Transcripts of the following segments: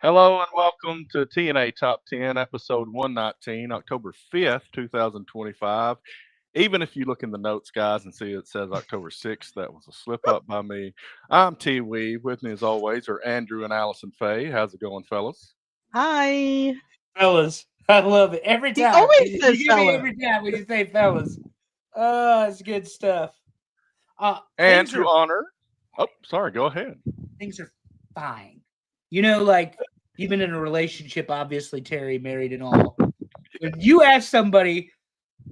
Hello and welcome to TNA Top 10, episode 119, October 5th, 2025. Even if you look in the notes, guys, and see it says October 6th, that was a slip up by me. I'm T Weave. With me, as always, are Andrew and Allison Faye. How's it going, fellas? Hi. Fellas. I love it. Every He time. always You says give me fella. every time when you say fellas. Oh, it's good stuff. And Things to are honor, oh, sorry, go ahead. things are fine. You know, like you've been in a relationship, obviously, Terry, married and all. When you ask somebody,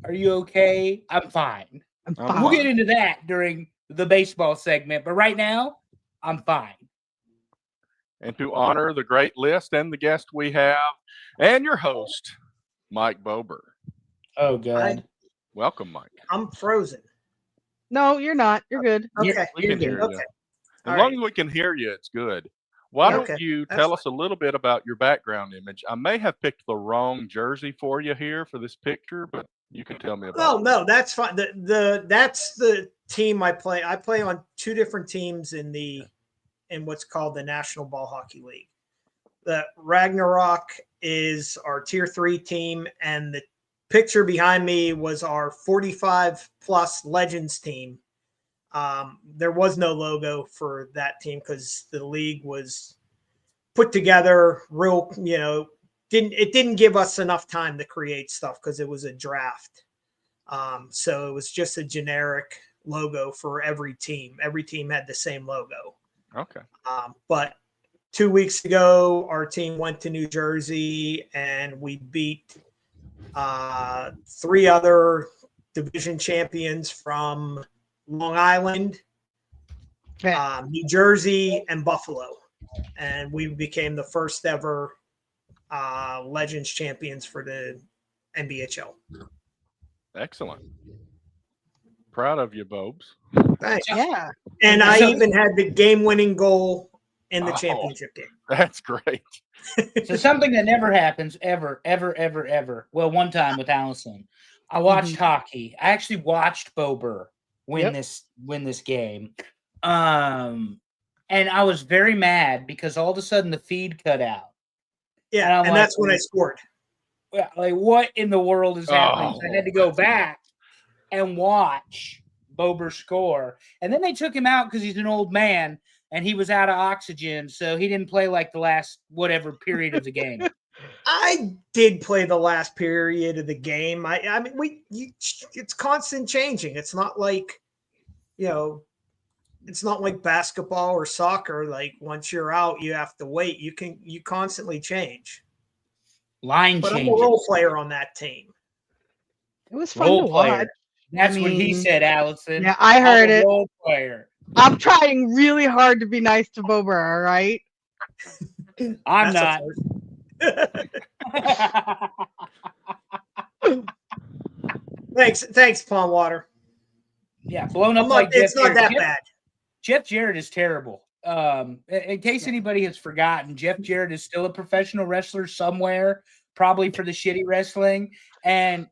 are you okay? I'm fine. I'm I'm We'll fine. get into that during the baseball segment, but right now, I'm fine. And to honor the great list and the guest we have, and your host, Mike Bober. Oh God. Welcome, Mike. I'm frozen. No, you're not. You're good. Okay. We can hear you. Okay. As All long right. as we can hear you, it's good. Why don't Okay. you That's tell us a little bit about your background image? I may have picked the wrong jersey for you here for this picture, but you can tell me about Oh it. no, that's fine. That's the team I play. I play on two different teams in what's called the National Ball Hockey League. The Ragnarok is our tier 3 team, and the picture behind me was our 45 plus Legends team. There was no logo for that team because the league was put together real, didn't give us enough time to create stuff because it was a draft. So it was just a generic logo for every team. Every team had the same logo. Okay. But 2 weeks ago, our team went to New Jersey and we beat three other division champions from Long Island, Okay. New Jersey, and Buffalo. And we became the first ever Legends champions for the NBHL. Excellent. Proud of you, Bobes. Thanks. Yeah. And I So- even had the game-winning goal in the Oh. championship game. That's great. So something that never happens ever. Well, one time with Allison, I watched hockey. I actually watched Bober win Yep. this game. And I was very mad because all of a sudden the feed cut out. Yeah, And I'm and like, that's when I scored. Like, what in the world is happening? So I had to go that's back and watch Bober score. And then they took him out because he's an old man and he was out of oxygen, so he didn't play like the last whatever period of the game. I did play the last period of the game. I mean, it's constant changing. It's not like, it's not like basketball or soccer. Like once you're out, you have to wait. You constantly change. Line But I'm a changes. role player on that team. It was fun to Role player. watch. That's I what he mean, said, Allison. Yeah, I I'm heard a it. role player. I'm trying really hard to be nice to Bober, all right? I'm That's not. a first. Thanks, Pond Water. Yeah, blown up like It's Jeff not that Jarrett. bad. Jeff Jarrett is terrible. In case anybody has forgotten, Jeff Jarrett is still a professional wrestler somewhere, probably for the shitty wrestling, and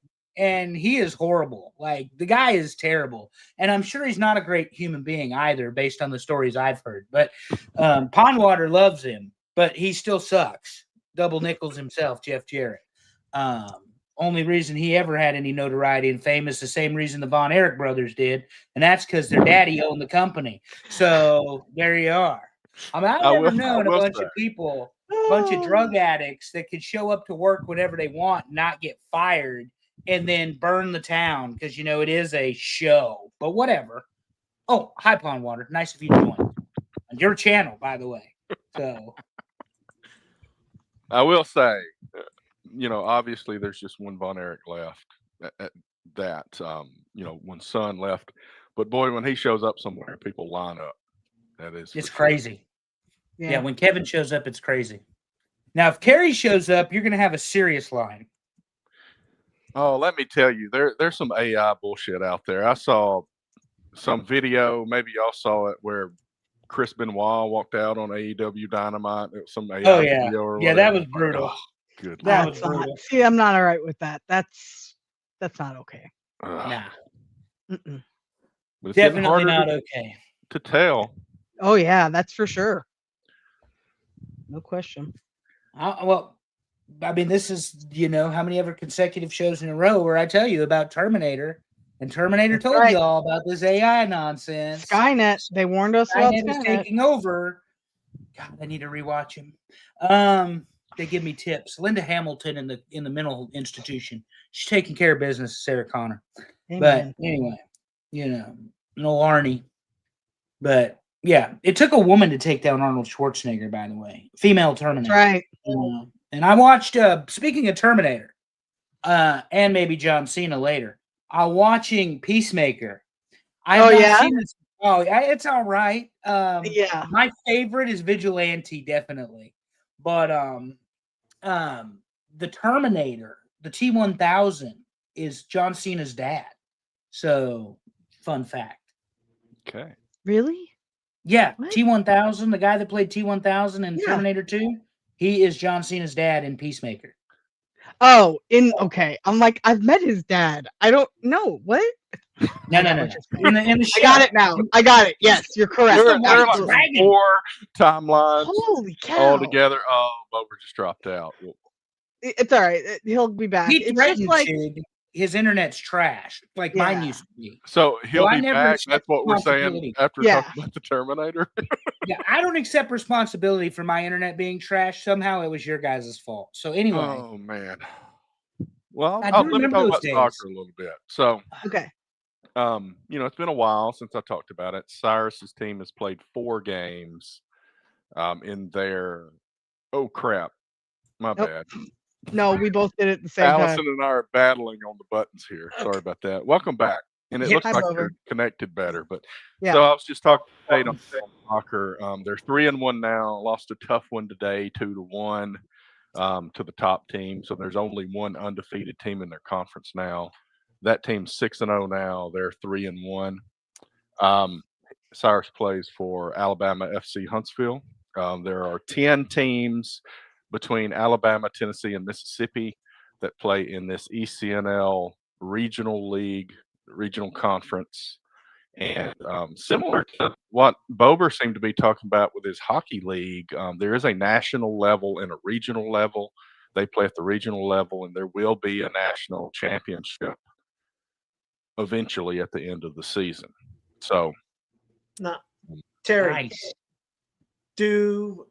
he is horrible. Like the guy is terrible, and I'm sure he's not a great human being either, based on the stories I've heard. But Pondwater loves him, but he still sucks. Double nickels himself, Jeff Jarrett. Only reason he ever had any notoriety and fame is the same reason the Von Erich brothers did, and that's because their daddy owned the company. So there you are. I mean, I've never known a bunch of people, a bunch of drug addicts that could show up to work whenever they want, not get fired, and then burn the town because, it is a show. But whatever. Oh, hi, Pond Water. Nice of you to join. On your channel, by the way. So I will say, obviously there's just one Von Erich left. When Son left, but boy, when he shows up somewhere, people line up. That is, it's crazy. Yeah. Yeah, when Kevin shows up, it's crazy. Now, if Kerry shows up, you're going to have a serious line. Oh, let me tell you, there's some AI bullshit out there. I saw some video, maybe y'all saw it, where Chris Benoit walked out on AEW Dynamite. It was some AI Oh, yeah. video or Yeah, whatever. that was brutal. Oh, good. That That's was not, brutal. see, I'm not all right with that. That's not okay. Nah, Mm-mm. But it's getting definitely harder not okay. to tell. Oh, yeah, that's for sure. No question. Well, I mean, this is, how many ever consecutive shows in a row where I tell you about Terminator, and Terminator That's told right. you all about this AI nonsense. Skynet. They warned us about Skynet is Skynet. taking over. God, I need to rewatch him. They give me tips. Linda Hamilton in the mental institution. She's taking care of business, Sarah Connor. Amen. But anyway, no Arnie. But yeah, it took a woman to take down Arnold Schwarzenegger, by the way. Female Terminator. That's right. And I watched, speaking of Terminator, and maybe John Cena later, I'm watching Peacemaker. I've not seen this. Oh, yeah, it's all right. Yeah. My favorite is Vigilante, definitely. But the Terminator, the T-1000, is John Cena's dad. So, fun fact. Okay. Really? Yeah, What? T-1000, the guy that played T-1000 in Yeah. Terminator 2, he is John Cena's dad in Peacemaker. Oh, okay. I'm like, I've met his dad. I don't know. What? No. In the show. I got it now. I got it. Yes, you're correct. There are like Dragon. 4 timelines Holy cow. all together. Oh, Bober just dropped out. It's all right. He'll be back. He It's threatened just like to. His internet's trash, like mine used to be. So he'll I be never back. accept That's what we're saying responsibility. after Yeah. talking about the Terminator. Yeah, I don't accept responsibility for my internet being trash. Somehow it was your guys' fault. So anyway, Oh man. Well, I do let me remember talk those about days. soccer a little bit. So, okay. it's been a while since I talked about it. Cyrus's team has played 4 games in their oh crap. My Nope. bad. No, we both did it at the same Allison time. and I are battling on the buttons here. Sorry about that. Welcome back. And it Yeah, looks hi, like Bover. you're connected better. But Yeah. so I was just talking today on soccer. They're 3-1 now. Lost a tough one today, 2-1 to the top team. So there's only one undefeated team in their conference now. That team's 6-0 now. They're 3-1. Cyrus plays for Alabama FC Huntsville. There are 10 teams between Alabama, Tennessee, and Mississippi that play in this ECNL regional league, regional conference. And similar to what Bober seemed to be talking about with his hockey league, there is a national level and a regional level. They play at the regional level, and there will be a national championship eventually at the end of the season. So, Now, Terry, nice. do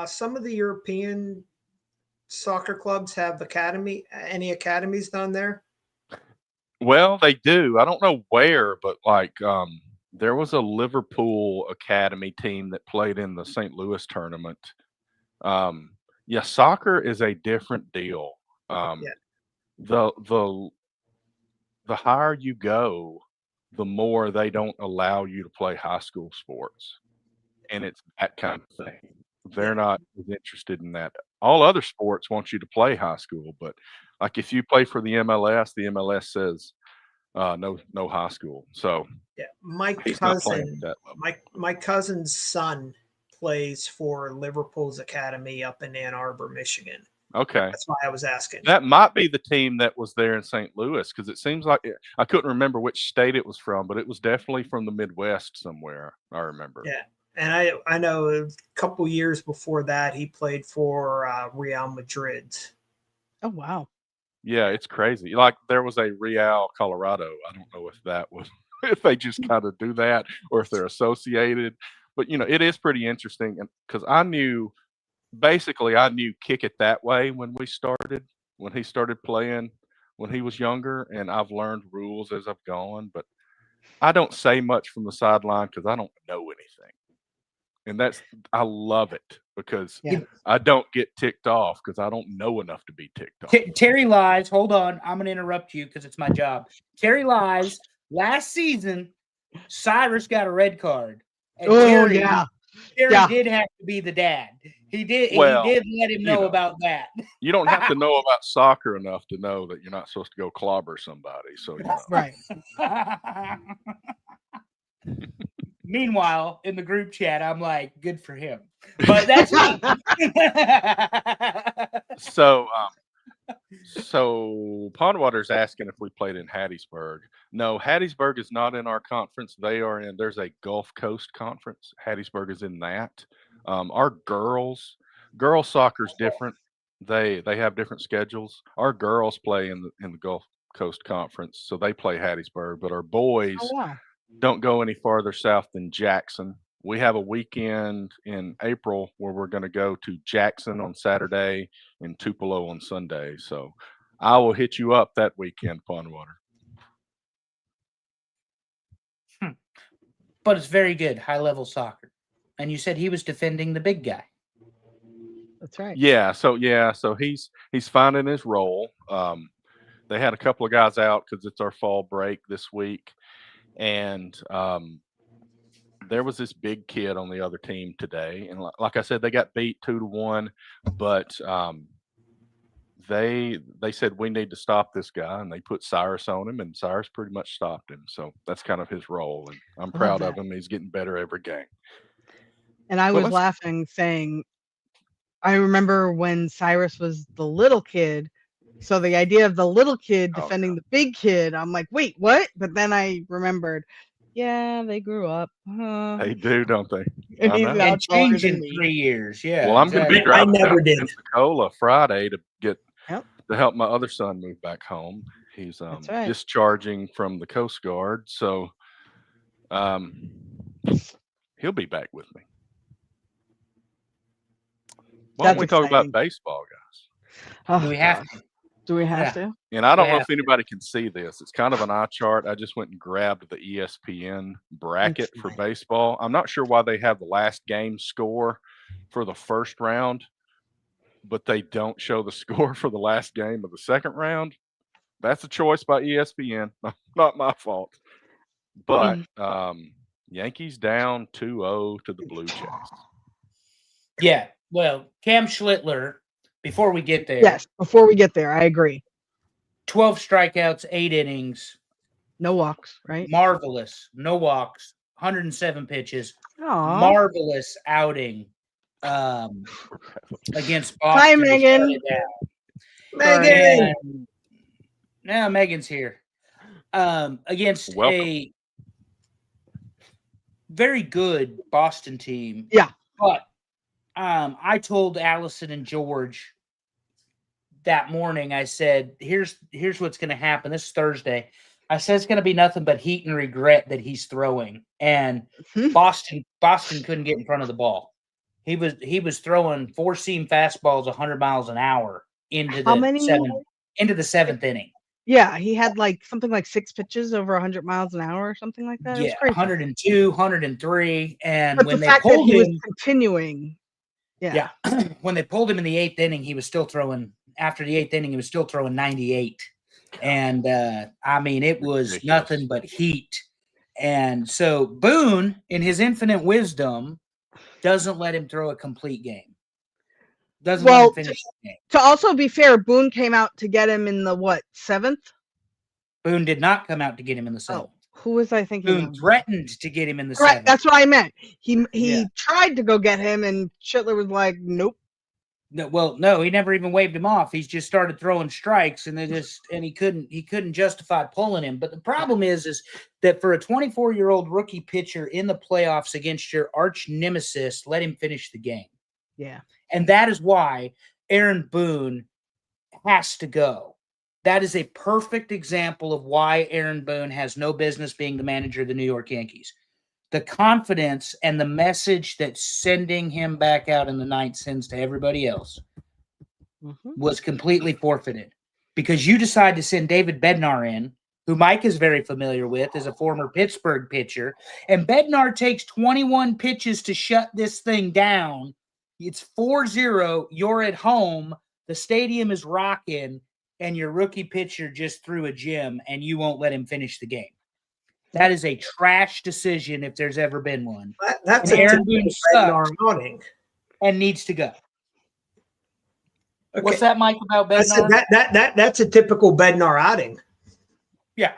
some of the European soccer clubs have any academies down there? well, they do. I don't know where, but like there was a Liverpool academy team that played in the St. Louis tournament. Yeah, soccer is a different deal. Yeah. The higher you go, the more they don't allow you to play high school sports, and it's that kind of thing. They're not as interested in that. All other sports want you to play high school, but like if you play for the MLS says no high school. So Yeah, my he's not playing cousin, at that level. my cousin's son plays for Liverpool's academy up in Ann Arbor, Michigan. Okay. That's why I was asking. That might be the team that was there in St. Louis because it seems like I couldn't remember which state it was from, but it was definitely from the Midwest somewhere. I remember. Yeah, and I know a couple years before that he played for Real Madrid. Oh wow. Yeah, it's crazy. Like there was a Real Colorado. I don't know if that was if they just kind of do that or if they're associated. But it is pretty interesting, and because I knew Kick It That Way when he started playing when he was younger, and I've learned rules as I've gone, but I don't say much from the sideline because I don't know anything. And I love it because Yeah. I don't get ticked off because I don't know enough to be ticked off. Terry lies. Hold on. I'm going to interrupt you because it's my job. Terry lies. Last season, Cyrus got a red card. And Terry did have to be the dad. He did. Well, he did let him know about that. You don't have to know about soccer enough to know that you're not supposed to go clobber somebody. So Right. Meanwhile, in the group chat, I'm like, good for him. But that's me. So Pondwater's asking if we played in Hattiesburg. No, Hattiesburg is not in our conference. There's a Gulf Coast conference. Hattiesburg is in that. Our girls, Girls soccer's different. They have different schedules. Our girls play in the Gulf Coast Conference, so they play Hattiesburg, but our boys Oh wow. don't go any farther south than Jackson. We have a weekend in April where we're going to go to Jackson on Saturday and Tupelo on Sunday. So I will hit you up that weekend, Pondwater. But it's very good, high level soccer. And you said he was defending the big guy. That's right. So he's finding his role. They had a couple of guys out because it's our fall break this week, and there was this big kid on the other team today, and like I said, they got beat 2-1, but they said we need to stop this guy, and they put Cyrus on him, and Cyrus pretty much stopped him. So that's kind of his role, and I'm proud of him. He's getting better every game. And I Well, was laughing, saying, I remember when Cyrus was the little kid. So the idea of the little kid defending the big kid, I'm like, wait, what? But then I remembered, yeah, they grew up. They do, don't they? And I he's know. now And taller change than in me. 3 years. Yeah. Well, I'm going to be exactly. I driving never down did. to Pensacola Friday to Yep. help my other son move back home. He's That's right. discharging from the Coast Guard, so he'll be back with me. Why don't That's we talk about exciting. baseball, guys? Oh, Do we have gosh. Do we have to? And I don't know Yeah. if anybody can see this. It's kind of an eye chart. I just went and grabbed the ESPN bracket for baseball. I'm not sure why they have the last game score for the first round, but they don't show the score for the last game of the second round. That's a choice by ESPN. Not my fault. But Yankees down 2-0 to the Blue Jays. Yeah. Well, Cam Schlittler, before we get there, Yes, before we get there, I agree. 12 strikeouts, 8 innings. No walks, right? Marvelous. No walks. 107 pitches. Aw. Marvelous outing against Boston. Hi, to Megan. shut it down. Megan. And now Megan's here. Against Welcome. a very good Boston team. Yeah. But I told Allison and George that morning, I said, here's what's going to happen. This is Thursday. I said it's going to be nothing but heat and regret that he's throwing. And Boston couldn't get in front of the ball. He was throwing 4-seam fastballs 100 miles an hour into the seventh inning. Yeah, he had like something like 6 pitches over 100 miles an hour or something like that. Yeah, 102, 103. And but when the they fact pulled that he him, was continuing. Yeah. When they pulled him in the 8th inning, he was still throwing. After the 8th inning, he was still throwing 98. And I mean, it was Ridiculous. nothing but heat. And so Boone, in his infinite wisdom, doesn't let him throw a complete game. Doesn't let him finish the game. To also be fair, Boone came out to get him in the 7th? Boone did not come out to get him in the 7th. Oh, who was I thinking Boone of? threatened to get him in the 7th. Correct, that's what I meant. He tried to go get him, and Schlittler was like, nope. No, he never even waved him off. He's just started throwing strikes, and he couldn't justify pulling him. But the problem is that for a 24-year-old rookie pitcher in the playoffs against your arch nemesis, let him finish the game. Yeah. And that is why Aaron Boone has to go. That is a perfect example of why Aaron Boone has no business being the manager of the New York Yankees. The confidence and the message that sending him back out in the 9th sends to everybody else was completely forfeited because you decide to send David Bednar in, who Mike is very familiar with as a former Pittsburgh pitcher, and Bednar takes 21 pitches to shut this thing down. It's 4-0. You're at home. The stadium is rocking, and your rookie pitcher just threw a gem, and you won't let him finish the game. That is a trash decision if there's ever been one. That's and a Aaron Boone sucks outing and needs to go. Okay. What's that, Mike, about Bednar? That's a typical Bednar outing. Yeah.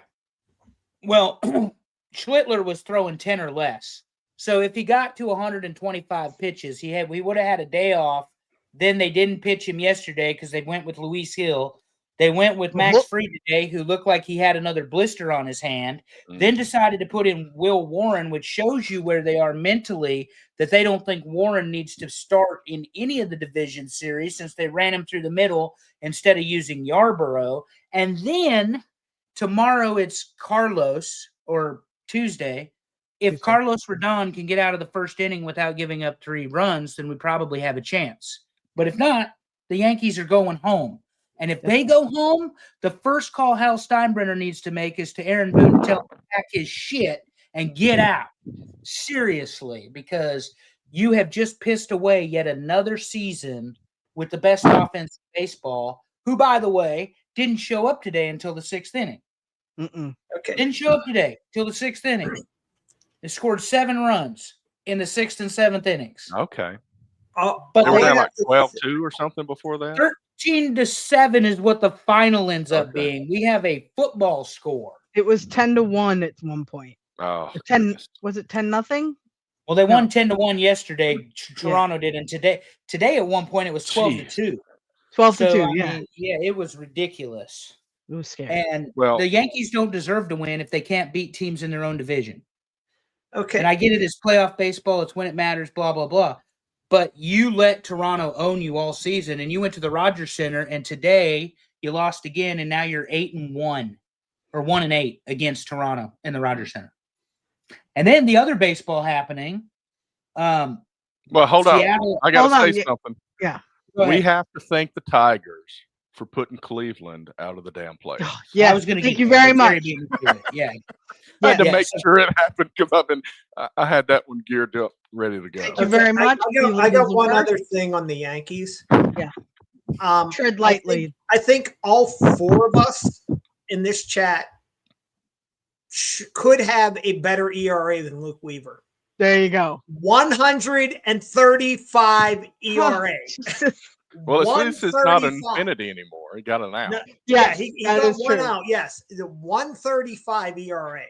Well, Schlittler was throwing 10 or less. So if he got to 125 pitches, we would have had a day off. Then they didn't pitch him yesterday because they went with Luis Hill. They went with Max Whoop. Fried today, who looked like he had another blister on his hand, Mm. then decided to put in Will Warren, which shows you where they are mentally, that they don't think Warren needs to start in any of the division series since they ran him through the middle instead of using Yarborough. And then tomorrow it's Carlos, or Tuesday. If Tuesday. Carlos Rodon can get out of the first inning without giving up 3 runs, then we probably have a chance. But if not, the Yankees are going home. And if they go home, the first call Hal Steinbrenner needs to make is to Aaron Boone to tell him to pack his shit and get out. Seriously, because you have just pissed away yet another season with the best offense in baseball, who, by the way, didn't show up today until the 6th inning. Okay. Didn't show up today till the 6th inning. They scored 7 runs in the 6th and 7th innings. Okay. But They were they down have like 12-2 or something before that. 13-7 is what the final ends up Okay. being. We have a football score. It was 10-1 at one point. Oh, 10 goodness. was it 10-0? Well, they No. won 10-1 yesterday. Toronto did, and today at one point it was 12-2. 12-2. So, I Yeah, mean, yeah, it was ridiculous. it was scary. And Well- the Yankees don't deserve to win if they can't beat teams in their own division. Okay. And I get it, it's playoff baseball, it's when it matters, blah, blah, blah. But you let Toronto own you all season, and you went to the Rogers Center, and today you lost again, and now you're 8-1 or 1-8 against Toronto in the Rogers Center. And then the other baseball happening. Well, hold Seattle, on. I got Hold to on, say yeah. something. Yeah. go We ahead. have to thank the Tigers for putting Cleveland out of the damn playoffs. I Yeah, was gonna thank get you there, very but much. Terry beat me to it. Yeah. I had to Yeah, make so- sure it happened because I had that one geared up, ready to go. Thank you very much. I got one Work. other thing on the Yankees. Yeah. I Tread lightly. think all 4 of us in this chat could have a better ERA than Luke Weaver. There you go. 135 ERA. Well, at least it's not an 135. infinity anymore. He got an out. No, Yes, he that got is 1 true. out. Yes, the 135 ERA.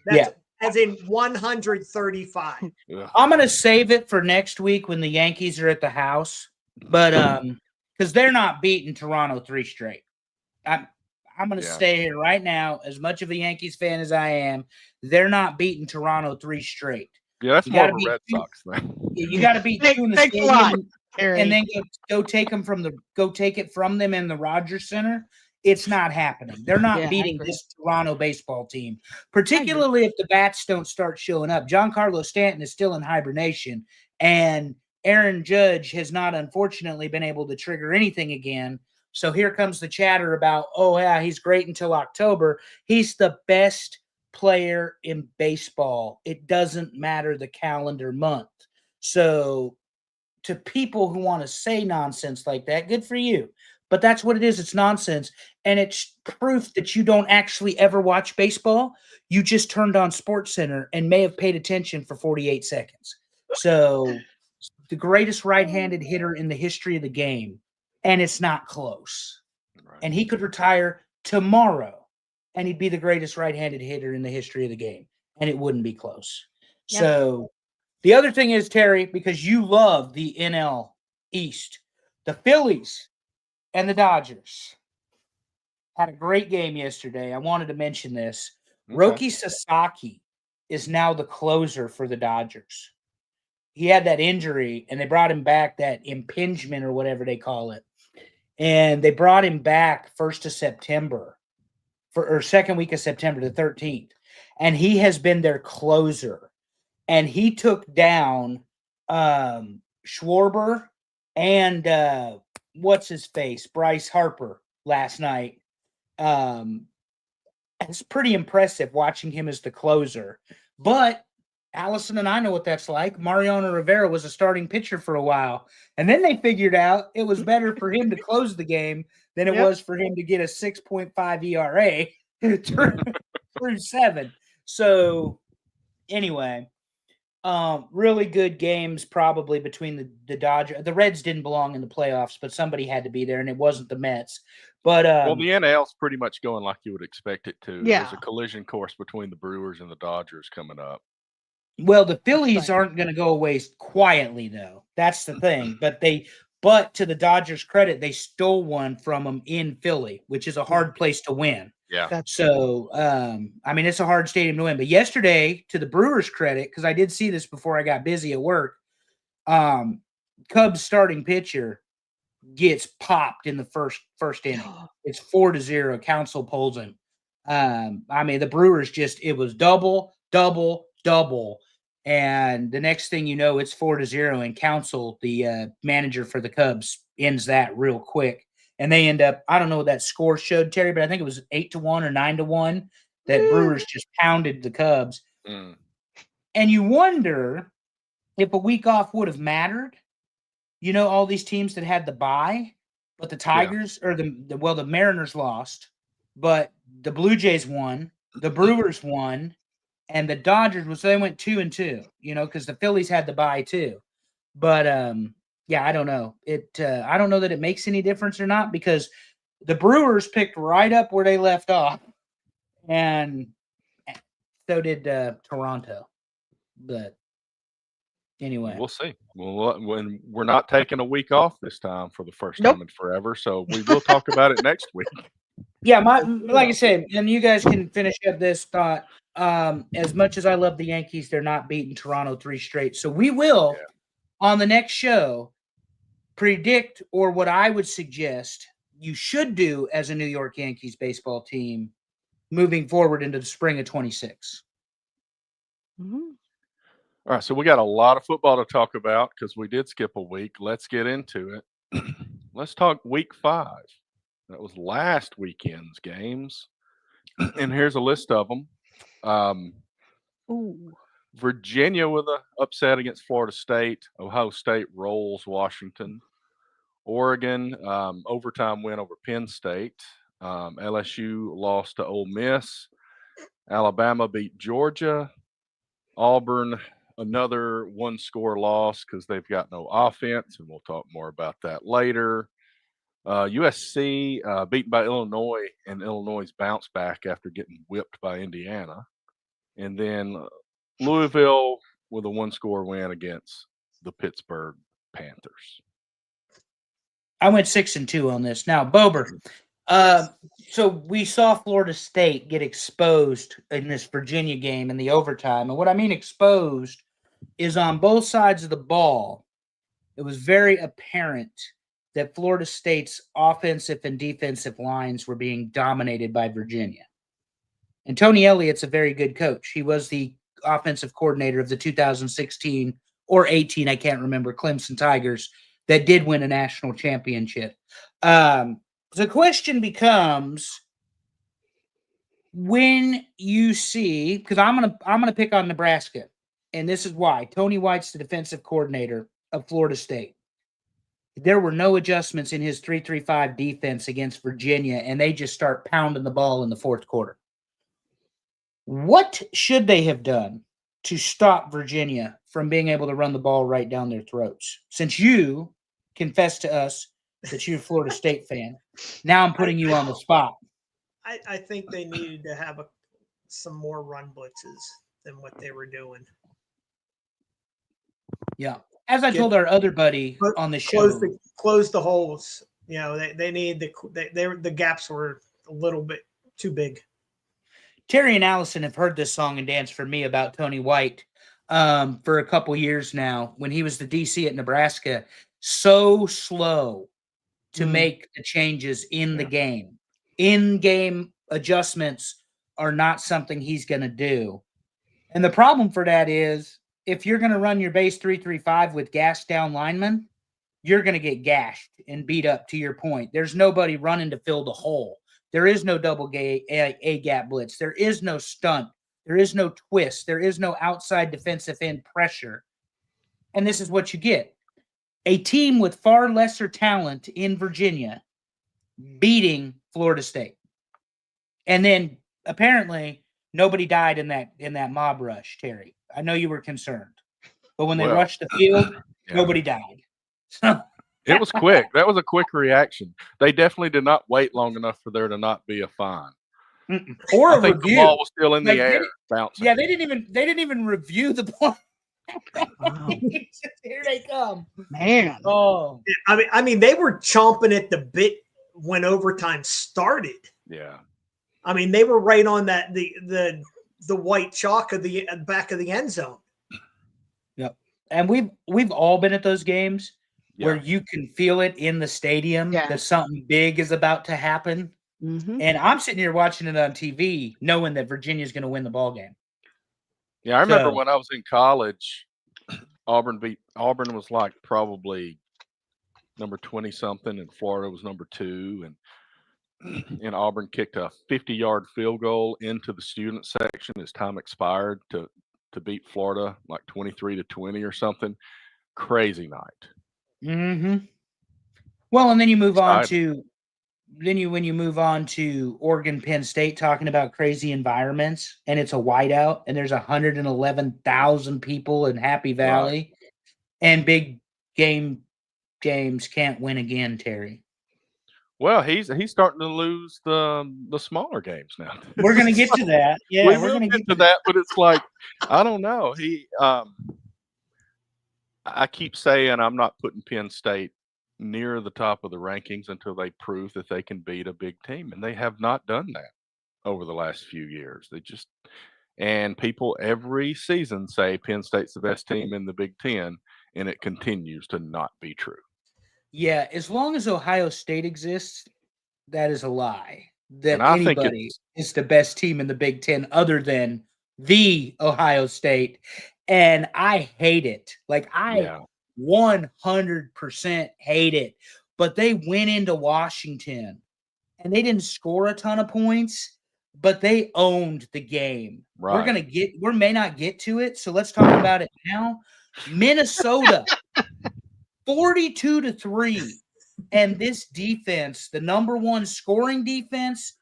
That's Yeah. as in 135. Ugh. I'm gonna save it for next week when the Yankees are at the house, but because they're not beating Toronto 3 straight. I'm gonna Yeah. stay here right now. As much of a Yankees fan as I am, they're not beating Toronto 3 straight. Yeah, that's You more gotta of a beat Red two- Sox thing. You got to beat 2 in the Thanks a stadium, lot, Terry. and then go take it from them in the Rogers Center. It's not happening. They're not Yeah, I beating agree. this Toronto baseball team, particularly if the bats don't start showing up. Giancarlo Stanton is still in hibernation, and Aaron Judge has not, unfortunately, been able to trigger anything again. So here comes the chatter about, oh, yeah, he's great until October. He's the best player in baseball. It doesn't matter the calendar month. So to people who want to say nonsense like that, good for you. But that's what it is. It's nonsense. And it's proof that you don't actually ever watch baseball. You just turned on Sports Center and may have paid attention for 48 seconds. So the greatest right-handed hitter in the history of the game, and it's not close. Right. And he could retire tomorrow, and he'd be the greatest right-handed hitter in the history of the game, and it wouldn't be close. Yep. So the other thing is, Terry, because you love the NL East, the Phillies and the Dodgers had a great game yesterday. I wanted to mention this. Okay. Roki Sasaki is now the closer for the Dodgers. He had that injury, and they brought him back, that impingement or whatever they call it. And they brought him back 1st of September, or second week of September, the 13th. And he has been their closer. And he took down Schwarber and what's his face, Bryce Harper last night. It's pretty impressive watching him as the closer. But Allison and I know what that's like. Mariano Rivera was a starting pitcher for a while. And then they figured out it was better for him to close the game than it Yep. was for him to get a 6.5 ERA through 7. So anyway, really good games probably between the Dodgers. The Reds didn't belong in the playoffs, but somebody had to be there, and it wasn't the Mets. But Well, the NL's pretty much going like you would expect it to. Yeah. There's a collision course between the Brewers and the Dodgers coming up. well, the Phillies Exciting. aren't going to go away quietly, though. That's the thing. But But to the Dodgers' credit, they stole one from them in Philly, which is a hard place to win. Yeah. So, I mean, it's a hard stadium to win. But yesterday, to the Brewers' credit, because I did see this before I got busy at work, Cubs starting pitcher gets popped in the first inning. It's 4-0. Council pulls him. I mean, the Brewers it was double. And the next thing you know, it's 4-0. And Council, the manager for the Cubs, ends that real quick. And they end up, I don't know what that score showed, Terry, but I think it was 8-1 or 9-1 that Brewers just pounded the Cubs. Mm. And you wonder if a week off would have mattered. You know, all these teams that had the bye, but the Tigers or the Mariners lost, but the Blue Jays won, the Brewers won, and the Dodgers so they went 2-2, you know, because the Phillies had the bye too. But yeah, I don't know. I don't know that it makes any difference or not, because the Brewers picked right up where they left off, and so did Toronto. But anyway, we'll see. When we're not taking a week off this time for the first time in forever, so we will talk about it next week. Yeah, like I said, and you guys can finish up this thought. As much as I love the Yankees, they're not beating Toronto 3 straight. So we will, on the next show, predict, or what I would suggest you should do as a New York Yankees baseball team moving forward into the spring of 26. Mm-hmm. All right, so we got a lot of football to talk about because we did skip a week. Let's get into it. Let's talk week 5. That was last weekend's games. And here's a list of them. Virginia with an upset against Florida State. Ohio State rolls Washington. Oregon, overtime win over Penn State. LSU lost to Ole Miss. Alabama beat Georgia. Auburn, another one-score loss because they've got no offense, and we'll talk more about that later. USC beaten by Illinois, and Illinois bounced back after getting whipped by Indiana. And then Louisville with a one-score win against the Pittsburgh Panthers. I went 6-2 on this. Now, Bober, so we saw Florida State get exposed in this Virginia game in the overtime. And what I mean exposed is on both sides of the ball, it was very apparent that Florida State's offensive and defensive lines were being dominated by Virginia. And Tony Elliott's a very good coach. He was the offensive coordinator of the 2016 or 18, I can't remember, Clemson Tigers that did win a national championship. The question becomes, when you see, because I'm gonna pick on Nebraska, and this is why. Tony White's the defensive coordinator of Florida State. There were no adjustments in his 3-3-5 defense against Virginia, and they just start pounding the ball in the fourth quarter. What should they have done to stop Virginia from being able to run the ball right down their throats? Since you confessed to us that you're a Florida State fan, now I'm putting you on the spot. I think they needed to have some more run blitzes than what they were doing. Yeah. As I told our other buddy on the show, close the holes. You know, they need the gaps were a little bit too big. Terry and Allison have heard this song and dance for me about Tony White for a couple years now. When he was the DC at Nebraska, so slow to make the changes in the game. In-game adjustments are not something he's going to do. And the problem for that is, if you're going to run your base 3-3-5 with gassed down linemen, you're going to get gashed and beat up, to your point. There's nobody running to fill the hole. There is no double A-gap blitz. There is no stunt. There is no twist. There is no outside defensive end pressure. And this is what you get. A team with far lesser talent in Virginia beating Florida State. And then apparently nobody died in that mob rush, Terry. I know you were concerned. But when they rushed the field, nobody died. It was quick. That was a quick reaction. They definitely did not wait long enough for there to not be a fine. Or I think the ball was still in the air, bouncing. Yeah, they didn't even review the play. Wow. Here they come. Man. Oh, I mean, they were chomping at the bit when overtime started. Yeah. I mean, they were right on that the white chalk of the back of the end zone. yep. And we've all been at those games where Yeah. you can feel it in the stadium Yeah. that something big is about to happen. Mm-hmm. And I'm sitting here watching it on TV, knowing that Virginia's going to win the ball game. Yeah. I remember So- when I was in college, Auburn was like probably number 20 something, and Florida was number 2, and Auburn kicked a 50-yard field goal into the student section as time expired to beat Florida like 23-20 or something. Crazy night. Mm-hmm. Well, and then you move on Exciting. to when you move on to Oregon Penn State, talking about crazy environments, and it's a whiteout, and there's 111,000 people in Happy Valley, and big games can't win again, Terry. Well, he's starting to lose the smaller games now. We're gonna get to that. Yeah, we we're will gonna get to that, but it's like I don't know. I keep saying I'm not putting Penn State near the top of the rankings until they prove that they can beat a big team, and they have not done that over the last few years. And people every season say Penn State's the best team in the Big Ten, and it continues to not be true. Yeah, as long as Ohio State exists, that is a lie. That And I think anybody is the best team in the Big Ten other than the Ohio State. And I hate it. Like, I 100% hate it. But they went into Washington and they didn't score a ton of points, but they owned the game. Right. We may not get to it, so let's talk about it now. Minnesota 42-3. And this defense, the number one scoring defense,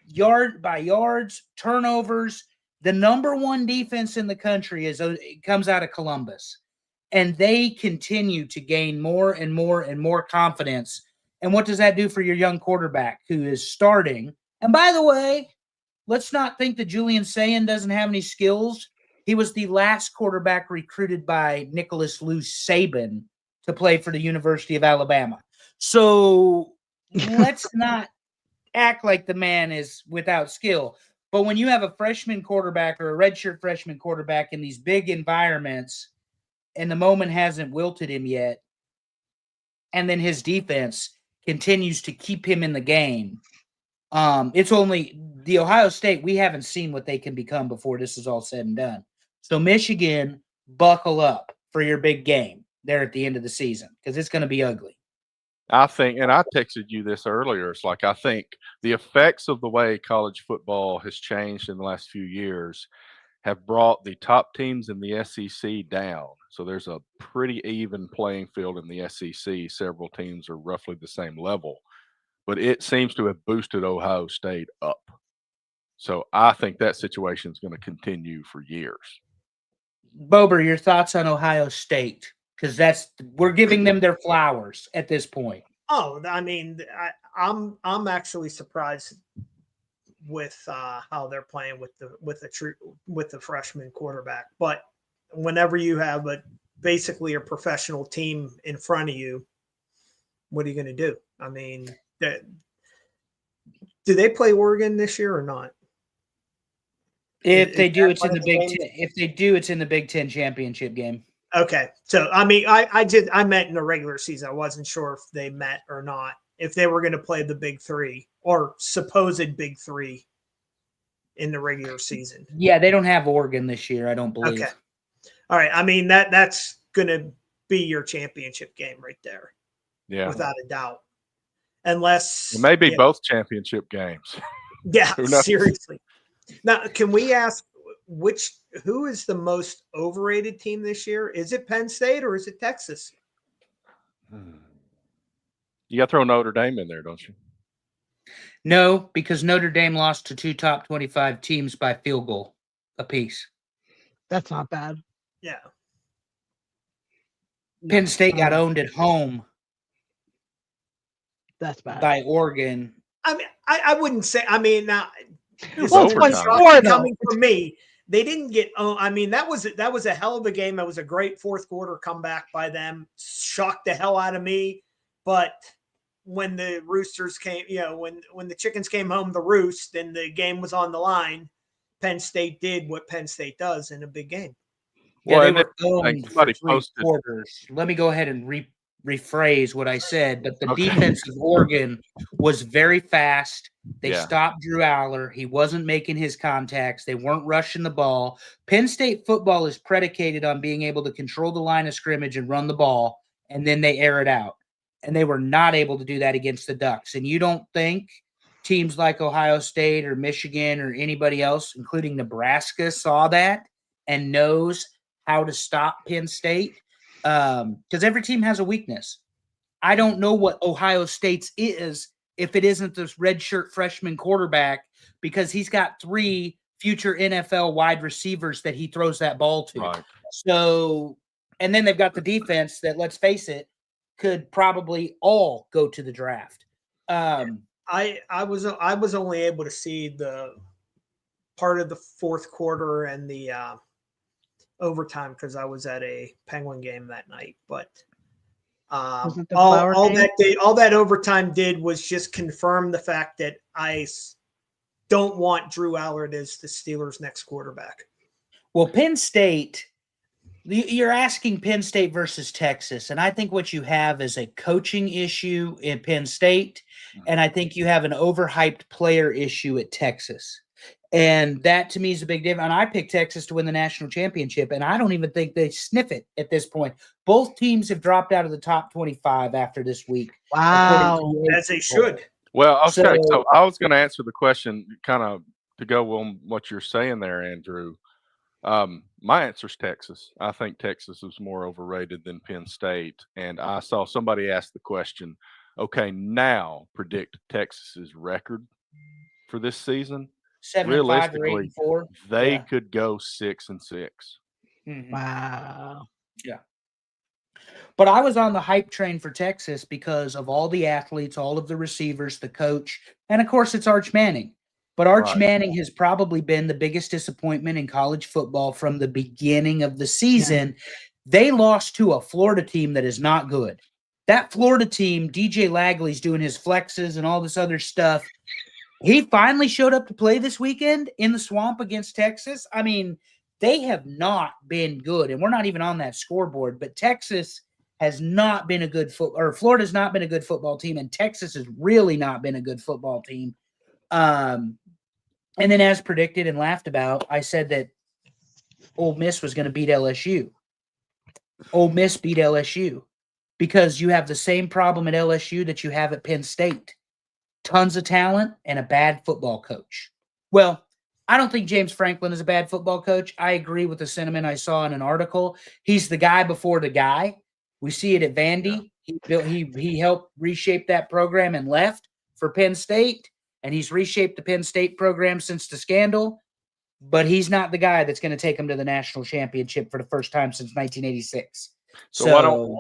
yard by yards, turnovers, the number one defense in the country it comes out of Columbus. And they continue to gain more and more and more confidence. And what does that do for your young quarterback who is starting? And by the way, let's not think that Julian Sayin doesn't have any skills. He was the last quarterback recruited by Nicholas Lou Saban to play for the University of Alabama. So let's not act like the man is without skill. But when you have a freshman quarterback or a redshirt freshman quarterback in these big environments and the moment hasn't wilted him yet, and then his defense continues to keep him in the game, it's only the Ohio State, we haven't seen what they can become before this is all said and done. So Michigan, buckle up for your big game there at the end of the season because it's going to be ugly. I think, and I texted you this earlier, it's like I think the effects of the way college football has changed in the last few years have brought the top teams in the SEC down. So there's a pretty even playing field in the SEC. Several teams are roughly the same level, but it seems to have boosted Ohio State up. So I think that situation is going to continue for years. Bober, your thoughts on Ohio State? Because we're giving them their flowers at this point. Oh, I mean, I'm actually surprised with how they're playing with the freshman quarterback. But whenever you have basically a professional team in front of you, what are you going to do? I mean, do they play Oregon this year or not? If they do, it's in the Big Ten. If they do, it's in the Big Ten championship game. Okay, so I mean, I meant in the regular season. I wasn't sure if they met or not. If they were going to play the Big Three or supposed Big Three in the regular season. Yeah, they don't have Oregon this year, I don't believe. Okay, all right. I mean that's going to be your championship game right there. Yeah, without a doubt. Unless it may be both championship games. Yeah, seriously. Now, can we ask who is the most overrated team this year? Is it Penn State or is it Texas? You got to throw Notre Dame in there, don't you? No, because Notre Dame lost to 2 top 25 teams by field goal apiece. That's not bad. Yeah. Penn State got owned at home. That's bad. By Oregon. I mean, I wouldn't say. I mean, now well, it's one score though. Coming from me, they didn't get. Oh, I mean, that was a hell of a game. That was a great fourth quarter comeback by them. Shocked the hell out of me. But when the Roosters came, when the chickens came home to roost and the game was on the line, Penn State did what Penn State does in a big game. Yeah, Well, they and were owned for somebody 3 posted. quarters. Let me go ahead and rephrase what I said. But the Okay. defense of Oregon was very fast. They Yeah. stopped Drew Aller. He wasn't making his contacts. They weren't rushing the ball. Penn State football is predicated on being able to control the line of scrimmage and run the ball, and then they air it out. And they were not able to do that against the Ducks. And you don't think teams like Ohio State or Michigan or anybody else, including Nebraska, saw that and knows how to stop Penn State? Because every team has a weakness. I don't know what Ohio State's is if it isn't this redshirt freshman quarterback, because he's got 3 future NFL wide receivers that he throws that ball to. Right. So, and then they've got the defense that, let's face it, could probably all go to the draft. I was only able to see the part of the fourth quarter and the overtime because I was at a Penguin game that night. But all that overtime did was just confirm the fact that I don't want Drew Allard as the Steelers' next quarterback. Well, Penn State, you're asking Penn State versus Texas, and I think what you have is a coaching issue in Penn State, and I think you have an overhyped player issue at Texas. And that, to me, is a big difference. And I picked Texas to win the national championship, and I don't even think they sniff it at this point. Both teams have dropped out of the top 25 after this week. Wow. As they should. Well, okay. So I was going to answer the question kind of to go on what you're saying there, Andrew. My answer is Texas. I think Texas is more overrated than Penn State. And I saw somebody ask the question, okay, now predict Texas's record for this season. 7-5 or 8-4. They could go 6-6. Mm-hmm. Wow. Yeah. But I was on the hype train for Texas because of all the athletes, all of the receivers, the coach, and of course it's Arch Manning. But Arch Manning has probably been the biggest disappointment in college football from the beginning of the season. Yeah. They lost to a Florida team that is not good. That Florida team, DJ Lagley's doing his flexes and all this other stuff. He finally showed up to play this weekend in the swamp against Texas. I mean, they have not been good, and we're not even on that scoreboard, but Texas has not been a good Florida's not been a good football team, and Texas has really not been a good football team. And then, as predicted and laughed about, I said that Ole Miss was going to beat LSU. Ole Miss beat LSU because you have the same problem at LSU that you have at Penn State. Tons of talent and a bad football coach. Well, I don't think James Franklin is a bad football coach. I agree with the sentiment I saw in an article. He's the guy before the guy. We see it at Vandy. He helped reshape that program and left for Penn State, and he's reshaped the Penn State program since the scandal, but he's not the guy that's going to take him to the national championship for the first time since 1986. So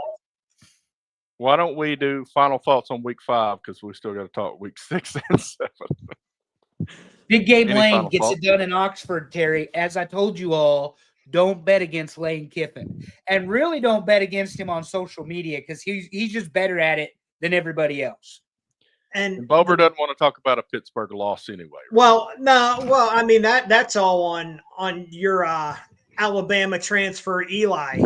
why don't we do final thoughts on week 5? Because we still got to talk week 6 and 7. Big Game Lane gets it done in Oxford, Terry. As I told you all, don't bet against Lane Kiffin. And really don't bet against him on social media because he's just better at it than everybody else. And Bober doesn't want to talk about a Pittsburgh loss anyway. Right? Well, no. Well, I mean, that's all on your Alabama transfer, Eli.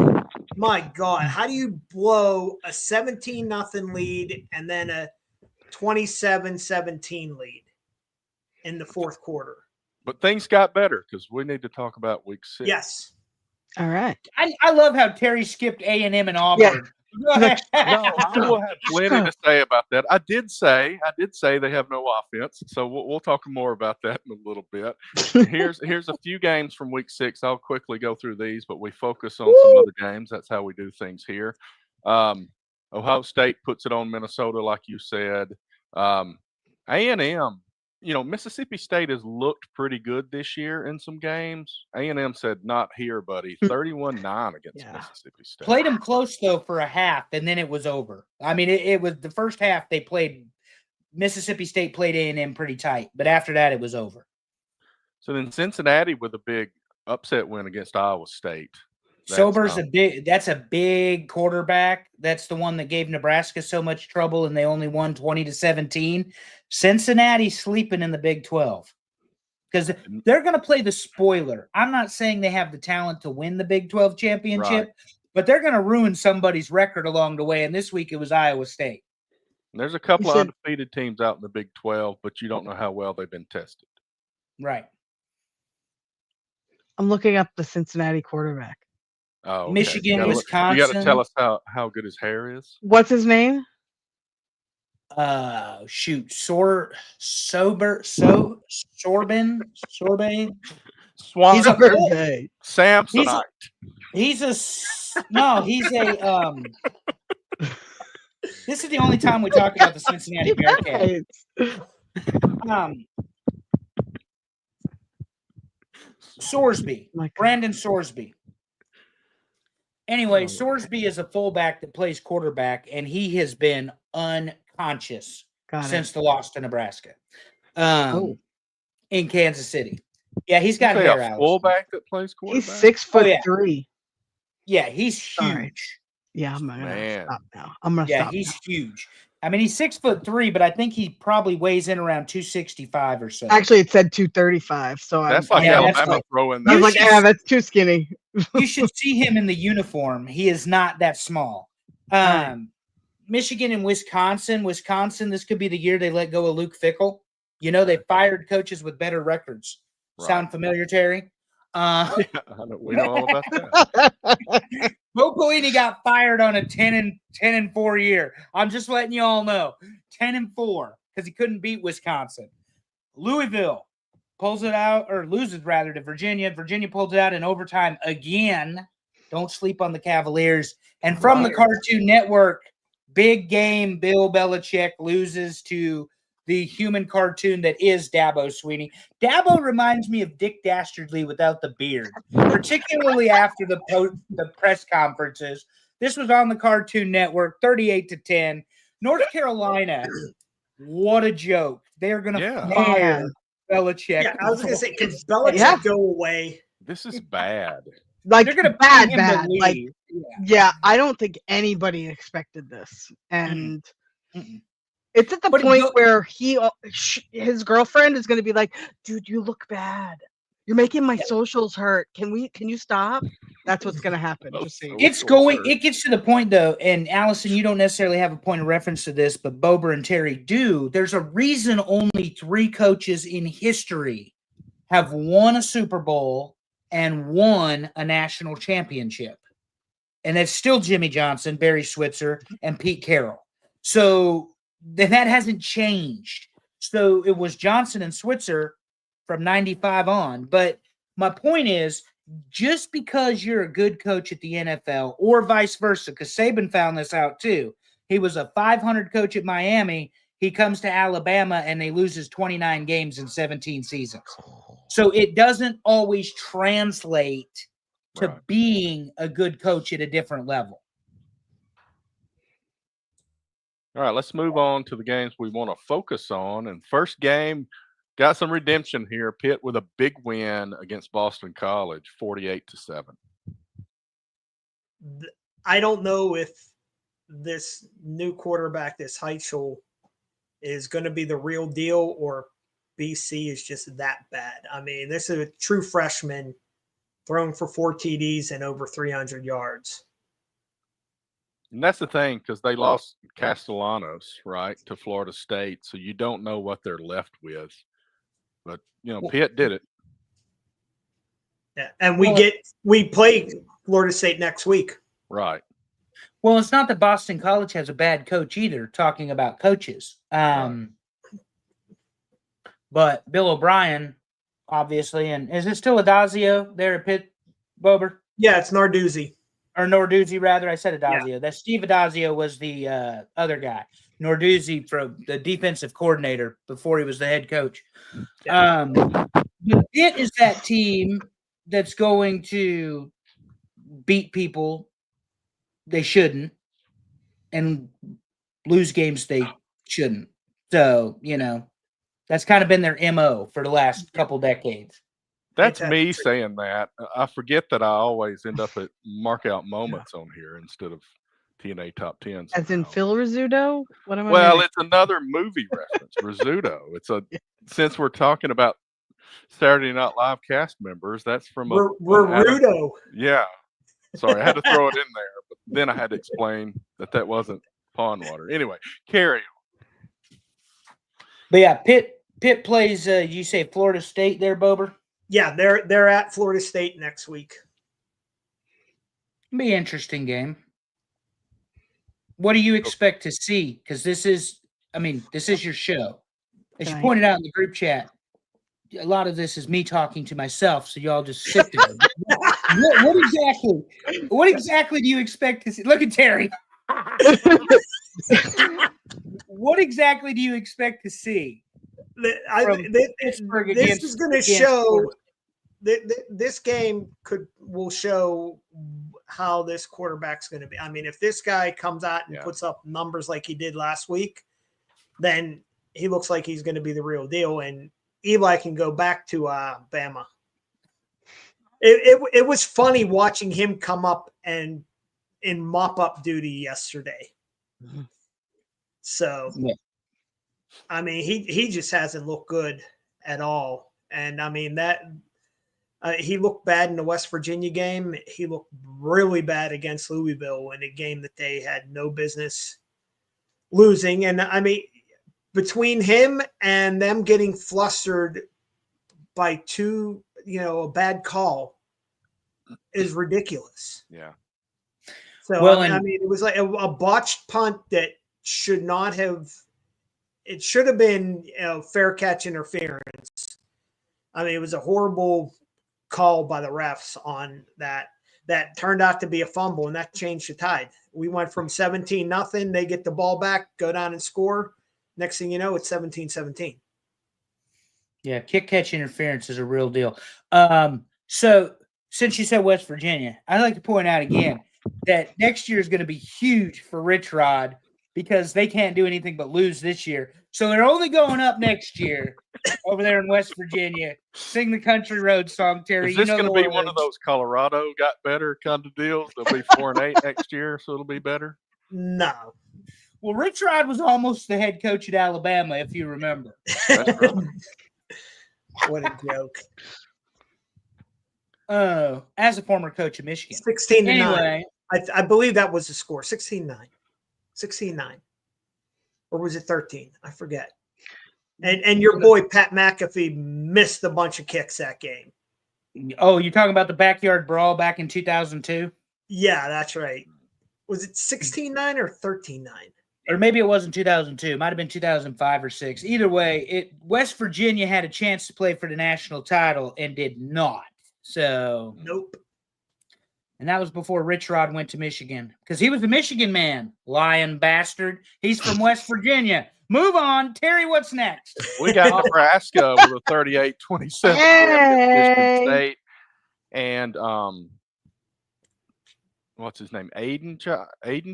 My God, how do you blow a 17-0 lead and then a 27-17 lead in the fourth quarter? But things got better because we need to talk about week 6. Yes. All right. I love how Terry skipped A&M and Auburn. No, I will have plenty to say about that. I did say they have no offense, so we'll talk more about that in a little bit. Here's a few games from week 6. I'll quickly go through these, but we focus on some other games. That's how we do things here. Ohio State puts it on Minnesota, like you said. A&M. Mississippi State has looked pretty good this year in some games. A&M said, not here, buddy. 31-9 against Mississippi State. Played them close, though, for a half, and then it was over. I mean, it was the first half they played – Mississippi State played A&M pretty tight, but after that it was over. So then Cincinnati with a big upset win against Iowa State. Sober's that's a big quarterback. That's the one that gave Nebraska so much trouble, and they only won 20-17. Cincinnati's sleeping in the Big 12 because they're going to play the spoiler. I'm not saying they have the talent to win the Big 12 championship, but they're going to ruin somebody's record along the way. And this week it was Iowa State. And there's a couple of undefeated teams out in the Big 12, but you don't know how well they've been tested. Right. I'm looking up the Cincinnati quarterback. Oh, okay. Michigan, Wisconsin. You got to tell us how good his hair is. What's his name? Shoot, Sorbin. He's a Samsonite. He's a This is the only time we talk about the Cincinnati Bearcats. Sorsby, Brandon Sorsby. Anyway, Sorsby is a fullback that plays quarterback, and he has been unconscious since the loss to Nebraska in Kansas City. Yeah, he's got hair out. Fullback that plays quarterback? He's 6'3". Yeah, he's huge. Sorry. Yeah, I'm gonna stop now. I'm gonna stop. Yeah, he's huge. I mean, he's 6'3", but I think he probably weighs in around 265 or so. Actually, it said 235. So that's Alabama throwing. I was like, that's too skinny. You should see him in the uniform. He is not that small. Michigan and Wisconsin. This could be the year they let go of Luke Fickell. You know, they fired coaches with better records. Right. Sound familiar, Terry? We know all about that. Bo Pelini got fired on a 10-4 year. I'm just letting you all know. 10-4 because he couldn't beat Wisconsin. Louisville pulls it out, or loses rather, to Virginia. Virginia pulls it out in overtime again. Don't sleep on the Cavaliers. And from the Cartoon Network, big game, Bill Belichick loses to the human cartoon that is Dabo Swinney. Dabo reminds me of Dick Dastardly without the beard, particularly after the press conferences. This was on the Cartoon Network, 38-10. North Carolina, what a joke. They're going to fire Belichick. Yeah, I was going to say, can Belichick go away? This is bad. Like, they're going to bad. Like, I don't think anybody expected this. And it's at the point where his girlfriend is going to be like, dude, you look bad. You're making my socials hurt. Can you stop? That's what's going to happen. It gets to the point, though, and Allison, you don't necessarily have a point of reference to this, but Bober and Terry do. There's a reason only 3 coaches in history have won a Super Bowl and won a national championship. And that's still Jimmy Johnson, Barry Switzer, and Pete Carroll. So then that hasn't changed. So it was Johnson and Switzer from 95 on. But my point is, just because you're a good coach at the NFL or vice versa, because Saban found this out too. He was a 500 coach at Miami. He comes to Alabama and they loses 29 games in 17 seasons. So it doesn't always translate to being a good coach at a different level. All right, let's move on to the games we want to focus on. And first game, got some redemption here. Pitt with a big win against Boston College, 48-7. I don't know if this new quarterback, this Heitzel, is going to be the real deal or BC is just that bad. I mean, this is a true freshman thrown for 4 TDs and over 300 yards. And that's the thing, because they lost Castellanos, right, to Florida State. So you don't know what they're left with. But, Pitt did it. Yeah, and we play Florida State next week. Right. Well, it's not that Boston College has a bad coach either, talking about coaches. But Bill O'Brien, obviously, and is it still Adazio there at Pitt, Bober? Yeah, it's Narduzzi. Or Narduzzi, rather. I said Adazio. Yeah. That Steve Adazio was the other guy. Narduzzi, from the defensive coordinator before he was the head coach. Yeah. It is that team that's going to beat people they shouldn't and lose games they shouldn't. So, that's kind of been their MO for the last couple decades. That's me saying that. I forget that I always end up at mark out moments on here instead of TNA top 10. As in somehow. Phil Rizzuto? What am I Well, missing? it's another movie reference, Rizzuto. Since we're talking about Saturday Night Live cast members, that's from Rudo. Yeah. Sorry, I had to throw it in there, but then I had to explain that wasn't pond water. Anyway, carry on. But yeah, Pitt plays. You say Florida State there, Bober? Yeah, they're at Florida State next week. Be an interesting game. What do you expect to see? Because this is your show. As you pointed out in the group chat, a lot of this is me talking to myself, so y'all just sit there. What exactly do you expect to see? Look at Terry. What exactly do you expect to see? This is going to show. This game will show how this quarterback's going to be. I mean, if this guy comes out and puts up numbers like he did last week, then he looks like he's going to be the real deal. And Eli can go back to Bama. It was funny watching him come up and in mop-up duty yesterday. So, I mean, he just hasn't looked good at all. And, I mean, he looked bad in the West Virginia game. He looked really bad against Louisville in a game that they had no business losing. And, I mean, between him and them getting flustered by a bad call is ridiculous. Yeah. So, I mean, it was like a botched punt that should not have – it should have been fair catch interference. I mean, it was a horrible call by the refs on that turned out to be a fumble, and that changed the tide. We went from 17-0. They get the ball back, go down and score. Next thing you know, it's 17-17. Yeah, kick catch interference is a real deal. So since you said West Virginia, I'd like to point out again that next year is going to be huge for Rich Rod because they can't do anything but lose this year. So they're only going up next year over there in West Virginia. Sing the country road song, Terry. Is this going to be one of those Colorado got better kind of deals? They'll be 4-8 next year, so it'll be better? No. Well, Rich Rod was almost the head coach at Alabama, if you remember. That's right. What a joke. Oh, as a former coach of Michigan. 16-9. Anyway. I believe that was the score. 16-9. 16-9. Or was it 13? I forget. And your boy Pat McAfee missed a bunch of kicks that game. Oh, you're talking about the backyard brawl back in 2002? Yeah, that's right. Was it 16-9 or 13-9? Or maybe it wasn't 2002. It might have been 2005 or 6. Either way, West Virginia had a chance to play for the national title and did not. So nope. And that was before Rich Rod went to Michigan because he was a Michigan man. Lying bastard. He's from West Virginia. Move on. Terry, what's next? We got Nebraska with a 38-27 Michigan State. And what's his name? Aiden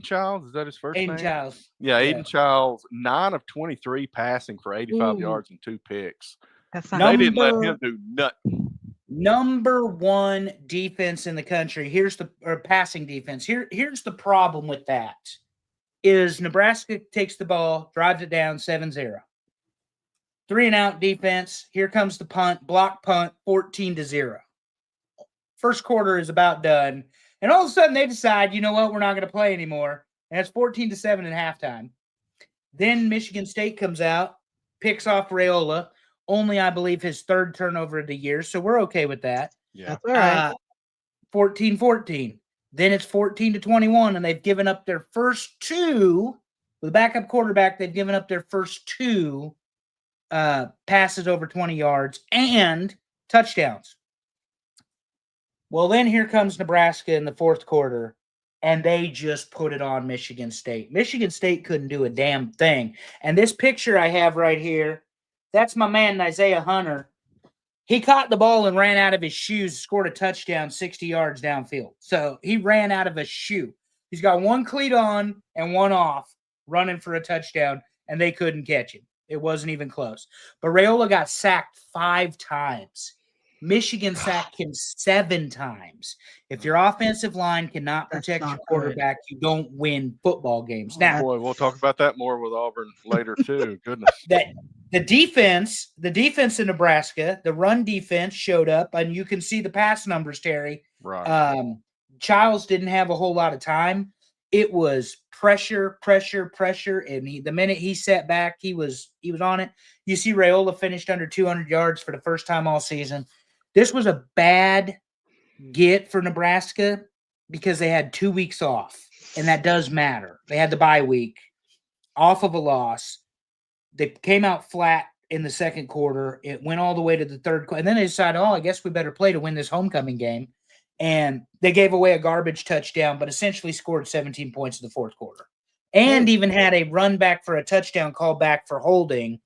Childs? Is that his first name? Aiden Childs. Yeah, Aiden Childs, 9 of 23 passing for 85 yards and 2 picks. That's not they didn't let him do nothing. Number 1 defense in the country. Passing defense. Here's the problem with that. Is Nebraska takes the ball, drives it down 7-0. 3-and-out defense. Here comes the punt, block punt, 14-0. First quarter is about done. And all of a sudden they decide, you know what, we're not going to play anymore. And it's 14-7 at halftime. Then Michigan State comes out, picks off Raiola. Only, I believe, his 3rd turnover of the year. So we're okay with that. Yeah. That's all right. 14-14. Then it's 14-21, and they've given up their first 2. With a backup quarterback, they've given up their first 2 passes over 20 yards and touchdowns. Well, then here comes Nebraska in the 4th quarter, and they just put it on Michigan State. Michigan State couldn't do a damn thing. And this picture I have right here, that's my man, Isaiah Hunter. He caught the ball and ran out of his shoes, scored a touchdown 60 yards downfield. So he ran out of a shoe. He's got 1 cleat on and 1 off, running for a touchdown, and they couldn't catch him. It wasn't even close. But Raiola got sacked 5 times. Michigan sacked him 7 times. If your offensive line cannot That's protect not your good. quarterback, you don't win football games. Oh, Now, that's- Boy, we'll talk about that more with Auburn later too. Goodness. that the defense in Nebraska, the run defense showed up, and you can see the pass numbers, Terry. Right. Childs didn't have a whole lot of time. It was pressure, and the minute he sat back, he was on it. You see, Raiola finished under 200 yards for the first time all season. This was a bad get for Nebraska because they had 2 weeks off, and that does matter. They had the bye week off of a loss. They came out flat in the second quarter. It went all the way to the third quarter. And then they decided, I guess we better play to win this homecoming game. And they gave away a garbage touchdown, but essentially scored 17 points in the fourth quarter. And even had a run back for a touchdown call back for holding.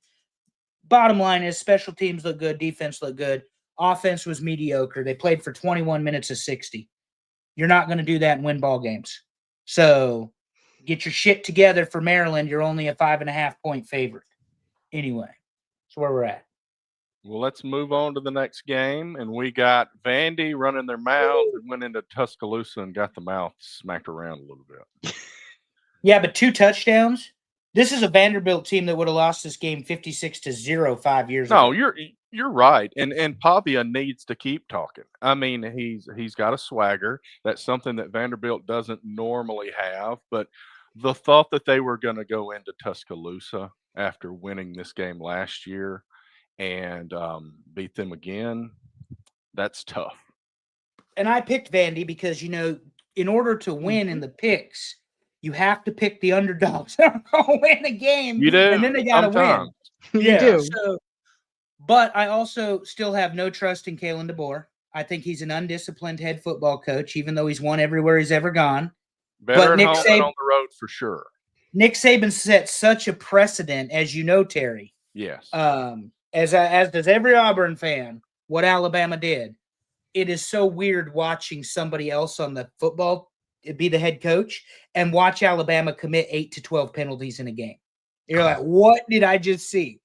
Bottom line is special teams look good. Defense looked good. Offense was mediocre. They played for 21 minutes of 60. You're not going to do that and win ball games. So get your shit together for Maryland. You're only a 5.5 point favorite. Anyway, that's where we're at. Well, let's move on to the next game. And we got Vandy running their mouth and went into Tuscaloosa and got the mouth smacked around a little bit. Yeah, but 2 touchdowns. This is a Vanderbilt team that would have lost this game 56-0 5 years ago. No, you're right. And Pavia needs to keep talking. I mean, he's got a swagger. That's something that Vanderbilt doesn't normally have. But the thought that they were going to go into Tuscaloosa after winning this game last year and beat them again, that's tough. And I picked Vandy because, in order to win in the picks, you have to pick the underdogs that are going to win a game. You do. And then they got to win. You do. So, but I also still have no trust in Kalen DeBoer. I think he's an undisciplined head football coach, even though he's won everywhere he's ever gone. Better at home than on the road for sure. Nick Saban set such a precedent, as you know, Terry. Yes. As does every Auburn fan, what Alabama did. It is so weird watching somebody else on the football be the head coach and watch Alabama commit 8 to 12 penalties in a game. You're like, what did I just see?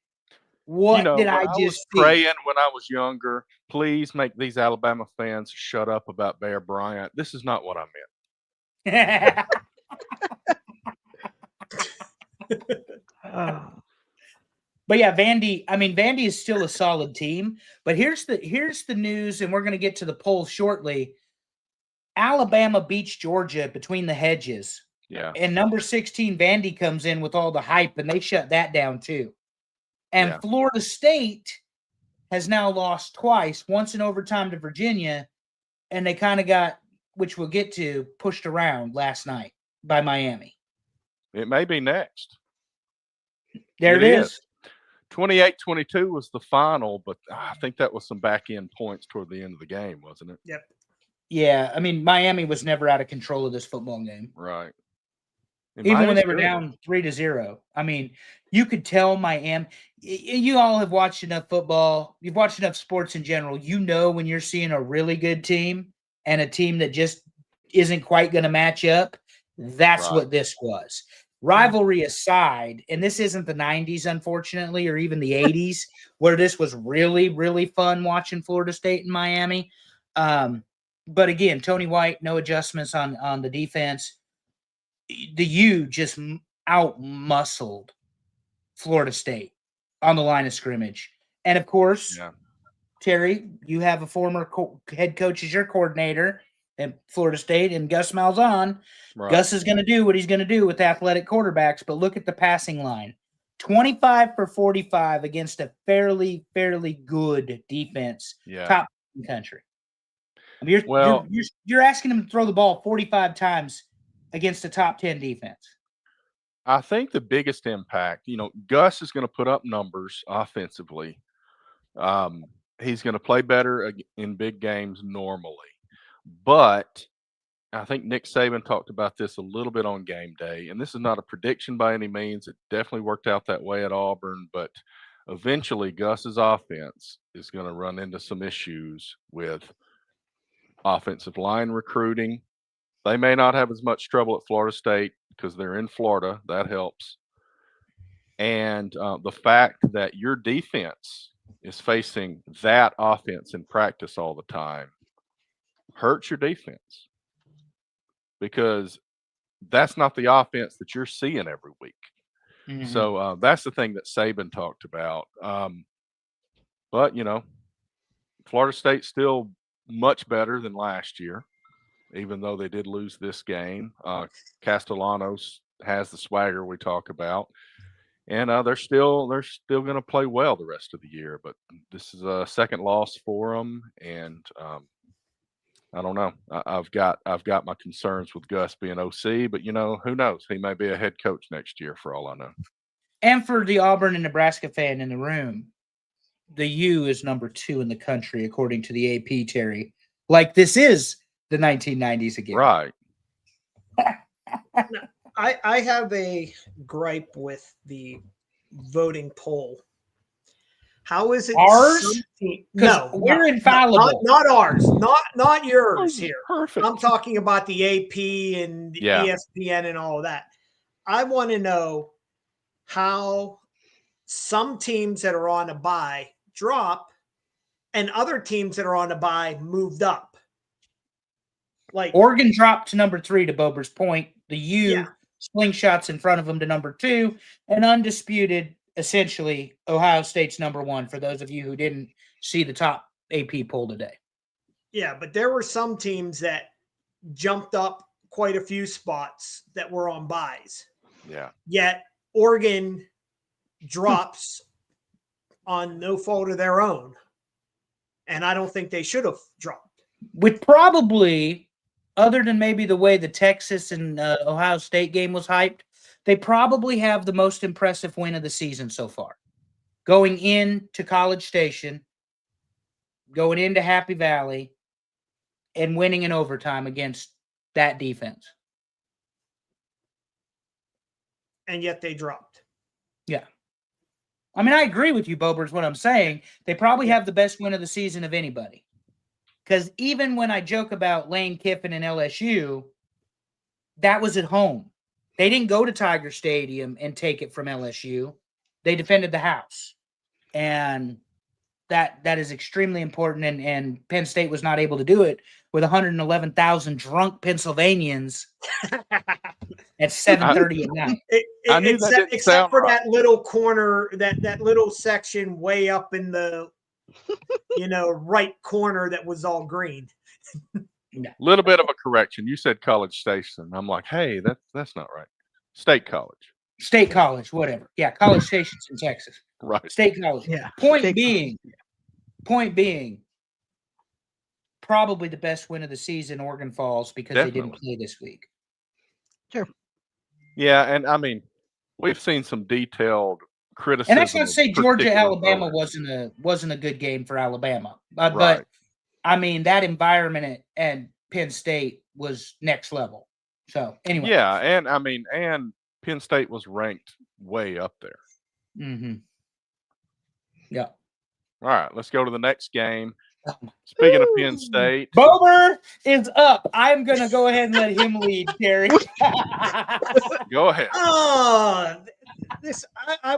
What did I just see? Praying when I was younger, please make these Alabama fans shut up about Bear Bryant. This is not what I meant. But yeah, Vandy is still a solid team. But here's the news, and we're going to get to the poll shortly. Alabama beats Georgia between the hedges. Yeah. And number 16, Vandy comes in with all the hype, and they shut that down too. And Florida State has now lost twice, once in overtime to Virginia, and they kind of got, which we'll get to, pushed around last night by Miami. It may be next. There it is. 28-22 was the final, but I think that was some back-end points toward the end of the game, wasn't it? Yep. Yeah, Miami was never out of control of this football game. Right. Even when they were down 3-0. You could tell Miami. You all have watched enough football. You've watched enough sports in general. You know when you're seeing a really good team and a team that just isn't quite going to match up. That's what this was. Rivalry aside, and this isn't the 90s, unfortunately, or even the 80s, where this was really, really fun watching Florida State and Miami. But again, Tony White, no adjustments on the defense. The U just out-muscled Florida State on the line of scrimmage. And, of course, Terry, you have a former head coach as your coordinator at Florida State, and Gus Malzahn. Right. Gus is going to do what he's going to do with athletic quarterbacks, but look at the passing line. 25 for 45 against a fairly good defense, top in the country. You're asking him to throw the ball 45 times against a top 10 defense. I think the biggest impact, Gus is going to put up numbers offensively. He's going to play better in big games normally. But I think Nick Saban talked about this a little bit on game day, and this is not a prediction by any means. It definitely worked out that way at Auburn, but eventually Gus's offense is going to run into some issues with offensive line recruiting. They may not have as much trouble at Florida State because they're in Florida. That helps. And the fact that your defense is facing that offense in practice all the time hurts your defense, because that's not the offense that you're seeing every week. Mhm. So that's the thing that Saban talked about. But Florida State's still much better than last year, even though they did lose this game. Castellanos has the swagger we talk about, and they're still going to play well the rest of the year. But this is a second loss for them, and I don't know. I've got my concerns with Gus being OC, but who knows? He may be a head coach next year for all I know. And for the Auburn and Nebraska fan in the room, the U is number 2 in the country, according to the AP, Terry. Like this is the 1990s again. Right. I have a gripe with the voting poll. How is it ours? No, we're infallible. Not ours. Not yours here. Perfect. I'm talking about the AP and the ESPN and all of that. I want to know how some teams that are on a bye drop and other teams that are on a bye moved up. Like Oregon dropped to number 3 to Bober's point. The U slingshots in front of them to number 2, and undisputed, essentially, Ohio State's number 1 for those of you who didn't see the top AP poll today. Yeah, but there were some teams that jumped up quite a few spots that were on buys. Yeah. Yet Oregon drops on no fault of their own. And I don't think they should have dropped. With probably, other than maybe the way the Texas and Ohio State game was hyped, they probably have the most impressive win of the season so far. Going into College Station, going into Happy Valley, and winning in overtime against that defense. And yet they dropped. Yeah. I mean, I agree with you, Bober's what I'm saying. They probably have the best win of the season of anybody. Because even when I joke about Lane Kiffin and LSU, that was at home. They didn't go to Tiger Stadium and take it from LSU. They defended the house. And that is extremely important. And Penn State was not able to do it with 111,000 drunk Pennsylvanians at 7:30 at night. I knew that didn't Except sound for right. that little corner, that little section way up in the right corner that was all green. Little bit of a correction. You said College Station. I'm like, hey, that's not right. State College. State College, whatever. Yeah, College Station's in Texas. Right. State College. Yeah. Point being, probably the best win of the season, Oregon Falls, because they didn't play this week. Sure. Yeah, and I mean, we've seen some detailed criticism. And that's not to say Georgia, particular Alabama voters. wasn't a good game for Alabama. But Right. I mean, that environment at Penn State was next level. So anyway. Yeah, and I mean, and Penn State was ranked way up there. Mm-hmm. Yeah. All right, let's go to the next game. Speaking of Penn State, Bober is up. I'm going to go ahead and let him lead, Terry. go ahead. I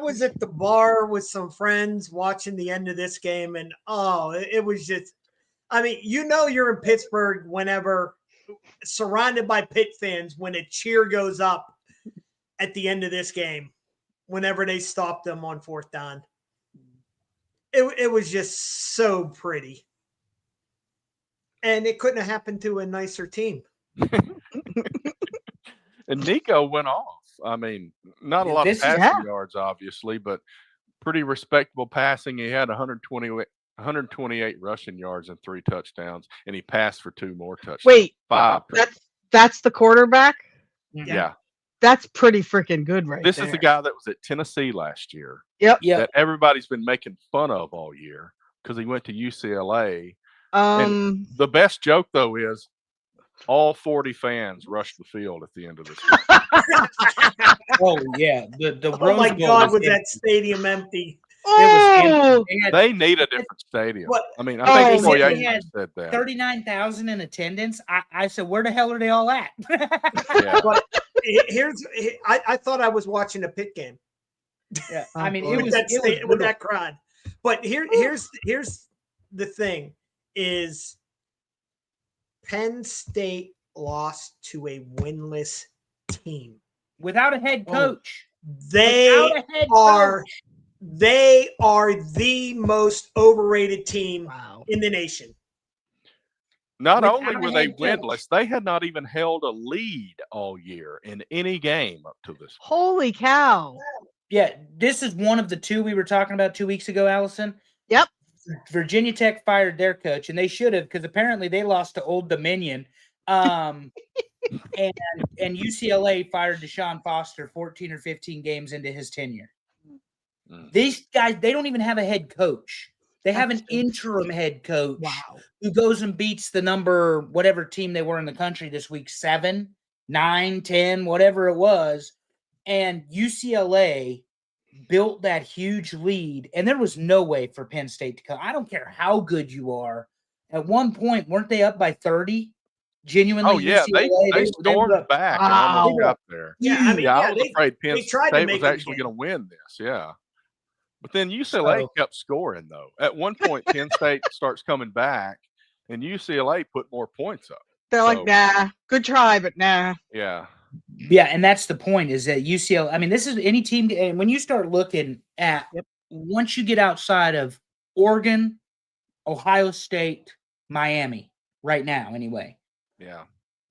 was at the bar with some friends watching the end of this game, and it was just, I mean, you're in Pittsburgh whenever surrounded by Pitt fans when a cheer goes up at the end of this game, whenever they stopped them on fourth down. It was just so pretty. And it couldn't have happened to a nicer team. And Nico went off. I mean, not a lot of passing yards, obviously, but pretty respectable passing. He had 128 rushing yards and 3 touchdowns, and he passed for 2 more touchdowns. Wait, 5. That's the quarterback? Yeah. That's pretty freaking good there. This is the guy that was at Tennessee last year. Yep. That everybody's been making fun of all year because he went to UCLA. And the best joke, though, is all 40 fans rushed the field at the end of this game. Oh, yeah. The oh, my God, was that stadium empty? Oh, they need a different stadium. What? I mean, I think they Troy said that. 39,000 in attendance. I said, where the hell are they all at? Yeah. But I thought I was watching a Pitt game. Yeah, I mean, with that crowd. But here's the thing is Penn State lost to a winless team. Without a head coach. They Without a head are coach. they are the most overrated team in the nation. Not Without only a were they head coach. winless, they had not even held a lead all year in any game up to this point. Holy cow. Yeah, this is one of the two we were talking about 2 weeks ago, Allison. Yep. Virginia Tech fired their coach, and they should have, because apparently they lost to Old Dominion. And UCLA fired Deshaun Foster 14 or 15 games into his tenure. These guys, they don't even have a head coach. They have an interim head coach who goes and beats the number, whatever team they were in the country this week, 7, 9, 10, whatever it was. And UCLA built that huge lead, and there was no way for Penn State to come. I don't care how good you are. At one point, weren't they up by 30? Genuinely, Oh yeah, UCLA, they stormed back and almost got there. Yeah, I mean, I was afraid Penn tried to State make was it actually going to win this. Yeah, but then UCLA kept scoring though. At one point, Penn State starts coming back, and UCLA put more points up. They're like, nah, good try, but nah. Yeah. Yeah, and that's the point is that UCLA, I mean, this is any team, and when you start looking at, once you get outside of Oregon, Ohio State, Miami, right now anyway. Yeah.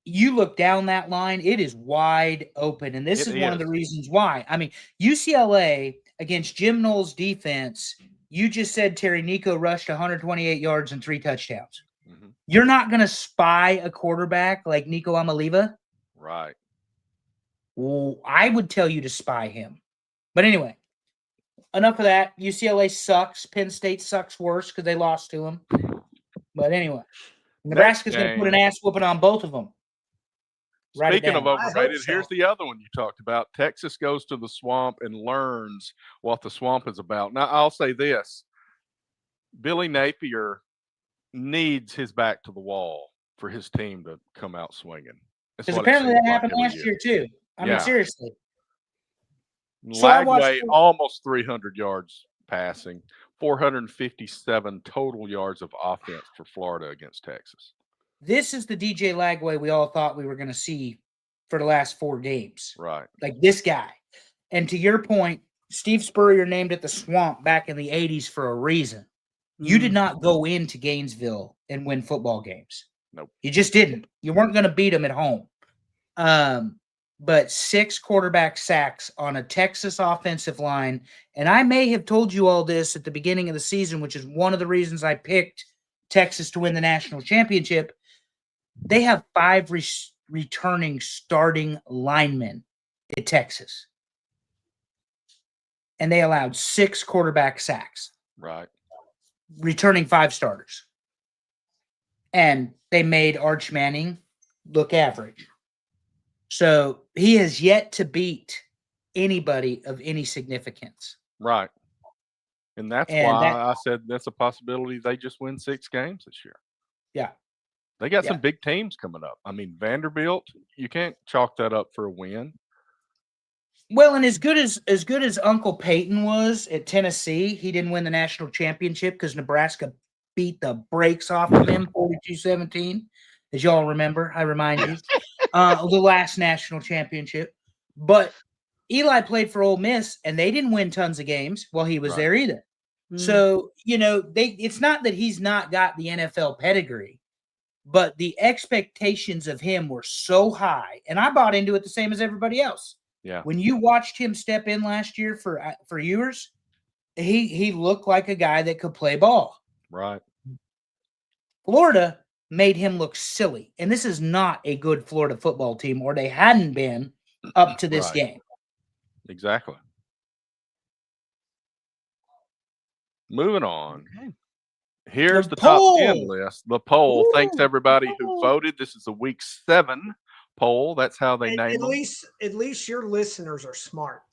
You look down that line, it is wide open, and this is one of the reasons why. I mean, UCLA against Jim Knowles' defense, you just said Terry Nico rushed 128 yards and 3 touchdowns. Mm-hmm. You're not going to spy a quarterback like Nico Amaliva. Right. Well, I would tell you to spy him. But anyway, enough of that. UCLA sucks. Penn State sucks worse because they lost to him. But anyway, Nebraska's going to put an ass whooping on both of them. Speaking of overrated, here's the other one you talked about. Texas goes to the swamp and learns what the swamp is about. Now, I'll say this. Billy Napier needs his back to the wall for his team to come out swinging. Because apparently that happened last year, too. I mean, seriously. Lagway, almost 300 yards passing, 457 total yards of offense for Florida against Texas. This is the DJ Lagway we all thought we were going to see for the last 4 games. Right. Like this guy. And to your point, Steve Spurrier named it the swamp back in the 80s for a reason. You did not go into Gainesville and win football games. Nope. You just didn't. You weren't going to beat them at home. But 6 quarterback sacks on a Texas offensive line. And I may have told you all this at the beginning of the season, which is one of the reasons I picked Texas to win the national championship. They have 5 returning starting linemen at Texas. And they allowed 6 quarterback sacks. Right. Returning 5 starters. And they made Arch Manning look average. So he has yet to beat anybody of any significance. Right. And that's why I said that's a possibility they just win 6 games this year. Yeah. They got some big teams coming up. I mean, Vanderbilt, you can't chalk that up for a win. Well, and as good as Uncle Peyton was at Tennessee, he didn't win the national championship because Nebraska beat the brakes off of him 42-17. As y'all remember, I remind you, the last national championship. But Eli played for Ole Miss, and they didn't win tons of games while he was there either. So, it's not that he's not got the NFL pedigree, but the expectations of him were so high, and I bought into it the same as everybody else. Yeah. When you watched him step in last year for years, he looked like a guy that could play ball. Right. Florida made him look silly, and this is not a good Florida football team, or they hadn't been up to this game. Exactly. Moving on. Okay. Here's the top 10 list. The poll. Ooh. Thanks everybody who voted. This is a week 7 poll. That's how they name them. At least your listeners are smart.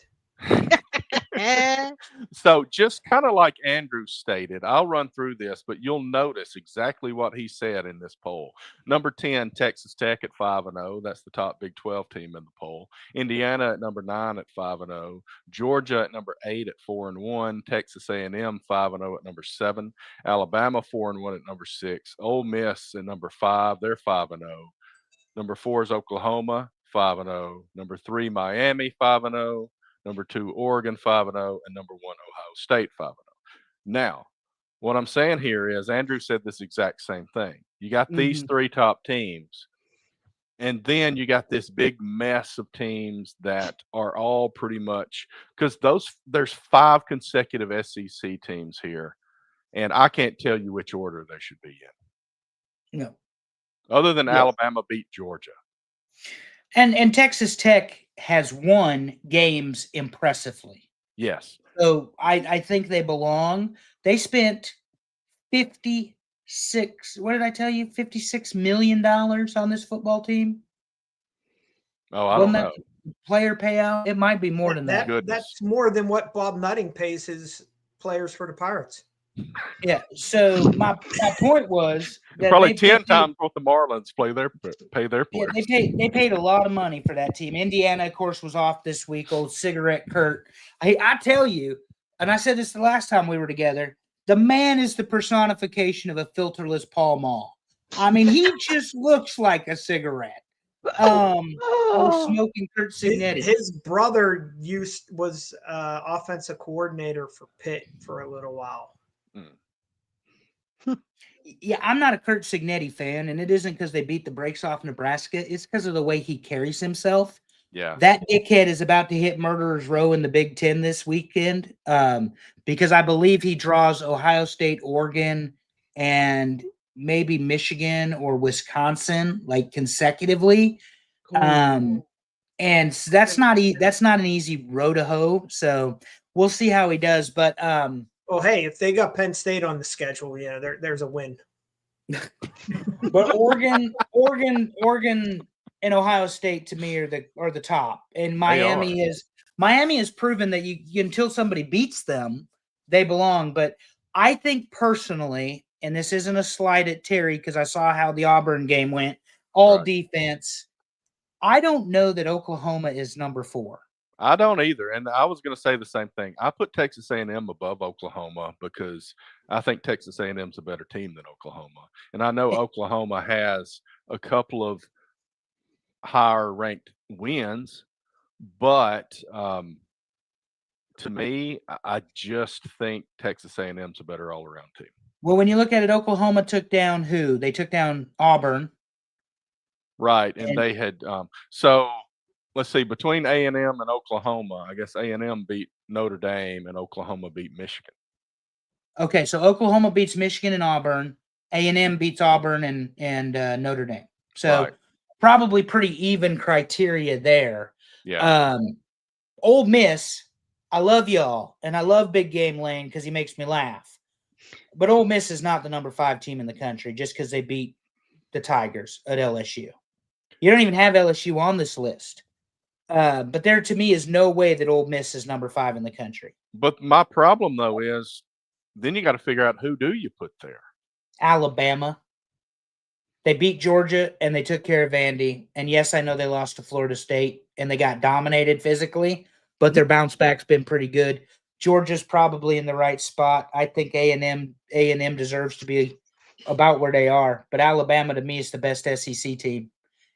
So just kind of like Andrew stated, I'll run through this, but you'll notice exactly what he said in this poll. Number 10, Texas Tech at 5-0. That's the top Big 12 team in the poll. Indiana at number 9 at 5-0. Georgia at number 8 at 4-1. Texas A&M 5-0 at number 7. Alabama 4-1 at number 6. Ole Miss at number 5. They're 5-0. Number 4 is Oklahoma 5-0. Number 3, Miami 5-0. Number 2, Oregon 5-0, and number 1, Ohio State 5-0. Now, what I'm saying here is Andrew said this exact same thing. You got these three top teams, and then you got this big mess of teams that are all pretty much because there's 5 consecutive SEC teams here, and I can't tell you which order they should be in. No. Other than Alabama beat Georgia. And Texas Tech has won games impressively. Yes. So I think they belong. They spent $56 million on this football team. Oh, I don't know. Player payout? It might be more than that. That's more than what Bob Nutting pays his players for the Pirates. Yeah. So my point was that probably 10 times what the Marlins pay their players. Yeah, they paid a lot of money for that team. Indiana, of course, was off this week. Old Cigarette Kurt. I tell you, and I said this the last time we were together. The man is the personification of a filterless Pall Mall. I mean, he just looks like a cigarette. Smoking Kurt Signetti. His brother was offensive coordinator for Pitt for a little while. Yeah, I'm not a Kurt Signetti fan, and it isn't because they beat the brakes off Nebraska. It's because of the way he carries himself. Yeah, that dickhead is about to hit Murderers Row in the Big Ten this weekend because I believe he draws Ohio State, Oregon, and maybe Michigan or Wisconsin like consecutively. And so that's not an easy row to hoe. So we'll see how he does. But well, hey, if they got Penn State on the schedule, yeah, there's a win. But Oregon, and Ohio State to me are the top. And Miami has proven that you until somebody beats them, they belong. But I think personally, and this isn't a slight at Terry because I saw how the Auburn game went, all defense. I don't know that Oklahoma is number 4. I don't either, and I was going to say the same thing. I put Texas A&M above Oklahoma because I think Texas A&M is a better team than Oklahoma, and I know Oklahoma has a couple of higher ranked wins, but to me, I just think Texas A&M is a better all around team. Well, when you look at it, Oklahoma took down who? They took down Auburn, right? And they had so. Let's see, between A&M and Oklahoma, I guess A&M beat Notre Dame and Oklahoma beat Michigan. Okay, so Oklahoma beats Michigan and Auburn. A&M beats Auburn and Notre Dame. So probably pretty even criteria there. Yeah. Ole Miss, I love y'all, and I love Big Game Lane because he makes me laugh. But Ole Miss is not the number 5 team in the country just because they beat the Tigers at LSU. You don't even have LSU on this list. But there, to me, is no way that Ole Miss is number 5 in the country. But my problem, though, is then you got to figure out who do you put there. Alabama. They beat Georgia, and they took care of Vandy. And, yes, I know they lost to Florida State, and they got dominated physically, but their bounce back's been pretty good. Georgia's probably in the right spot. I think A&M deserves to be about where they are. But Alabama, to me, is the best SEC team.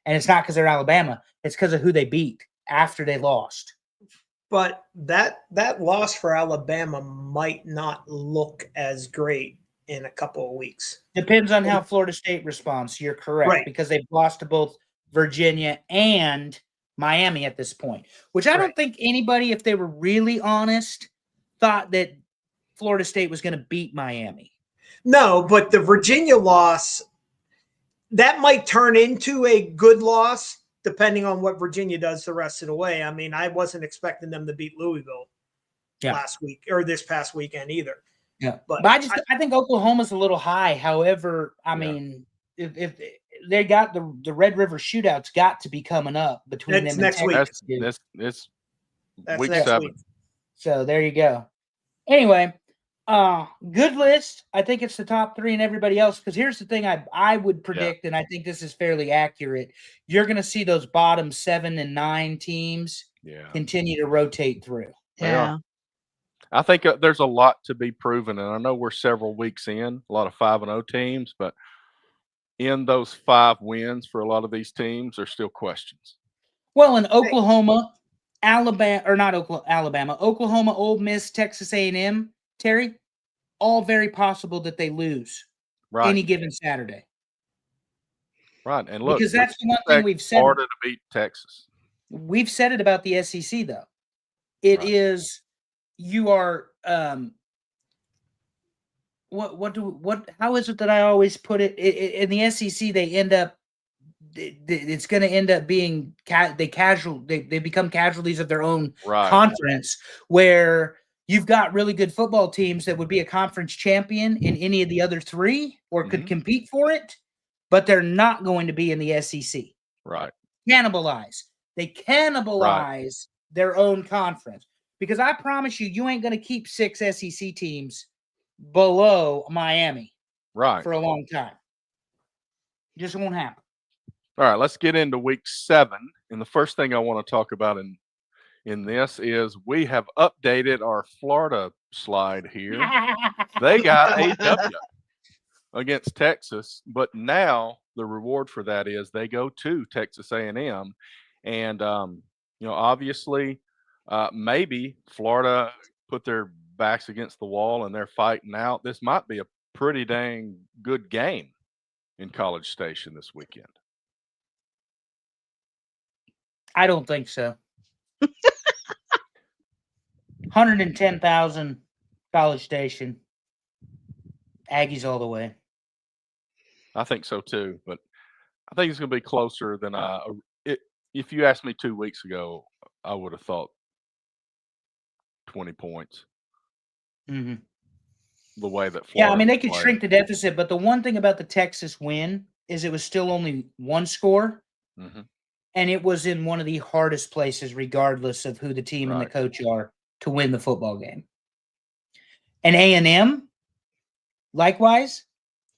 And it's not because they're Alabama. It's because of who they beat after they lost. But that loss for Alabama might not look as great in a couple of weeks. Depends on how Florida State responds. You're correct. Right. Because they've lost to both Virginia and Miami at this point, which I don't think anybody, if they were really honest, thought that Florida State was going to beat Miami. No, but the Virginia loss, that might turn into a good loss depending on what Virginia does the rest of the way. I mean, I wasn't expecting them to beat Louisville last week or this past weekend either. Yeah, but I think Oklahoma's a little high. However, I mean, if they got the Red River shootouts got to be coming up between them next and week. That's That's week next 7. week. So there you go. Anyway, good list. I think it's the top 3 and everybody else. Because here's the thing I would predict, and I think this is fairly accurate. You're going to see those bottom 7 and 9 teams continue to rotate through. Yeah. I think there's a lot to be proven, and I know we're several weeks in, a lot of 5-0 teams, but in those 5 wins for a lot of these teams, there's still questions. Well, in Oklahoma, Oklahoma, Ole Miss, Texas A&M, Terry, all very possible that they lose any given Saturday. Right, and look, because that's the one thing we've said. Florida to beat Texas. We've said it about the SEC, though. It is you are how is it that I always put it in the SEC? They end up. It's going to end up being they become casualties of their own conference, where you've got really good football teams that would be a conference champion in any of the other 3 or could compete for it, but they're not going to be in the SEC. Right. They cannibalize their own conference, because I promise you ain't going to keep 6 SEC teams below Miami for a long time. It just won't happen. All right, let's get into week 7. And the first thing I want to talk about in this is we have updated our Florida slide here. They got a W against Texas, but now the reward for that is they go to Texas A&M. And, obviously maybe Florida put their backs against the wall and they're fighting out. This might be a pretty dang good game in College Station this weekend. I don't think so. 110,000 College Station. Aggies all the way. I think so too, but I think it's going to be closer than if you asked me 2 weeks ago, I would have thought 20 points. Mm-hmm. The way that Florida they could shrink the deficit, but the one thing about the Texas win is it was still only 1 score. Mm-hmm. And it was in one of the hardest places, regardless of who the team and the coach are, to win the football game. And A&M, likewise,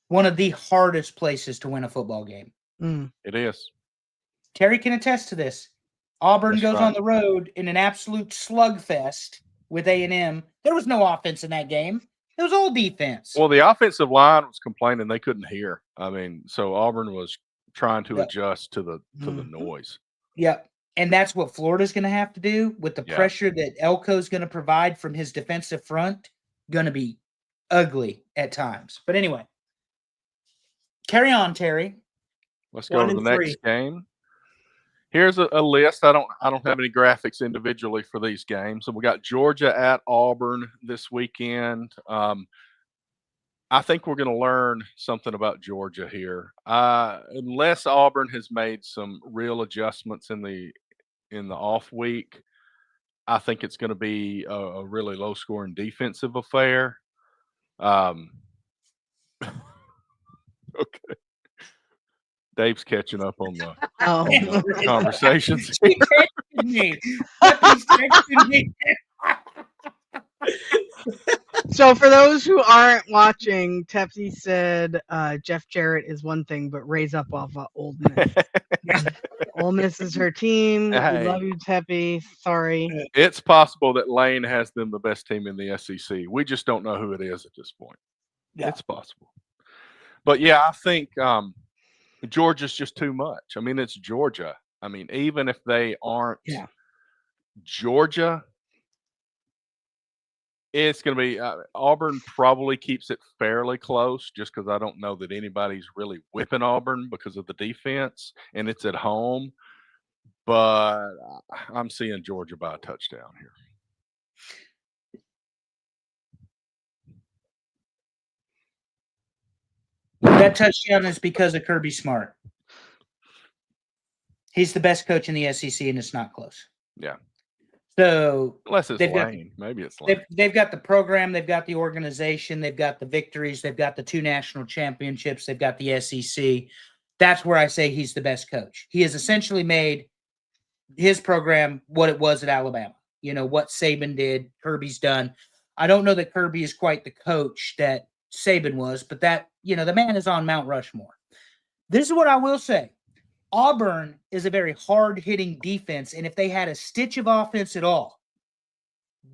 one of the hardest places to win a football game. It is. Terry can attest to this. Auburn goes on the road in an absolute slugfest with A&M. There was no offense in that game. It was all defense. Well, the offensive line was complaining they couldn't hear. So Auburn was trying to adjust to the noise. Yep. And that's what Florida's going to have to do with the pressure that Elko's going to provide from his defensive front. Going to be ugly at times. But anyway, carry on, Terry. Let's go to the next game. Here's a list. I don't have any graphics individually for these games. So we got Georgia at Auburn this weekend. I think we're going to learn something about Georgia here. Unless Auburn has made some real adjustments in the off week, I think it's going to be a really low scoring defensive affair. Okay. Dave's catching up on the conversations. He texted me. He's texting me. So for those who aren't watching, Tepsi said Jeff Jarrett is one thing, but raise up off of Ole Miss. Ole Miss is her team. Hey. We love you, Teppy. Sorry. It's possible that Lane has them the best team in the SEC. We just don't know who it is at this point. Yeah. It's possible. But yeah, I think Georgia's just too much. It's Georgia. Even if they aren't Georgia, it's going to be Auburn probably keeps it fairly close just because I don't know that anybody's really whipping Auburn because of the defense, and it's at home. But I'm seeing Georgia by a touchdown here. That touchdown is because of Kirby Smart. He's the best coach in the SEC, and it's not close. Yeah. So unless it's Lane, maybe it's Lane. They've got the program, they've got the organization, they've got the victories, they've got the 2 national championships, they've got the SEC. That's where I say he's the best coach. He has essentially made his program what it was at Alabama. what Saban did, Kirby's done. I don't know that Kirby is quite the coach that Saban was, but that, the man is on Mount Rushmore. This is what I will say. Auburn is a very hard-hitting defense, and if they had a stitch of offense at all,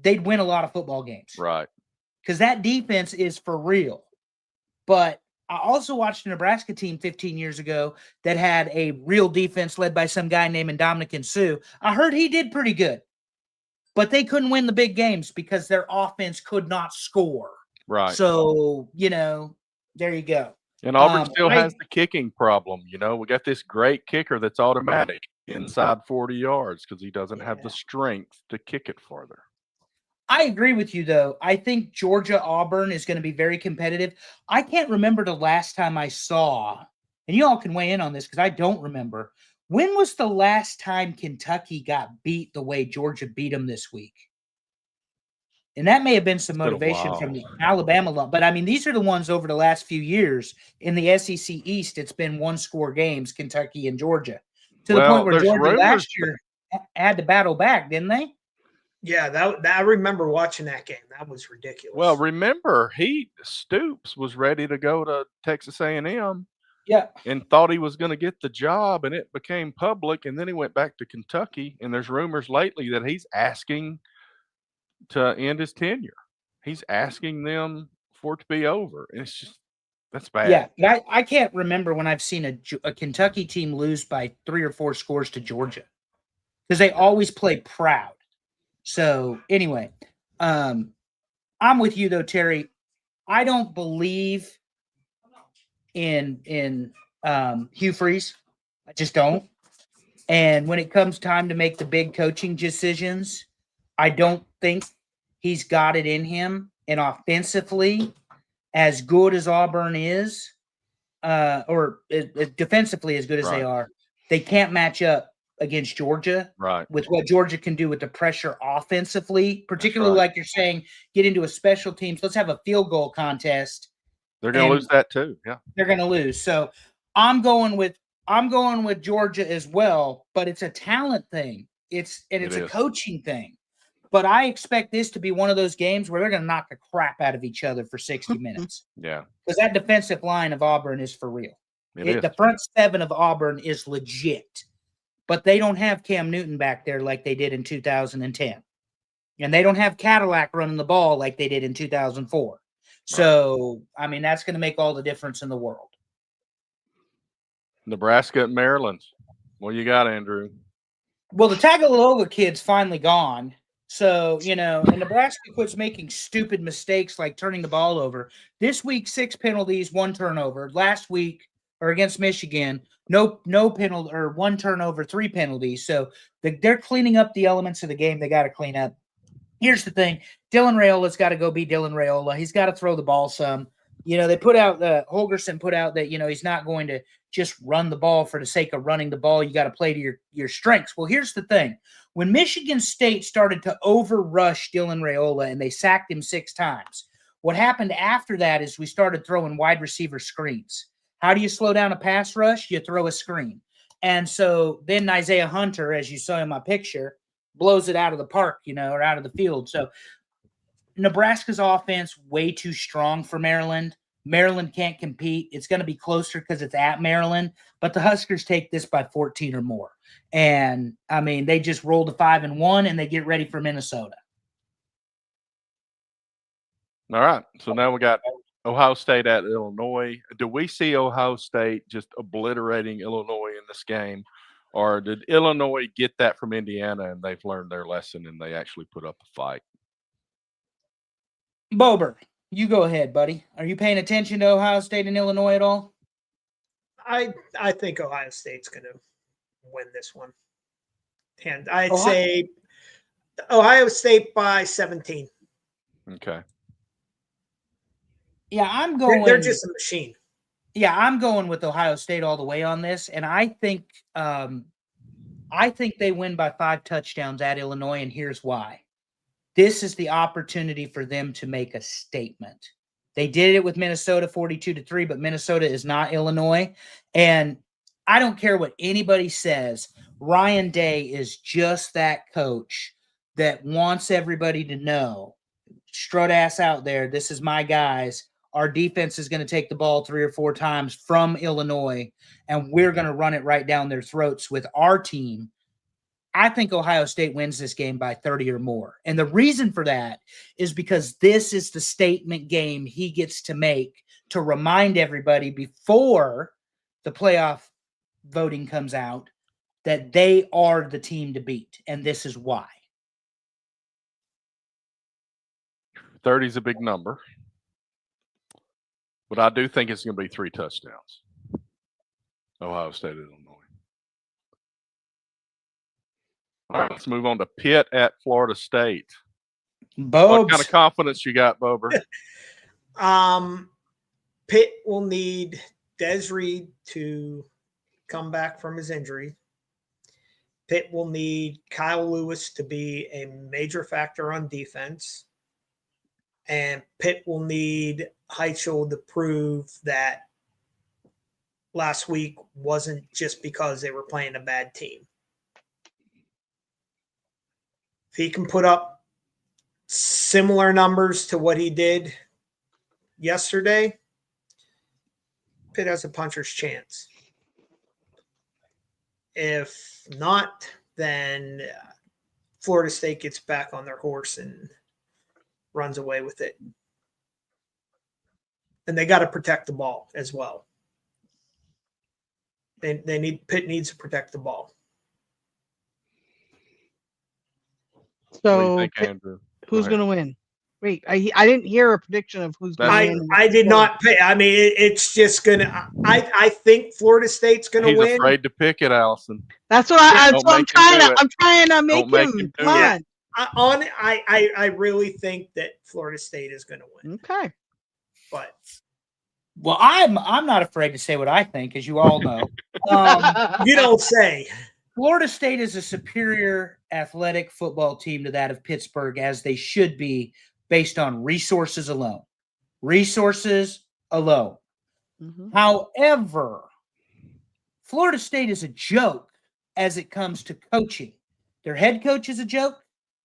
they'd win a lot of football games. Right. Because that defense is for real. But I also watched a Nebraska team 15 years ago that had a real defense led by some guy named Dominican Sue. I heard he did pretty good. But they couldn't win the big games because their offense could not score. Right. So, there you go. And Auburn still has the kicking problem. We got this great kicker that's automatic inside 40 yards because he doesn't have the strength to kick it farther. I agree with you, though. I think Georgia-Auburn is going to be very competitive. I can't remember the last time I saw, and you all can weigh in on this because I don't remember. When was the last time Kentucky got beat the way Georgia beat them this week? And that may have been some motivation from the Alabama lump. But, these are the ones over the last few years. In the SEC East, it's been one-score games, Kentucky and Georgia. To the point where Georgia last year had to battle back, didn't they? Yeah, I remember watching that game. That was ridiculous. Well, remember, Stoops was ready to go to Texas A&M. Yeah. And thought he was going to get the job, and it became public, and then he went back to Kentucky, and there's rumors lately that he's asking to end his tenure. He's asking them for it to be over. And it's just, that's bad. Yeah, but I can't remember when I've seen a Kentucky team lose by 3 or 4 scores to Georgia because they always play proud. So anyway, I'm with you though, Terry. I don't believe in Hugh Freeze. I just don't. And when it comes time to make the big coaching decisions, I don't think he's got it in him. And offensively, as good as Auburn is, or defensively as good as they are, they can't match up against Georgia with what Georgia can do with the pressure offensively, particularly like you're saying, get into a special teams. Let's have a field goal contest. They're going to lose that too. Yeah, they're going to lose. So I'm going with Georgia as well, but it's a talent thing. It's a coaching thing. But I expect this to be one of those games where they're going to knock the crap out of each other for 60 minutes. Yeah. Because that defensive line of Auburn is for real. The front seven of Auburn is legit. But they don't have Cam Newton back there like they did in 2010. And they don't have Cadillac running the ball like they did in 2004. So, that's going to make all the difference in the world. Nebraska and Maryland. What you got, Andrew? Well, the Tagovailoa kid's finally gone. So, and Nebraska quits making stupid mistakes like turning the ball over. This week, 6 penalties, 1 turnover. Last week, or against Michigan, no penalty or 1 turnover, 3 penalties. So they're cleaning up the elements of the game they got to clean up. Here's the thing. Dylan Raiola's got to go be Dylan Raiola. He's got to throw the ball some. They put out Holgorsen put out that, he's not going to just run the ball for the sake of running the ball. You got to play to your strengths. Well, here's the thing. When Michigan State started to overrush Dylan Raiola and they sacked him 6 times, what happened after that is we started throwing wide receiver screens. How do you slow down a pass rush? You throw a screen. And so then Isaiah Hunter, as you saw in my picture, blows it out of the park, or out of the field. So Nebraska's offense way too strong for Maryland. Maryland can't compete. It's going to be closer because it's at Maryland, but the Huskers take this by 14 or more. And they just roll to 5-1 and they get ready for Minnesota. All right. So now we got Ohio State at Illinois. Do we see Ohio State just obliterating Illinois in this game? Or did Illinois get that from Indiana and they've learned their lesson and they actually put up a fight? Bober, you go ahead, buddy. Are you paying attention to Ohio State and Illinois at all? I think Ohio State's going to win this one. And I'd say Ohio State by 17. Okay. Yeah, I'm going. They're just a machine. Yeah, I'm going with Ohio State all the way on this, and I think they win by 5 touchdowns at Illinois, and here's why. This is the opportunity for them to make a statement. They did it with Minnesota 42-3, but Minnesota is not Illinois. And I don't care what anybody says. Ryan Day is just that coach that wants everybody to know, strut ass out there, this is my guys. Our defense is going to take the ball 3 or 4 times from Illinois, and we're going to run it right down their throats with our team. I think Ohio State wins this game by 30 or more. And the reason for that is because this is the statement game he gets to make to remind everybody before the playoff voting comes out that they are the team to beat. And this is why. 30 is a big number. But I do think it's going to be 3 touchdowns. Ohio State, Illinois. All right, let's move on to Pitt at Florida State. What kind of confidence you got, Bober? Pitt will need Des Reed to come back from his injury. Pitt will need Kyle Lewis to be a major factor on defense. And Pitt will need Heitzel to prove that last week wasn't just because they were playing a bad team. If he can put up similar numbers to what he did yesterday, Pitt has a puncher's chance. If not, then Florida State gets back on their horse and runs away with it. And they got to protect the ball as well. Pitt needs to protect the ball. What do you So think, Andrew? who's going to win? Wait, I didn't hear a prediction of who's going to win. I did not pay. I mean, it's just going to – I think Florida State's going to win. He's afraid to pick it, Allison. That's what I'm trying to make him. Come on. I really think that Florida State is going to win. Okay. But well, I'm not afraid to say what I think, as you all know. You don't say. Florida State is a superior athletic football team to that of Pittsburgh, as they should be, based on resources alone. Resources alone. Mm-hmm. However, Florida State is a joke as it comes to coaching. Their head coach is a joke.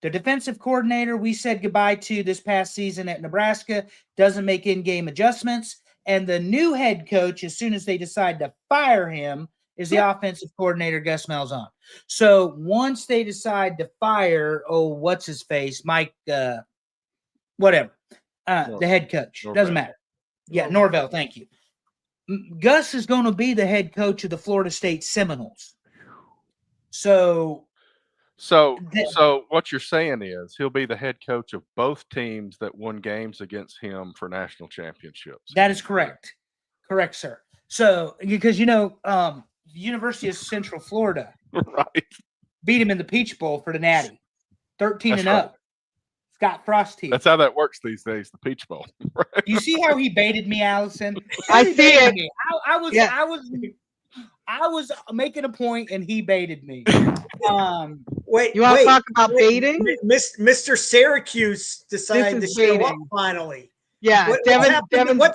Their defensive coordinator, we said goodbye to this past season at Nebraska, doesn't make in-game adjustments. And the new head coach, as soon as they decide to fire him, is the offensive coordinator, Gus Malzahn. So once they decide to fire, what's his face, Mike, whatever, the head coach, Norvell. Doesn't matter. Yeah, Norvell, thank you. Gus is going to be the head coach of the Florida State Seminoles. So what you're saying is he'll be the head coach of both teams that won games against him for national championships. That is correct. Correct, sir. So, because, the University of Central Florida beat him in the Peach Bowl for the Natty. 13-0. Scott Frost team. That's how that works these days, the Peach Bowl. You see how he baited me, Allison? I see it. I was making a point and he baited me. Wait, you want to talk about baiting? Mr. Syracuse decided to show up finally. Yeah, what's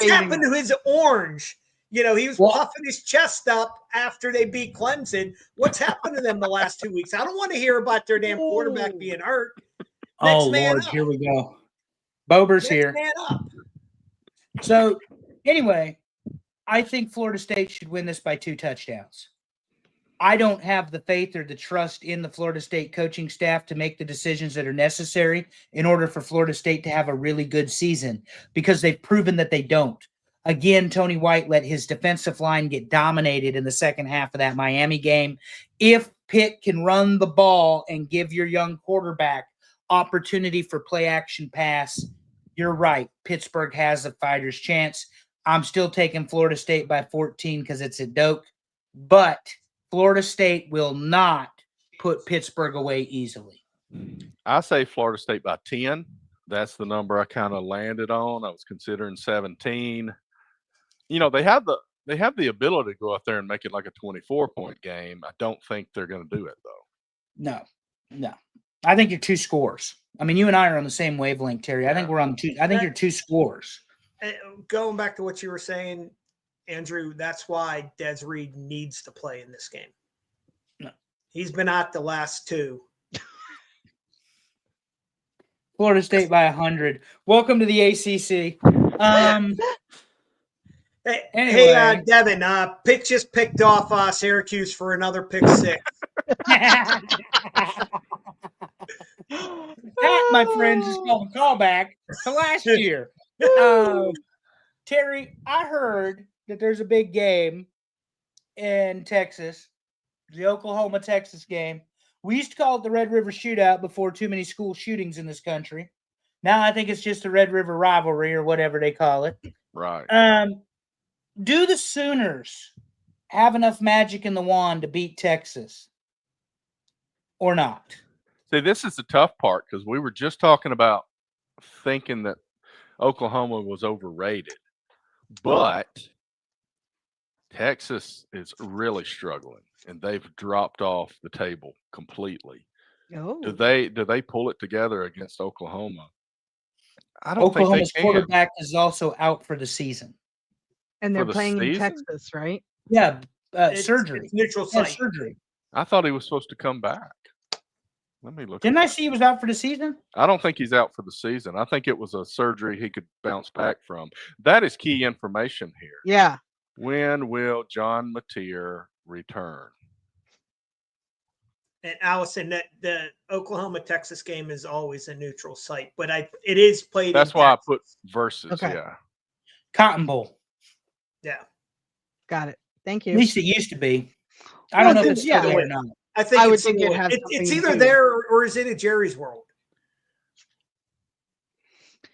happened to his orange? He was puffing his chest up after they beat Clemson. What's happened to them the last 2 weeks? I don't want to hear about their damn quarterback being hurt. Lord, here we go. Bober's here. Man up. So, anyway, I think Florida State should win this by 2 touchdowns. I don't have the faith or the trust in the Florida State coaching staff to make the decisions that are necessary in order for Florida State to have a really good season, because they've proven that they don't. Again, Tony White let his defensive line get dominated in the second half of that Miami game. If Pitt can run the ball and give your young quarterback opportunity for play action pass, you're right. Pittsburgh has a fighter's chance. I'm still taking Florida State by 14 because it's at Doak, but Florida State will not put Pittsburgh away easily. I say Florida State by 10. That's the number I kind of landed on. I was considering 17. They have the ability to go out there and make it like a 24-point game. I don't think they're going to do it, though. No. I think you're 2 scores. I mean, you and I are on the same wavelength, Terry. I think we're on 2. I think you're 2 scores. Going back to what you were saying, Andrew, that's why Des Reed needs to play in this game. No. He's been out the last 2. Florida State by 100. Welcome to the ACC. Anyway. Devin, Pitt just picked off Syracuse for another pick 6. That, my friends, is called a callback to last year. Terry, I heard that there's a big game in Texas, the Oklahoma-Texas game. We used to call it the Red River Shootout before too many school shootings in this country. Now I think it's just the Red River Rivalry or whatever they call it. Right. Do the Sooners have enough magic in the wand to beat Texas or not? See, this is the tough part because we were just talking about thinking that Oklahoma was overrated, but Texas is really struggling and they've dropped off the table completely. Oh. Do they pull it together against Oklahoma? I don't Oklahoma's think they can. quarterback is also out for the season. And they're For the playing in season? Texas, right? Yeah, surgery. It's neutral Yeah, site. surgery. I thought he was supposed to come back. Let me look. Didn't I see he was out for the season? I don't think he's out for the season. I think it was a surgery he could bounce back from. That is key information here. Yeah. When will John Mateer return? And Allison, the Oklahoma-Texas game is always a neutral site, but it is played. That's why I put versus. Okay. Yeah. Cotton Bowl. Yeah. Got it. Thank At you. least it used to be. I don't know if it's still yeah. there or not. I think I would it's think still- it has it's something either to- there or is it at Jerry's World?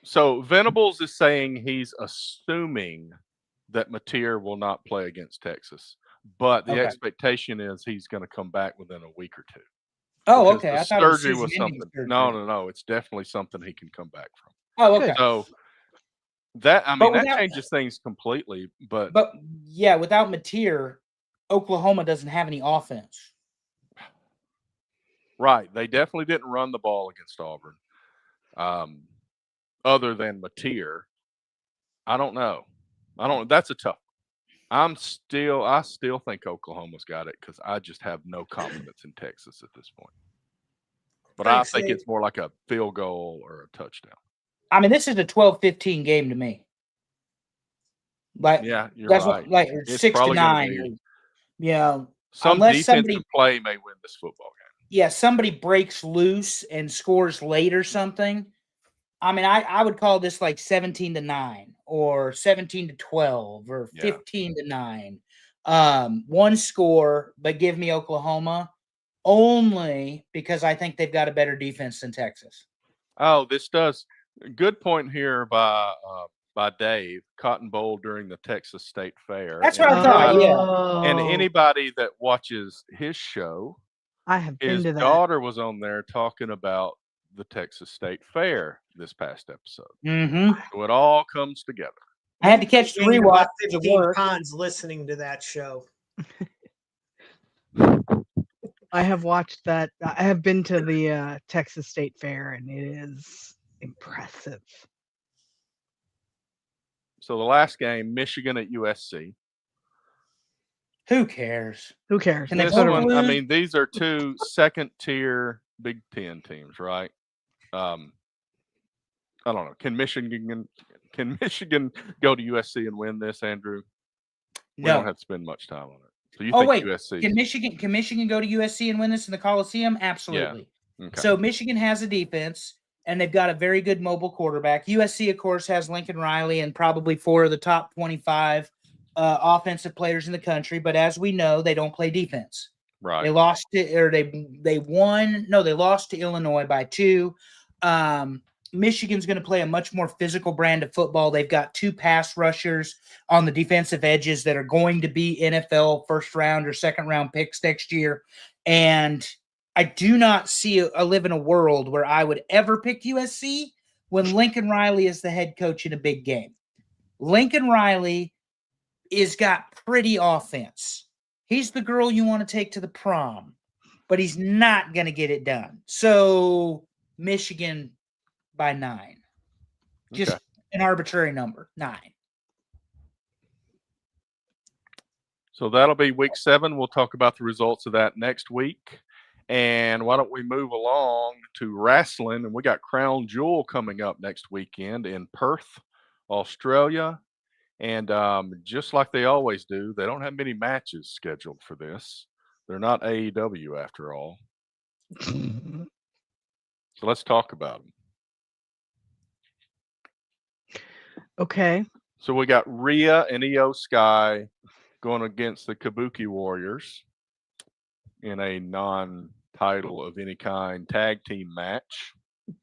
So Venables is saying he's assuming that Mateer will not play against Texas, but the Okay. expectation is he's going to come back within a week or two. Oh, Because okay. the I thought it was surgery was season-ending something. surgery. No. It's definitely something he can come back from. Oh, okay. Good. So that But that without- changes things completely. But But yeah, without Mateer, Oklahoma doesn't have any offense. right, they definitely didn't run the ball against Auburn. Other than Mateer, I don't know. That's a tough. I still think Oklahoma's got it because I just have no confidence in Texas at this point. But Thanks, I think Dave. it's more like a field goal or a touchdown. I mean, this is a 12-15 game to me. Like, Yeah, you're that's right. what, like It's 6 to probably gonna 9. be- Yeah, Some unless defensive somebody- play may win this football game. yeah, somebody breaks loose and scores late or something. I mean, I would call this like 17 to 9 or 17 to 12 or Yeah. 15 to 9. One score, but give me Oklahoma only because I think they've got a better defense than Texas. Oh, this does good point here by Dave. Cotton Bowl during the Texas State Fair. That's And what I thought, anybody- yeah. And Oh, anybody that watches his show, I have been his to that. daughter was on there talking about the Texas State Fair this past episode. Mm-hmm. So it all comes together. I had to catch the Gained rewatch about to 15 work. pounds listening to that show. I have watched that. I have been to the Texas State Fair, and it is impressive. So the last game, Michigan at USC. Who cares? Who cares? And they This both one, I lose? mean, these are two second-tier Big Ten teams, right? I don't know. Can Michigan go to USC and win this, Andrew? We don't No. have to spend much time on it. So you Oh, think wait. USC? Can Michigan go to USC and win this in the Coliseum? Absolutely. Okay. So Michigan has a defense, and they've got a very good mobile quarterback. USC, of course, has Lincoln Riley and probably 4 of the top 25 offensive players in the country. But as we know, they don't play defense. right. They lost to, or they won. No, they lost to Illinois by 2. Michigan's going to play a much more physical brand of football. They've got 2 pass rushers on the defensive edges that are going to be NFL first round or second round picks next year. And I do not live in a world where I would ever pick USC when Lincoln Riley is the head coach in a big game. Lincoln Riley is got pretty offense. He's the girl you want to take to the prom, but he's not going to get it done. So Michigan by 9. Just Okay. an arbitrary number, 9. So that'll be week 7. We'll talk about the results of that next week. And why don't we move along to wrestling? And we got Crown Jewel coming up next weekend in Perth, Australia. And just like they always do, they don't have many matches scheduled for this. They're not AEW after all. So let's talk about them. Okay. So we got Rhea and Io Sky going against the Kabuki Warriors in a non-title of any kind tag team match.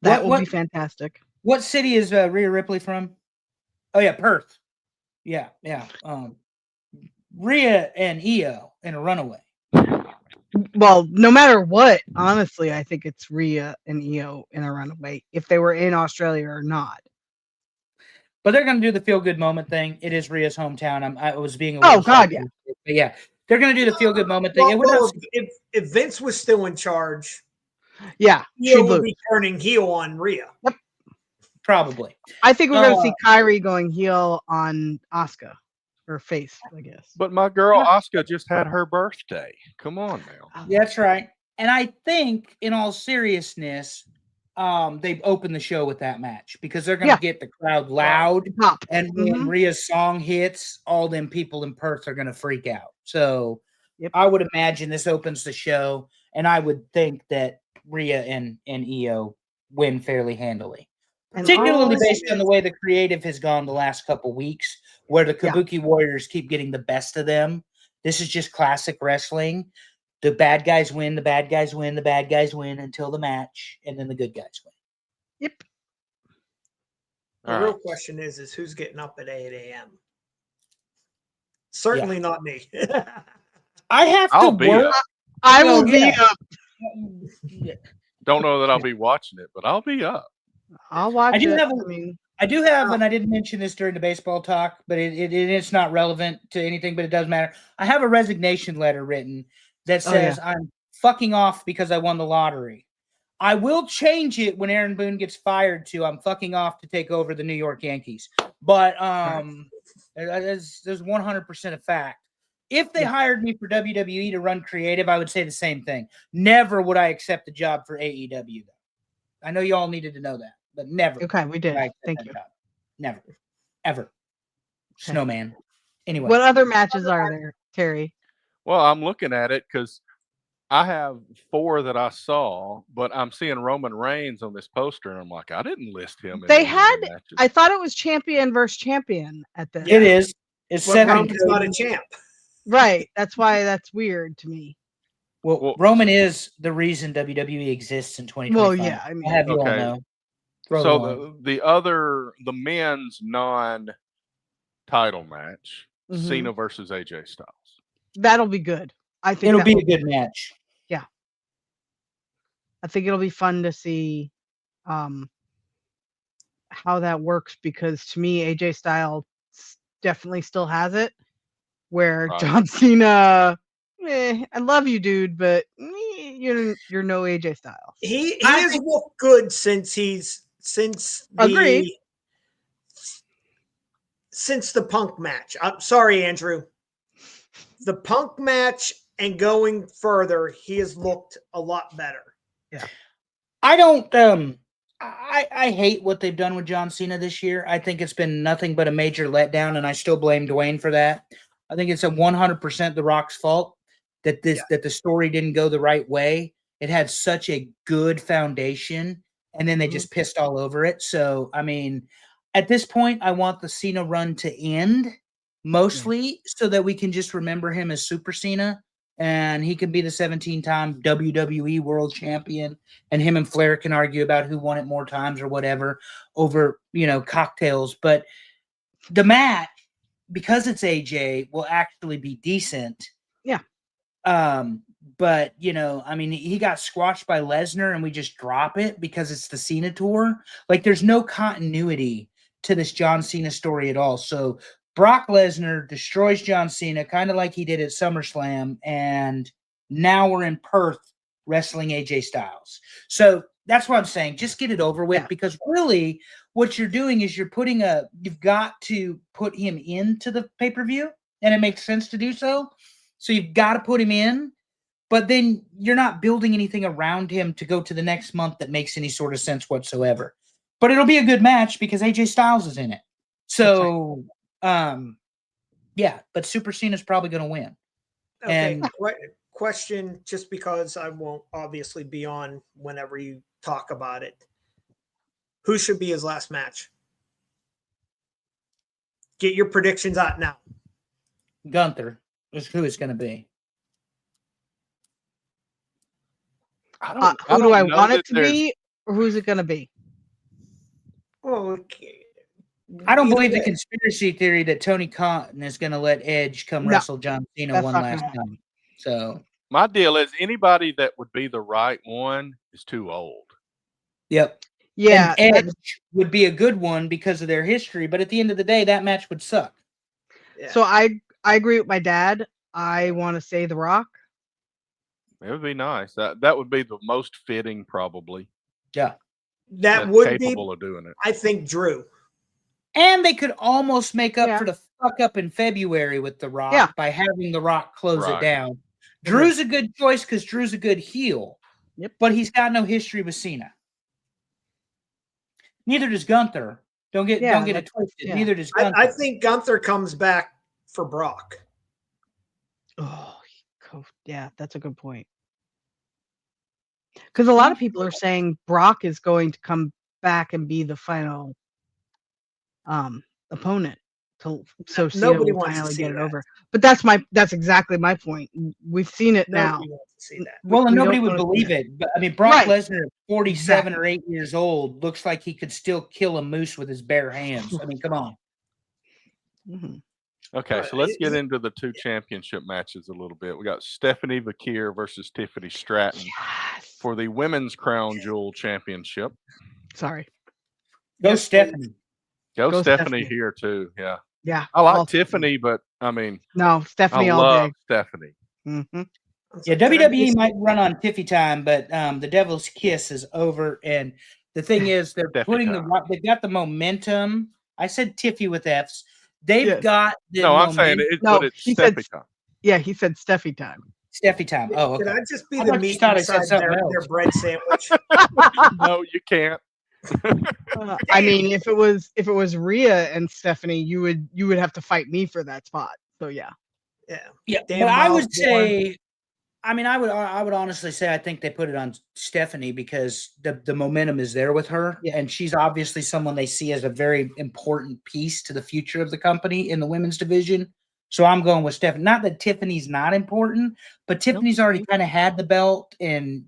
That will be fantastic. What city is Rhea Ripley from? Oh yeah, Perth. Yeah. Rhea and Io in a runaway. Well, no matter what, honestly, I think it's Rhea and Io in a runaway, if they were in Australia or not. But they're going to do the feel-good moment thing. It is Rhea's hometown. I was being a Oh, God, yeah. But yeah, they're going to do the feel-good moment thing. Well, if Vince was still in charge, yeah, Io would be turning heel on Rhea. Yep. Probably. I think we're going to see Kyrie going heel on Asuka, or face, I guess. But my girl Asuka just had her birthday. Come on now. That's right. And I think, in all seriousness, they've opened the show with that match because they're going to get the crowd loud. And when Rhea's song hits, all them people in Perth are going to freak out. So I would imagine this opens the show, and I would think that Rhea and Io win fairly handily. Particularly based on the way the creative has gone the last couple weeks, where the Kabuki Warriors keep getting the best of them. This is just classic wrestling. The bad guys win, the bad guys win, the bad guys win until the match, and then the good guys win. Yep. The real question is who's getting up at 8 a.m.? Certainly not me. I have to work. I will be up. Don't know that I'll be watching it, but I'll be up. I'll watch I do it. have, and I didn't mention this during the baseball talk, but it's not relevant to anything, but it does matter. I have a resignation letter written that says I'm fucking off because I won the lottery. I will change it when Aaron Boone gets fired to I'm fucking off to take over the New York Yankees. But there's 100% a fact. If they hired me for WWE to run creative, I would say the same thing. Never would I accept a job for AEW. I know you all needed to know that, but never. Okay, we did. Thank you. Job. Never. Ever. Okay. Snowman. Anyway. What other matches are there, Terry? Well, I'm looking at it because I have 4 that I saw, but I'm seeing Roman Reigns on this poster, and I'm like, I didn't list him. They had, I thought it was champion versus champion at this. It is. It's 7. Roman's not a champ. Right. That's why that's weird to me. Well, Roman is the reason WWE exists in 2025. Well, yeah. I mean, I'll have you all know. So the men's non-title match, Cena versus AJ Styles. That'll be good. I think it'll be a good match. Yeah. I think it'll be fun to see how that works, because to me, AJ Styles definitely still has it, where John Cena, I love you, dude, but you're no AJ Styles. He has looked good since the Punk match. I'm sorry, Andrew. The Punk match and going further, he has looked a lot better. Yeah. I don't I hate what they've done with John Cena this year. I think it's been nothing but a major letdown, and I still blame Dwayne for that. I think it's 100% The Rock's fault that the story didn't go the right way. It had such a good foundation, and then they just pissed all over it. So, I mean, at this point, I want the Cena run to end, mostly so that we can just remember him as Super Cena, and he can be the 17-time WWE World Champion, and him and Flair can argue about who won it more times or whatever over, cocktails. But the match, because it's AJ, will actually be decent. Yeah. But, I mean, he got squashed by Lesnar, and we just drop it because it's the Cena tour. Like, there's no continuity to this John Cena story at all. So Brock Lesnar destroys John Cena, kind of like he did at SummerSlam, and now we're in Perth wrestling AJ Styles. So that's what I'm saying. Just get it over with, because really what you're doing is you've got to put him into the pay-per-view, and it makes sense to do so. So you've got to put him in. but then you're not building anything around him to go to the next month that makes any sort of sense whatsoever. But it'll be a good match because AJ Styles is in it. So, yeah, but Super Cena's probably going to win. Okay, And question, just because I won't obviously be on whenever you talk about it. Who should be his last match? Get your predictions out now. Gunther is who it's going to be. Who do I want it to be, or who's it going to be? Oh, okay. I don't believe the conspiracy theory that Tony Khan is going to let Edge come wrestle John Cena one last time. So my deal is anybody that would be the right one is too old. Yep. Yeah. And Edge would be a good one because of their history, but at the end of the day, that match would suck. Yeah. So I agree with my dad. I want to say The Rock. It would be nice. That would be the most fitting, probably. Yeah. That would capable be of doing it. I think Drew. And they could almost make up for the fuck up in February with The Rock by having The Rock close it down. Drew's a good choice because Drew's a good heel. Yep. But he's got no history with Cena. Neither does Gunther. Don't get it twisted. Yeah. Neither does Gunther. I think Gunther comes back for Brock. Oh, yeah, that's a good point. Because a lot of people are saying Brock is going to come back and be the final opponent, so Cena Nobody will wants to finally see get it that. over. But that's exactly my point. We've seen it now. Nobody wants to see that. Well, and we nobody don't would wanna see believe that. it. But I mean, Brock Right. Lesnar, 47 or 8 years old, looks like he could still kill a moose with his bare hands. I mean, come on. Mm-hmm. Okay, so let's get into the two championship matches a little bit. We got Stephanie Vakir versus Tiffany Stratton for the Women's Crown Jewel Championship. Sorry. Go Stephanie. Go Stephanie here too. Yeah. Yeah. I like Tiffany, but I mean, no, Stephanie I all love day. Stephanie. Mm-hmm. Yeah, WWE might run on Tiffy time, but the Devil's Kiss is over. And the thing is, they've got the momentum. I said Tiffy with F's. They've got the momentum. I'm saying it's Steffi time. Yeah, he said Steffi time. Steffi time. Oh, okay. Can I just be the meat inside their bread sandwich? No, you can't. I mean, if it was Rhea and Stephanie, you would have to fight me for that spot. So yeah. But I would say, I mean, I would honestly say I think they put it on Stephanie because the momentum is there with her, and she's obviously someone they see as a very important piece to the future of the company in the women's division. So I'm going with Stephanie. Not that Tiffany's not important, but Tiffany's already kind of had the belt, and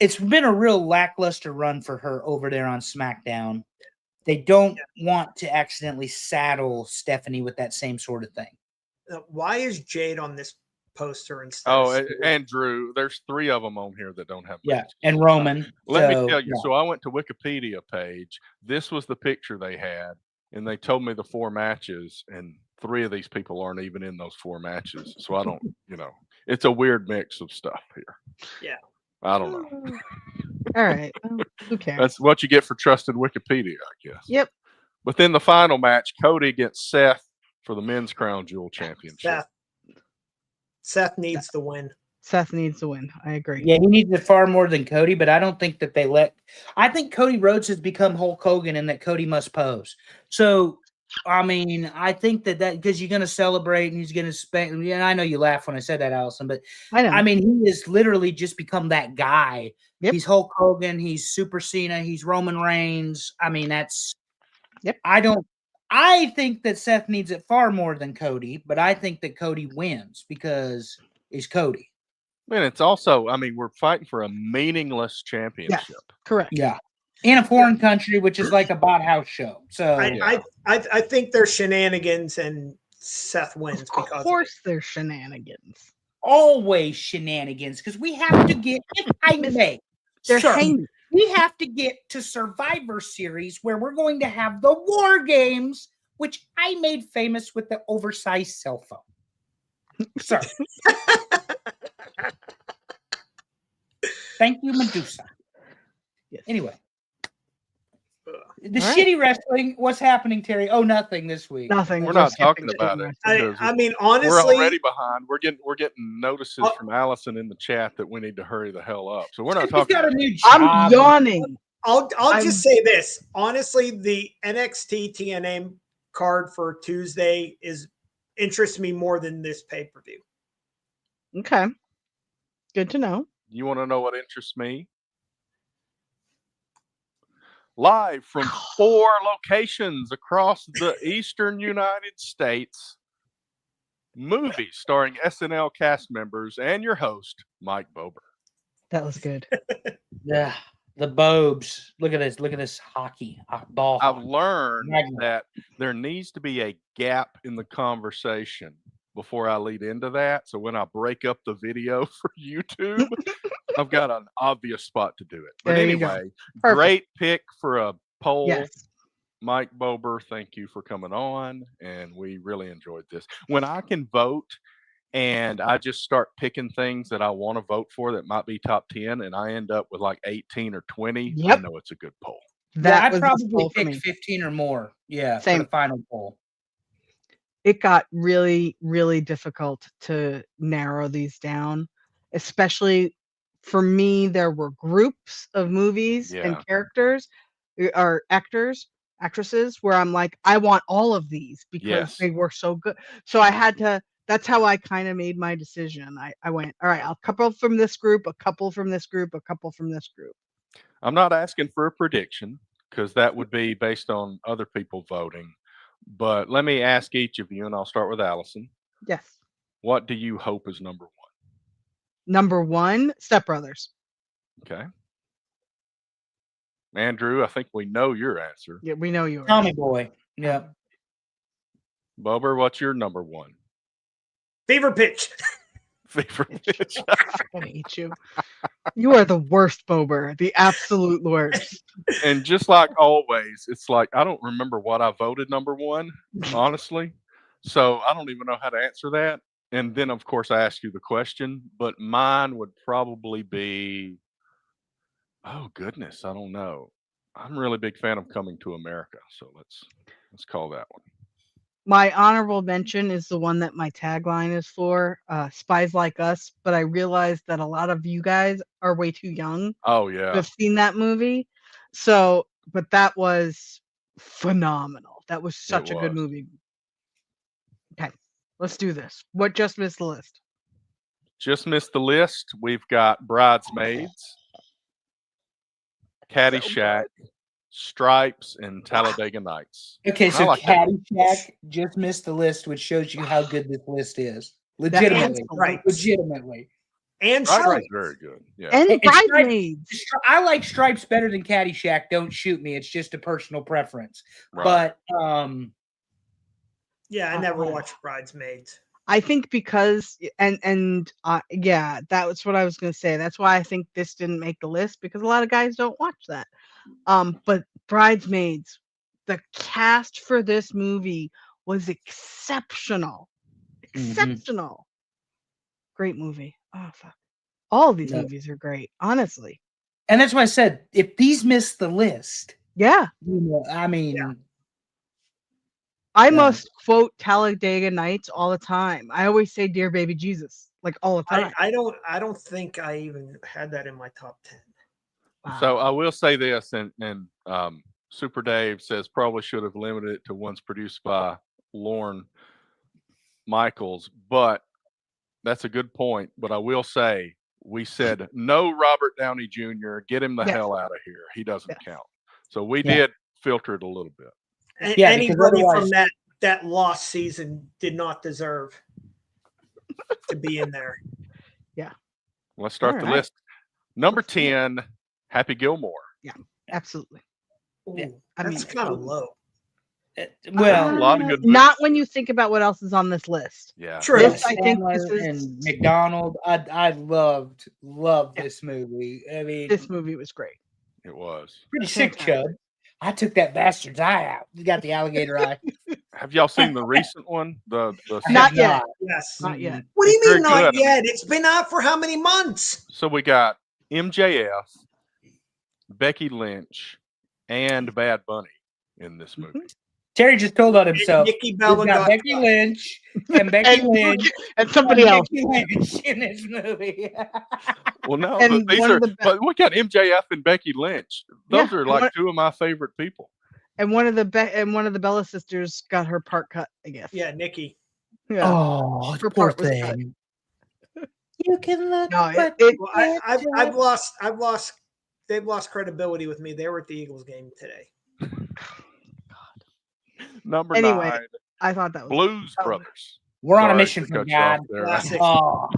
it's been a real lackluster run for her over there on SmackDown. They don't want to accidentally saddle Stephanie with that same sort of thing. Why is Jade on this poster instead? And Drew, there's 3 of them on here that don't have matches. And Roman. Let me tell you. So I went to Wikipedia page. This was the picture they had, and they told me the 4 matches, and 3 of these people aren't even in those 4 matches. So I don't, it's a weird mix of stuff here. Yeah. I don't know. All right. Well, who cares? That's what you get for trusting Wikipedia, I guess. Yep. But then the final match, Cody against Seth for the Men's Crown Jewel Championship. Seth needs to win. Seth needs to win. I agree. Yeah, he needs it far more than Cody, but I don't think that I think Cody Rhodes has become Hulk Hogan and that Cody must pose. So, I mean, I think that because you're going to celebrate and he's going to spank. And I know you laugh when I said that, Allison, but I mean, he has literally just become that guy. Yep. He's Hulk Hogan. He's Super Cena. He's Roman Reigns. I mean, that's. Yep. I think that Seth needs it far more than Cody, but I think that Cody wins because he's Cody. And it's also, I mean, we're fighting for a meaningless championship. Yes, correct. Yeah. In a foreign country, which is like a bot house show. So I think there's shenanigans and Seth wins because of course there's shenanigans. Always shenanigans, because we have to get, if I may, we have to get to Survivor Series where we're going to have the War Games, which I made famous with the oversized cell phone. Sir. Thank you, Medusa. Yes. Anyway. The All right. shitty wrestling. What's happening, Terry? Oh, nothing this week. Nothing. We're We're not talking skipping about shit it wrestling. because I mean, we're honestly, already behind. We're getting notices Oh. from Allison in the chat that we need to hurry the hell up. So we're not He's talking got a about it. new job. I'm yawning. I'll I'm- just say this. Honestly, the NXT TNA card for Tuesday interests me more than this pay-per-view. Okay. Good to know. You want to know what interests me? Live from 4 locations across the eastern United States, movies starring SNL cast members and your host, Mike Bober. That was good. Yeah, the Bobes. Look at this. Look at this hockey ball. I've hockey. learned Magnet. that there needs to be a gap in the conversation before I lead into that. So when I break up the video for YouTube, I've got an obvious spot to do it. But There you go. anyway, Perfect. great pick for a poll. Yes. Mike Bober, thank you for coming on. And we really enjoyed this. When I can vote and I just start picking things that I want to vote for that might be top 10, and I end up with like 18 or 20, I Yep. know it's a good poll. That I was the probably poll for picked me. 15 or more. Yeah, Same. for the final poll. It got really, really difficult to narrow these down, especially for me. There were groups of movies Yeah. and characters or actresses where I'm like, I want all of these because Yes. they were so good. So I had to, that's how I kind of made my decision. I went, all right, a couple from this group, a couple from this group, a couple from this group. I'm not asking for a prediction because that would be based on other people voting. But let me ask each of you, and I'll start with Allison. Yes. What do you hope is number 1? Number 1, Step Brothers. Okay. Andrew, I think we know your answer. Yeah, we know yours. Tommy Boy. Yeah. Bober, what's your number 1? Fever Pitch. Fever pitch. I'm gonna eat you. You are the worst, Bober. The absolute worst. And just like always, it's like I don't remember what I voted number 1, honestly. So I don't even know how to answer that. And then, of course, I ask you the question, but mine would probably be, oh goodness, I don't know. I'm a really big fan of Coming to America, so let's call that one. My honorable mention is the one that my tagline is for, Spies Like Us, but I realized that a lot of you guys are way too young Oh to yeah, have seen that movie. So, but that was phenomenal. That was such a good was. movie. Okay, let's do this. What just missed the list? Just missed the list. We've got Bridesmaids, Caddyshack, Stripes, and Talladega Nights. Okay, I so like that. Caddyshack just missed the list, which shows you how good this list is. Legitimately. Right. Legitimately. And Stripes Stripes. is very good. Yeah. And And Stripes- Bridesmaids. I like Stripes better than Caddyshack. Don't shoot me. It's just a personal preference. Right. But Yeah, I never watched Bridesmaids. I think because yeah, that was what I was gonna say. That's why I think this didn't make the list because a lot of guys don't watch that. But Bridesmaids, the cast for this movie was exceptional. Exceptional. Great movie. Oh fuck. All of these Yeah. movies are great, honestly. and that's why I said if these miss the list, Yeah. you know, I mean, I Yeah. must quote Talladega Nights all the time. I always say Dear Baby Jesus, like all the time. I don't think I even had that in my top 10. Wow. So I will say this, and Super Dave says probably should have limited it to ones produced by Lorne Michaels, but that's a good point. But I will say we said no Robert Downey Jr. Get him the Yes. hell out of here. He doesn't Yes. count. So we Yeah. did filter it a little bit. And Yeah, because anybody from otherwise- that lost season did not deserve to be in there. Let's start the Alright. list. Number 10, Happy Gilmore. Absolutely. Yeah. Ooh, I that's mean, kind of low. well, a lot of good not when you think about what else is on this list. Yeah. True. This, I think Sandler this is and McDonald. I loved this movie. I mean, this movie was great. It was. pretty sick, fantastic. Chub. I took that bastard's eye out. You got the alligator eye. Have y'all seen the recent one? The I Not have yet. Yes. Not yet. What do you It's mean very not good. yet? It's been out for how many months? So we got MJF, Becky Lynch, and Bad Bunny in this movie. Terry just told on himself. Nikki We've Bella got got Becky cut. Lynch and Becky And- Lynch and somebody else. Becky Lynch in this movie. Well, no, And but these one are. of the But we got MJF and Becky Lynch. Those Yeah, are like two of my favorite people. And one of the Bella sisters got her part cut, I guess. Yeah, Nikki. Yeah. Oh, Her poor part was cut. thing. You can look, No, but Well, I've lost. They've lost credibility with me. They were at the Eagles game today. Number Anyway, 9, I thought that was Blues Oh. Brothers. we're on a Sorry mission to from cut you off God. there. Classic. Oh,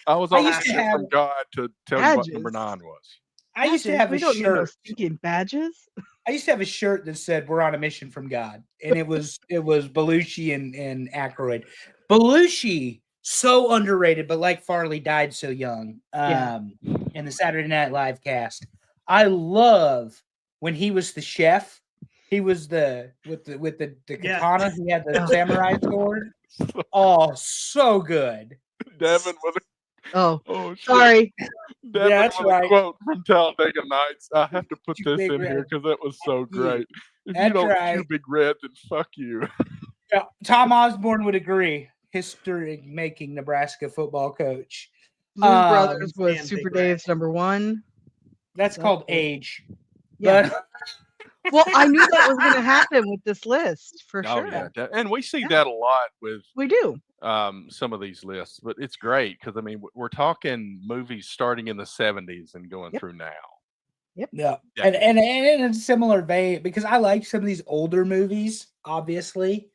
I was I on a used to mission have from God to tell you what number badges. 9 was. I used to badges. have a We don't need no shirt. stinking badges. I used to have a shirt that said "We're on a mission from God," and it was Belushi and Aykroyd. Belushi, so underrated, but like Farley died so young. Yeah. In the Saturday Night Live cast, I love when he was the chef. He was with the Yeah. katana. He had the samurai sword. Oh, so good. Devin with a Oh, shit. sorry. Devin That's with right. a quote from Talladega Nights. I have to put You this big in here red. because that was so great. If you That's don't right. chew Big Red, then fuck you. Yeah, Tom Osborne would agree. History-making Nebraska football coach. Blues Brothers was Damn Super Big Red. Dave's number 1. That's called age. Yeah. But Well, I knew that was going to happen with this list for Oh sure. yeah, and we see Yeah. that a lot with We do. some of these lists, but it's great because I mean we're talking movies starting in the 70s and going Yep. through now. yeah, and in a similar vein, because I like some of these older movies, obviously,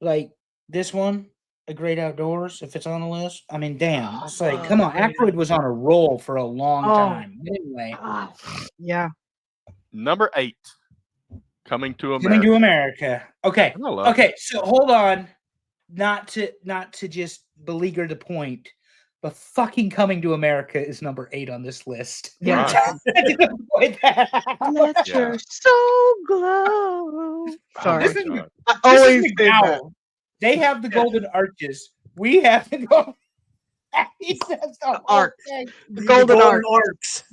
like this one, A Great Outdoors. If it's on the list, I mean, damn, it's like, come on, Aykroyd was on a roll for a long Oh. time. Anyway, Yeah. Number 8, Coming to America. Coming to America. Okay, I love okay, so hold on, not to just beleaguer the point, but fucking Coming to America is number 8 on this list. Yeah. Right. I didn't point that out. Let Yeah. your soul glow. Oh Sorry. my This is- God. I This always is say that. McDowell. They have the golden arches. We have the golden. He says the Arcs. okay. The golden arc. arcs.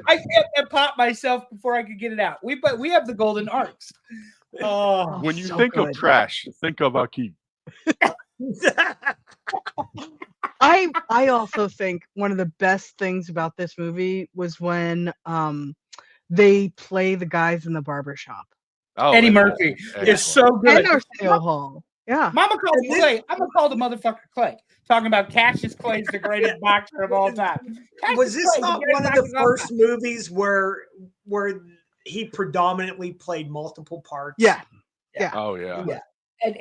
I can't pop myself before I could get it out. We have the golden arcs. Oh, When you so think good. of trash, think of Akeem. I also think one of the best things about this movie was when they play the guys in the barber shop. Oh, Eddie it's Murphy excellent. is so good. And Arsenio Hall. Yeah. Mama called And me then- Clay. I'm gonna call the motherfucker Clay. Talking about Cassius Clay's the greatest boxer of all time. Was Cassius this Clay, not greatest one of boxer the all first time. movies where he predominantly played multiple parts? Yeah. Oh yeah. Yeah.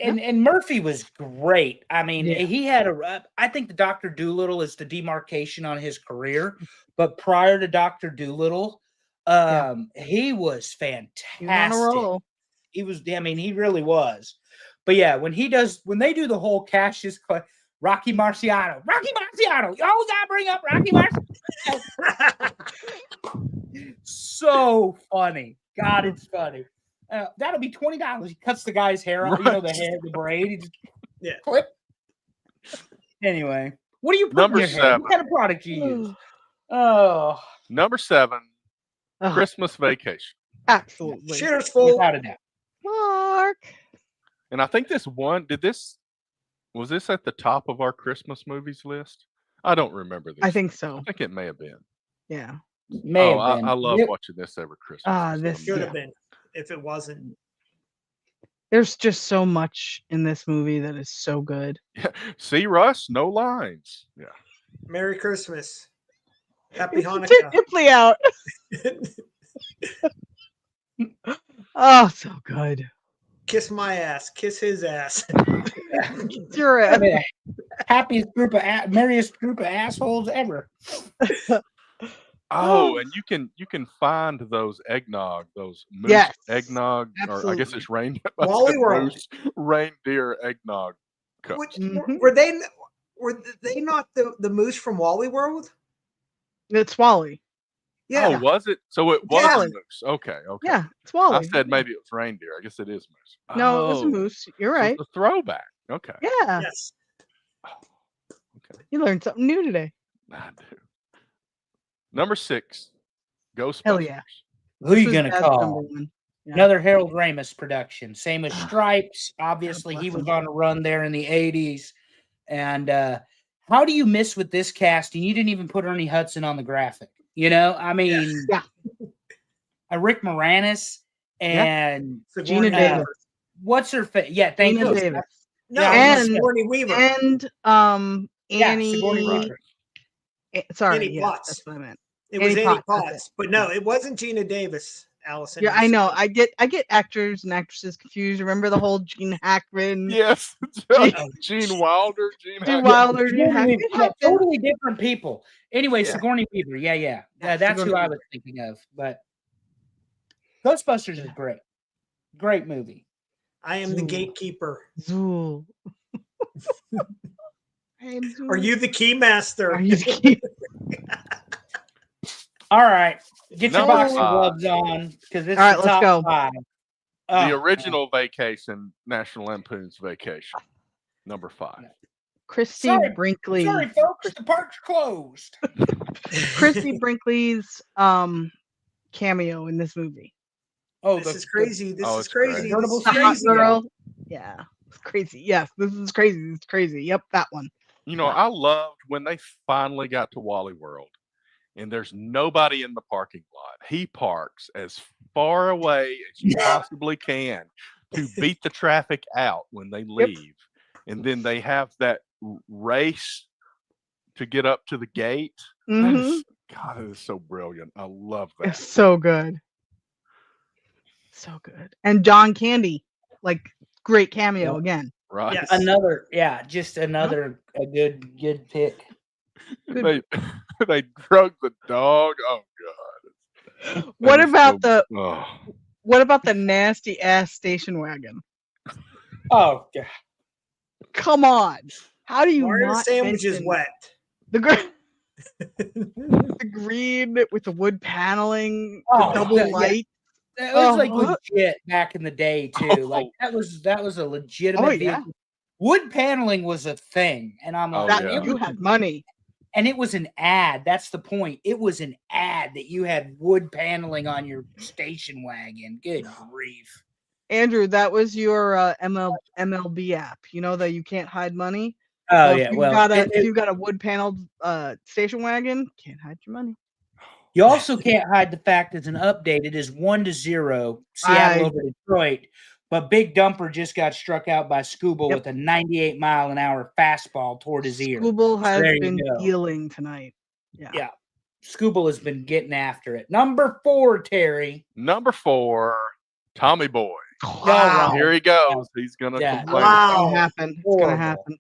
And Murphy was great. I mean, Yeah. he had I think the Dr. Doolittle is the demarcation on his career, but prior to Dr. Doolittle, he was fantastic. He was on a roll. He was, I mean, he really was. But yeah, when they do the whole Cassius Clay, Rocky Marciano, you always gotta bring up Rocky Marciano. So funny. God, it's funny. That'll be $20. He cuts the guy's hair off, the hair, the braid. He just clip. Anyway, what do you put Number in your hair? 7. What kind of product do you use? Oh, Number 7, Oh, Christmas Vacation. absolutely. Cheers, fool. without a doubt. Mark. And I think was this at the top of our Christmas movies list? I don't remember this. I think so. I think it may have been. Yeah. May have been. I love Yep. watching this every Christmas. This- Should Yeah. have been if it wasn't. There's just so much in this movie that is so good. See, Russ, no lines. Yeah. Merry Christmas. Happy Take Hanukkah. Ripley out. Oh, so good. Kiss my ass. Kiss his ass. You're I a- mean, merriest group of assholes ever. Oh, and you can find those eggnog, those moose Yes, eggnog, or I guess absolutely. it's Wally World. reindeer eggnog cups. Which, Mhm. were they not the moose from Wally World? It's Wally. Yeah. Oh, was it? So it was Yeah. a moose. Okay, okay. Yeah, it's Wally. I said maybe it was reindeer. I guess it is moose. No, it was a Oh, moose. You're so right. it's a throwback. Okay. Yeah, Yes. Okay. you learned something new today. I do. Number 6, Ghostbusters. Hell yeah. Who are you This was gonna Dad's call? number one. Another Harold Ramis production. Same as Stripes. Obviously, he was on a run there in the 80s. And how do you miss with this cast? And you didn't even put Ernie Hudson on the graphic. You know, I mean, Rick Moranis and Gina Davis. What's her face? Yeah, thank Gina you. Davis. No, and Sigourney Weaver. And Annie. Sigourney Weaver. Sorry, Annie Potts. That's what I meant. It was Annie Potts, but no, it wasn't Gina Davis. Allison. Yeah, I know. I get actors and actresses confused. Remember the whole Gene Hackman? Yes, Gene Wilder. Gene Wilder. Gene Hackman. Totally different people. Anyway, Sigourney Weaver. Yeah. That's who I was thinking of. But Ghostbusters is great. Great movie. I am the gatekeeper. Zool. Are you the keymaster? Are you the key? All right. Get your boxing gloves on because this is the top 5. The original Vacation, National Lampoon's Vacation, number 5. Christy Brinkley. Sorry, folks, the park's closed. Christy Brinkley's cameo in this movie. Oh, this is crazy. This is crazy. The hot girl. Yeah, it's crazy. Yes, this is crazy. It's crazy. Yep, that one. You know, I loved when they finally got to Wally World and there's nobody in the parking lot. He parks as far away as you possibly can to beat the traffic out when they leave. And then they have that race to get up to the gate. God, it is so brilliant. I love that. It's so good. So good. And John Candy, like, great cameo again. Right. Yes. Another a good pick. They drug the dog. Oh God. What about the nasty ass station wagon? Oh God. Come on. How do you Mario not sandwich is wet. The green with the wood paneling, the double light. That was like legit back in the day too. Like that was a legitimate vehicle. Wood paneling was a thing, and I'm like, you had money. And it was an ad. That's the point. It was an ad that you had wood paneling on your station wagon. Good grief. Andrew, that was your MLB app. You know that you can't hide money. Oh If you've got a wood paneled station wagon, can't hide your money. You also can't hide the fact it's an update. It is 1-0 Seattle over Detroit. But Big Dumper just got struck out by Scooble with a 98-mile-an-hour fastball toward his ear. Scooble has been dealing tonight. Yeah. Scooble has been getting after it. Number 4, Terry. Number 4, Tommy Boy. Wow. Here he goes. He's going to complain. Wow. It's going to happen. It's going to happen.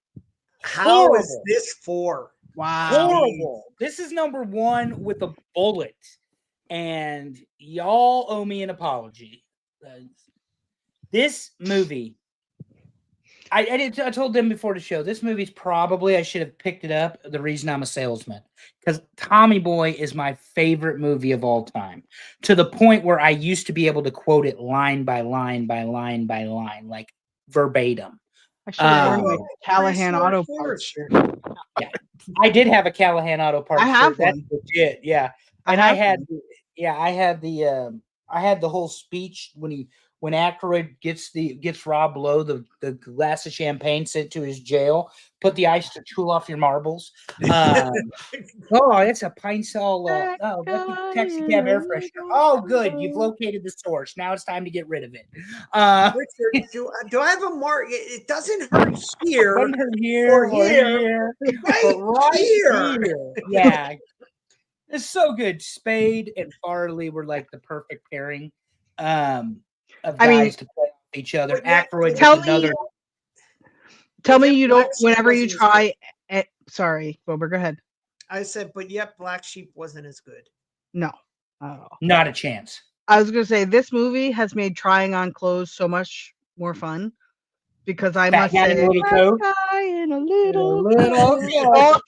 How is this 4? Wow. Horrible. This is number 1 with a bullet. And y'all owe me an apology. This movie, I told them before the show, this movie's probably, I should have picked it up, The Reason I'm a Salesman. Because Tommy Boy is my favorite movie of all time. To the point where I used to be able to quote it line by line by line by line, like verbatim. I should have worn my Callahan Auto Parts shirt. Yeah, I did have a Callahan Auto Parts shirt. I have That's one. legit, yeah. And I had the whole speech when Aykroyd gets Rob Lowe the glass of champagne sent to his jail, put the ice to cool off your marbles. It's a Pine Sol. That's a taxi cab air freshener. Oh, good, you've located the source. Now it's time to get rid of it. Richard, do I have a mark? It doesn't hurt here. It doesn't hurt here or here. Right here. Yeah. It's so good. Spade and Farley were like the perfect pairing of guys to play with each other. Aykroyd Tell me you don't. Whenever you try, sorry, Wilbur, go ahead. I said, but yet Black Sheep wasn't as good. No, not a chance. I was gonna say this movie has made trying on clothes so much more fun because I must say, guy in a little coat.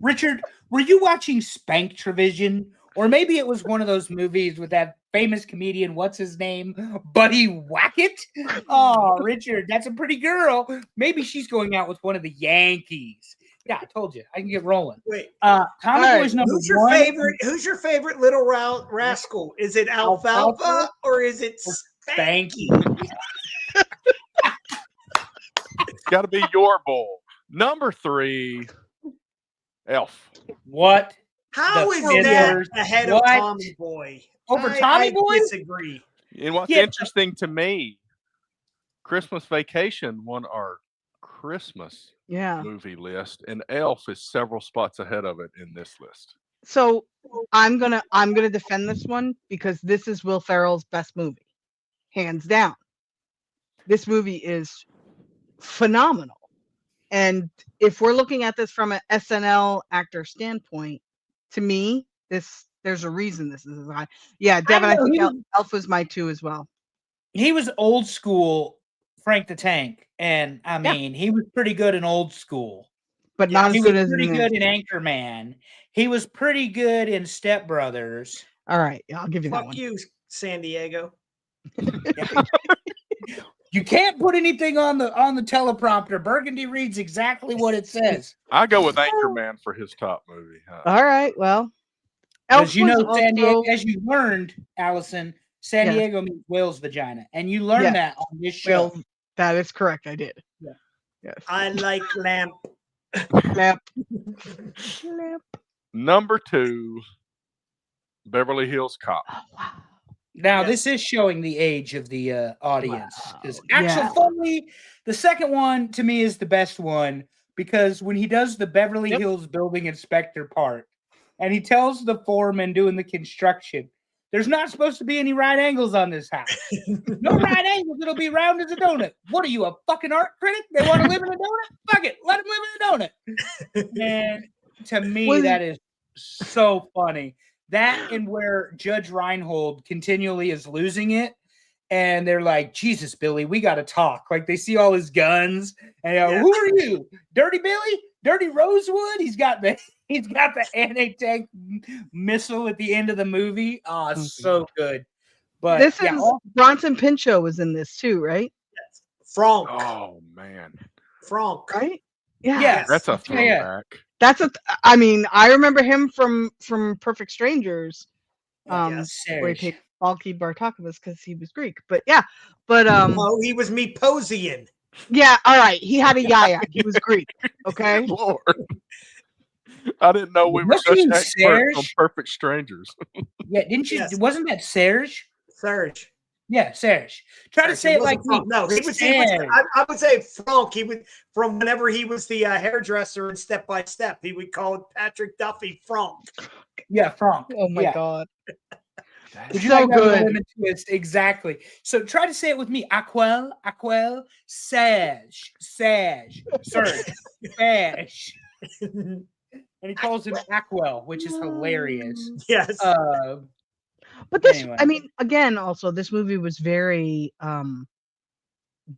Richard, were you watching Spank Trevision? Or maybe it was one of those movies with that famous comedian, what's his name? Buddy Wackett? Oh, Richard, that's a pretty girl. Maybe she's going out with one of the Yankees. Yeah, I told you. I can get rolling. Wait, Tommy right, Boy's number who's your one. favorite? Who's your favorite little rascal? Is it Alfalfa Alfalfa or is it Spanky. Spanky? It's got to be your bowl. Number 3, Elf. What? How The is Fiddlers. that ahead What? of Tommy Boy? Over I Tommy Boy? disagree. And what's Yeah. interesting to me, Christmas Vacation won our Christmas Yeah. movie list, and Elf is several spots ahead of it in this list. So I'm gonna defend this one because this is Will Ferrell's best movie, hands down. This movie is phenomenal, and if we're looking at this from an SNL actor standpoint, to me, there's a reason this is as high. Yeah, Devin, I know, think he was- Elf was my 2 as well. He was old school Frank the Tank, and I mean, he was pretty good in old school. But Yeah, not He as was good as pretty in good this. in Anchorman. He was pretty good in Step Brothers. All right, I'll give you that Fuck one. you, San Diego. You can't put anything on the teleprompter. Burgundy reads exactly what it says. I go with Anchorman for his top movie. All right, well, Because you know, was San Diego, also- as you learned, Allison, San Yes. Diego means whale's vagina, and you learned Yes. that on this show. well, that is correct. I did. Yeah. Yes. I like lamp. Clap. Number 2, Beverly Hills Cop. Oh, wow. Now, Yes. this is showing the age of the audience. Because Wow, actually, yeah. fully, the second one to me is the best one because when he does the Beverly Yep. Hills building inspector part, and he tells the foreman doing the construction, there's not supposed to be any right angles on this house. No right angles. It'll be round as a donut. What are you, a fucking art critic? They want to live in a donut? Fuck it. Let them live in a donut. And to me, Was- that is so funny. That and where Judge Reinhold continually is losing it. And they're like, Jesus, Billy, we got to talk. Like they see all his guns and they go, Yeah. who are you? Dirty Billy? Dirty Rosewood? He's got the anti-tank missile at the end of the movie. Oh, so good. But This yeah, is Bronson Pinchot was in this too, right? Frank. Oh man, Frank. Right? Yeah. Yeah. that's a Yeah, yeah. throwback. That's I mean, I remember him from Perfect Strangers. Yes. Where he Serge. played Balky Bartakovas because he was Greek. But yeah. But No, he was me Posian. yeah, all right. He had a yaya. He was Greek. Okay. Lord, I didn't know we were Wasn't such he experts on Serge? Perfect Strangers. Yeah, didn't you? Yes. Wasn't that Serge? Serge. Yeah, Serge. Try to Serge. say it wasn't like me. Frank. No, he was. Serge. I would say Frank. He would from whenever he was the hairdresser in Step by Step. He would call it Patrick Duffy Frank. Yeah, Frank. Oh my Yeah. god. Would you So like that little good. lemon twist? Exactly. So try to say it with me. Aquel, Serge, Serge, Serge. And he calls him Aquel, which is hilarious. Yes. But this, Anyway. I mean, again, also this movie was very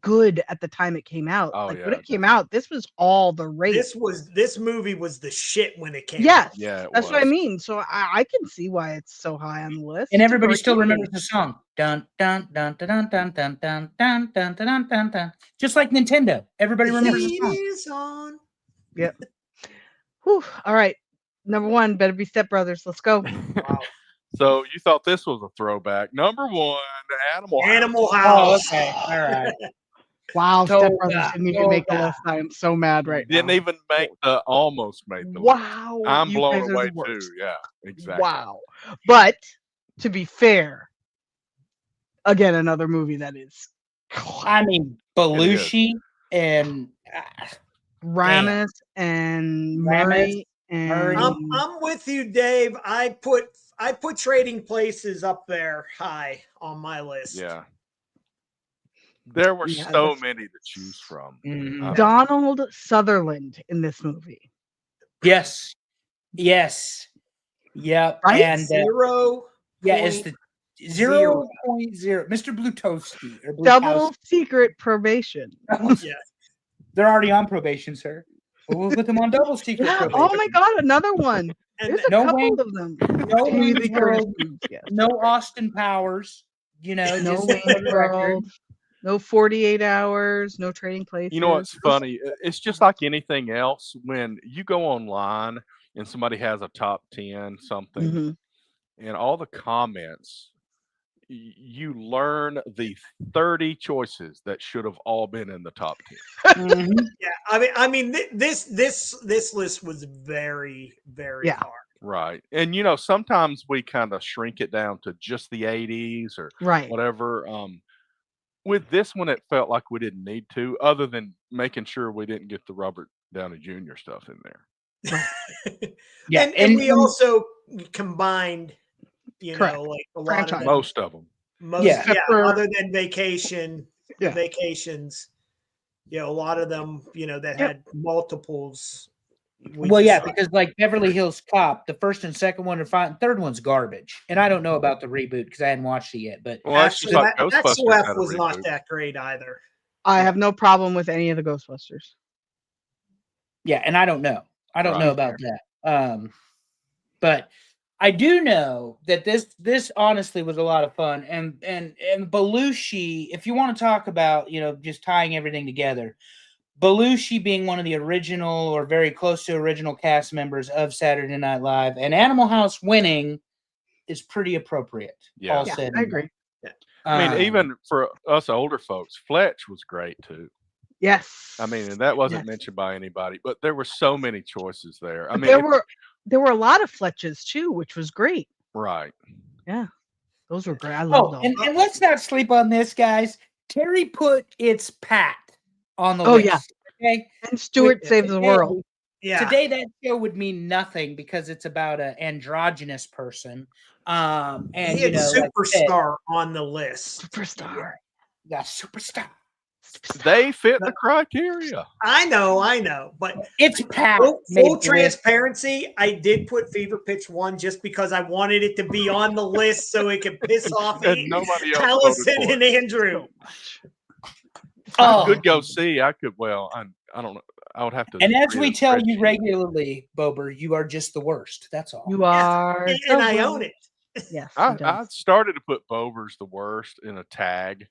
good at the time it came out. Oh, Like yeah, when it came out, this was all the rage. this movie was the shit when it came. Yes, Yeah, it that's what I was. mean. So I can see why it's so high on the list. And It's a everybody great still movie. remembers the song. Dun dun dun dun dun dun dun dun dun dun dun dun dun. Just like Nintendo. Everybody remembers the Heat song. is on. Whew. All right, number 1 better be Step Brothers. Let's go. Wow. So you thought this was a throwback. Number 1, Animal House. Animal Oh, House. okay. All right. Wow, Step Toga, Brothers didn't even make the Toga. list. I am so mad right now. Didn't even make almost made the list. Wow, I'm you blown guys are away the worst. too. Yeah, exactly. Wow. But to be fair, again, another movie that is I mean, Belushi and Ramis and Ramis, Murray and Murray. I'm with you, Dave. I put Trading Places up there high on my list. Yeah. There were Yeah, so that's- many to choose from. Mhm. Donald Sutherland in this movie. yes, yep, Right? and Zero. yeah, it's point the 0.0. Mr. Blutowski or Double Blutowski. secret probation. Yes. They're already on probation, sir. We'll put them on double secret probation. Oh my god, another one. And There's a No couple Wayne- of them. no Jamie Lee Wayne's Curtis World, movies, yes. no Austin Powers. You know, No just Wayne's for the record. World. No 48 hours, no trading places. You know what's funny? It's just like anything else. When you go online and somebody has a top 10 something, Mhm. and all the comments, you learn the 30 choices that should have all been in the top 10. Mhm. Yeah, I mean, this list was very, very Yeah. hard. Right. And sometimes we kind of shrink it down to just the 80s or Right. whatever. With this one, it felt like we didn't need to, other than making sure we didn't get the Robert Downey Jr. stuff in there. Yeah, and we also combined, Correct. like a lot Franchise. of them. Most of them. Yeah. Except for- other than vacations, a lot of them, that had multiples. Well, yeah, because like Beverly Hills Cop, the first and second one are fine. Third one's garbage, and I don't know about the reboot because I hadn't watched it yet. But Well, that's just like that Ghostbusters SWF had a was not reboot. that great either. I have no problem with any of the Ghostbusters. yeah, and I don't know. I don't know about that. But I do know that this honestly was a lot of fun. And Belushi, if you want to talk about, just tying everything together, Belushi being one of the original or very close to original cast members of Saturday Night Live, and Animal House winning is pretty appropriate. Yeah. all Yeah, said I and agree. done. I mean, even for us older folks, Fletch was great too. Yes. I mean, and that wasn't Yes. mentioned by anybody, but there were so many choices there. I But mean, there were a lot of Fletches too, which was great. right. Yeah. Those were great. I love those. And let's not sleep on this, guys. Terry put It's Pat on the Oh, list. yeah. Okay. And Stewart Saves the Today- World. Yeah. Today that show would mean nothing because it's about an androgynous person. And he had Superstar on the list. Superstar. Yeah, superstar. They fit the criteria. I know, but It's Pat. full transparency, I did put Fever Pitch 1 just because I wanted it to be on the list so it could piss off And nobody else Allison voted for and it. Andrew. I could go see. I could. Well, I don't know. I would have to. And as we create a tell you spreadsheet. regularly, Bober, you are just the worst. That's all. You are. And I own it. Yes. I started to put Bover's the worst in a tagline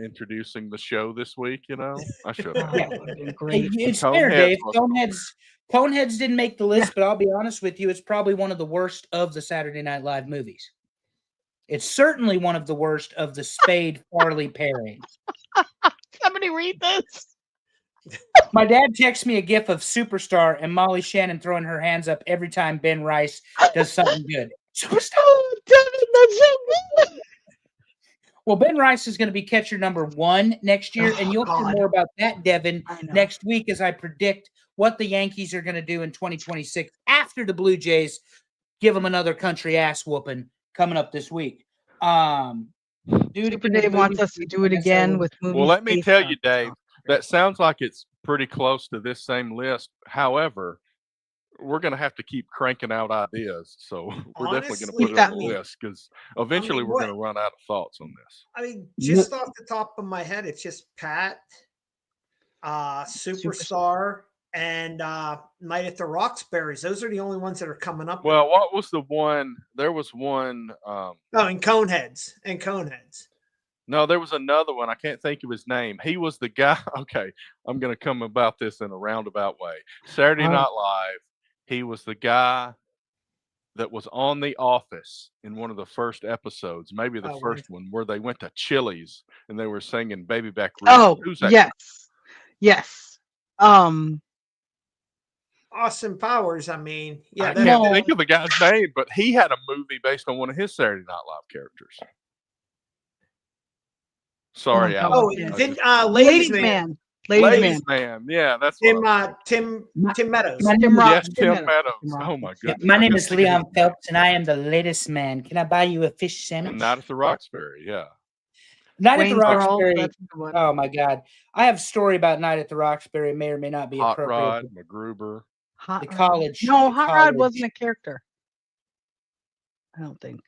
introducing the show this week. I should have. Yeah. Great. It's fair, Dave. Coneheads didn't make the list, but I'll be honest with you, it's probably one of the worst of the Saturday Night Live movies. It's certainly one of the worst of the Spade Farley pairing. Somebody read this. My dad texts me a gif of Superstar and Molly Shannon throwing her hands up every time Ben Rice does something good. Superstar. Oh, Devin, that's so good. Well, Ben Rice is going to be catcher number 1 next year, and you'll hear more about that, Devin, next week as I predict what the Yankees are going to do in 2026 after the Blue Jays give them another country ass whooping coming up this week. Super Dave wants us to do it again with movies. Well, let me based tell on- you, Dave, that sounds like it's pretty close to this same list. However, we're going to have to keep cranking out ideas. So we're definitely going to put it on the list because eventually we're going to run out of thoughts on this. I mean, just off the top of my head, it's just Pat, Superstar, and Night at the Roxbury's. Those are the only ones that are coming up. Well, what was the one? There was one. And Coneheads. No, there was another one. I can't think of his name. He was the guy. Okay, I'm going to come about this in a roundabout way. Saturday Night Live. He was the guy that was on The Office in one of the first episodes, maybe the first one, where they went to Chili's and they were singing Baby Back Ribs. Oh, Who's that? Yes. Austin Powers. I mean, yeah. I can't think of the guy's name, but he had a movie based on one of his Saturday Night Live characters. Sorry, Ladies Man. Ladies Man. Yeah, that's Tim Meadows. Yes, Tim Meadows. Oh my goodness. My name is Leon Phelps, and I am the latest man. Can I buy you a fish sandwich? Not at the Roxbury. Yeah. Night at the Roxbury. Oh my God! I have a story about Night at the Roxbury. May or may not be Hot appropriate. Rod, MacGruber. The college. No, Hot Rod wasn't a character. I don't think.